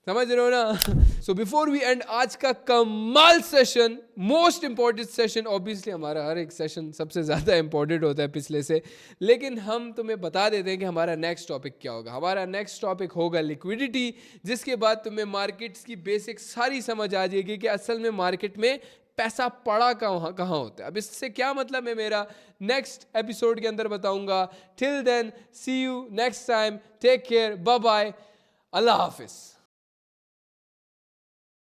समझ रहे हो ना। सो बिफोर वी एंड आज का कमाल session, most important session, obviously हमारा हर एक सेशन सबसे ज्यादा इंपॉर्टेंट होता है पिछले से, लेकिन हम तुम्हें बता देते हैं कि हमारा नेक्स्ट टॉपिक क्या होगा। हमारा नेक्स्ट टॉपिक होगा लिक्विडिटी, जिसके बाद तुम्हें मार्केट्स की बेसिक सारी समझ आ जाएगी कि असल में मार्केट में पैसा पड़ा कहाँ होता है। अब इससे क्या मतलब है मेरा, नेक्स्ट एपिसोड के अंदर बताऊंगा। Till then, see you next time, take care, bye bye, अल्लाह हाफिज।